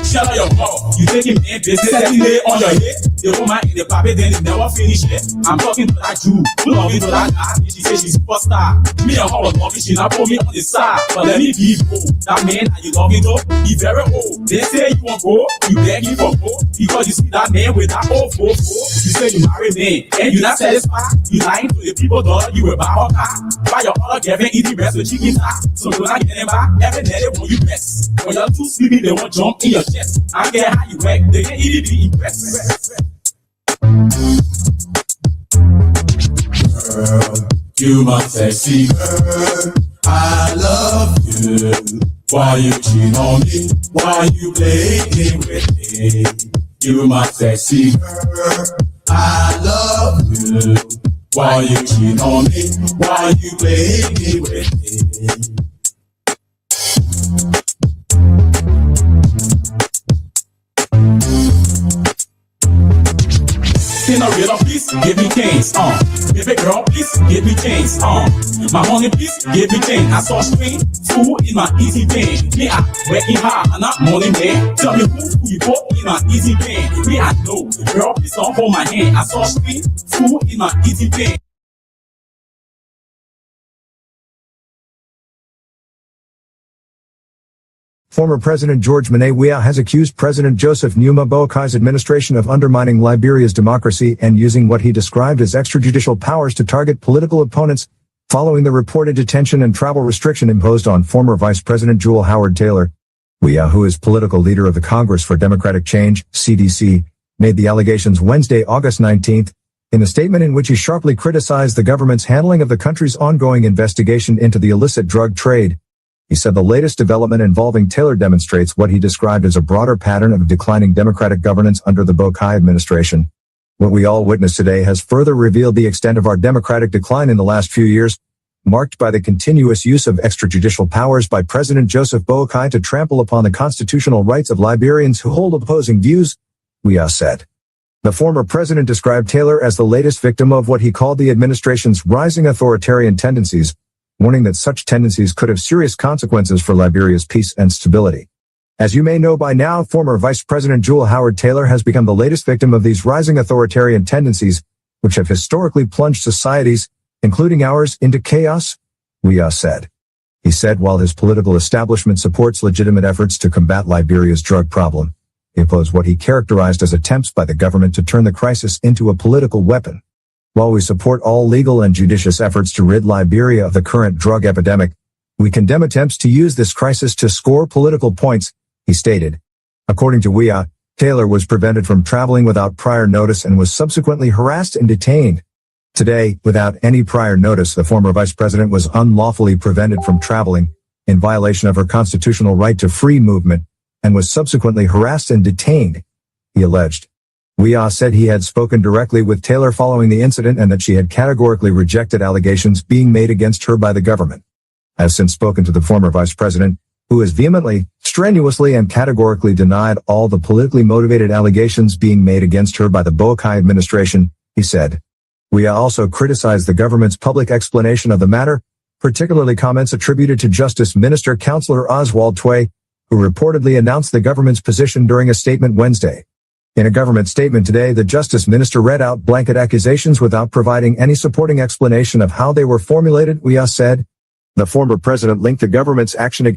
Shut up your mouth. You taking me in business every day on your head. The woman in the carpet, then it never finish it. I'm talking to that Jew, who love me to that guy. She say she's superstar. Me and her was loving, she not put me on the side. But let me be bold. That man that you loving though, he very old. They say you won't go, you begging for go. Because you see that man with that old fofo. You say you marry me, and you not satisfied. You lying to the people, dollar, you will buy her car. Buy your other Kevin, eating breast with chicken top. So you're not getting back, every day they want you best. When you're too sleepy, they won't jump in your chest. I don't care how you act, they can easily be impressed. Girl, you my sexy girl, I love you. Why you cheat on me? Why you playing with me? You my sexy girl, I love you. Why you cheat on me? Why you playing with me? In a real please, give me chains, baby girl, please, give me chains, my honey, please, give me chains. I saw string, fool in my easy vein. Me, I working hard, I'm not money man. Tell me who you bought in my easy vein. Me, I know, girl, please don't hold my hand. I saw string, fool in my easy vein. Former President George Weah has accused President Joseph Numa Boakai's administration of undermining Liberia's democracy and using what he described as extrajudicial powers to target political opponents, following the reported detention and travel restriction imposed on former Vice President Jewel Howard Taylor. Weah, who is political leader of the Congress for Democratic Change, CDC, made the allegations Wednesday, August 19th, in a statement in which he sharply criticized the government's handling of the country's ongoing investigation into the illicit drug trade. He said the latest development involving Taylor demonstrates what he described as a broader pattern of declining democratic governance under the Boakai administration. What we all witnessed today has further revealed the extent of our democratic decline in the last few years, marked by the continuous use of extrajudicial powers by President Joseph Boakai to trample upon the constitutional rights of Liberians who hold opposing views, Weah said. The former president described Taylor as the latest victim of what he called the administration's rising authoritarian tendencies, warning that such tendencies could have serious consequences for Liberia's peace and stability. As you may know by now, former Vice President Jewel Howard Taylor has become the latest victim of these rising authoritarian tendencies, which have historically plunged societies, including ours, into chaos, Weah said. He said while his political establishment supports legitimate efforts to combat Liberia's drug problem, he opposed what he characterized as attempts by the government to turn the crisis into a political weapon. While we support all legal and judicious efforts to rid Liberia of the current drug epidemic, we condemn attempts to use this crisis to score political points, he stated. According to Weah, Taylor was prevented from traveling without prior notice and was subsequently harassed and detained. Today, without any prior notice, the former vice president was unlawfully prevented from traveling, in violation of her constitutional right to free movement, and was subsequently harassed and detained, he alleged. Weah said he had spoken directly with Taylor following the incident and that she had categorically rejected allegations being made against her by the government. I have since spoken to the former vice president, who has vehemently, strenuously and categorically denied all the politically motivated allegations being made against her by the Boakai administration, he said. Weah also criticized the government's public explanation of the matter, particularly comments attributed to Justice Minister Counselor Oswald Tway, who reportedly announced the government's position during a statement Wednesday. In a government statement today, the Justice Minister read out blanket accusations without providing any supporting explanation of how they were formulated, Weah said. The former president linked the government's action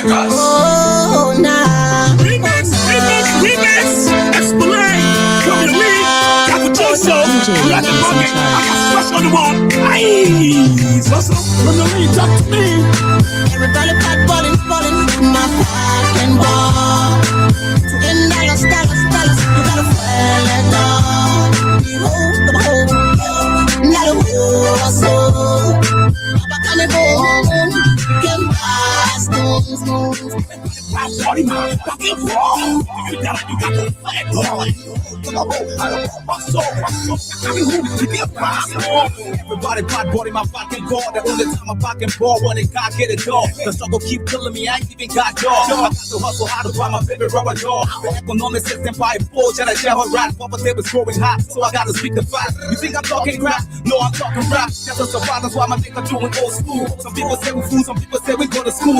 Oh, nah. Remix. Explain. Come to me. Got the torso. Got the bucket. I got fresh on the wall. Aye. So, from the lead, talk to me. Everybody balling, my fucking ball. $10, you gotta fall it down. Come on, not a whole Papa can go, can pass, Body, man, fucking wrong. You got to fight, boy. Come on, I don't want my soul. Everybody pot body my fucking ball. The only time my fucking ball when it can't get it done. The struggle keep killing me, I ain't even got jaw. I got to hustle hard to find my favorite rubber jaw. The economic system by forge and I share her rap. Papa tables growing hot, so I gotta speak the fact. You think I'm talking crap? No, I'm talking rap. Just a surprise, that's why my nigga doing old school. Some people say we fool, some people say we go to school.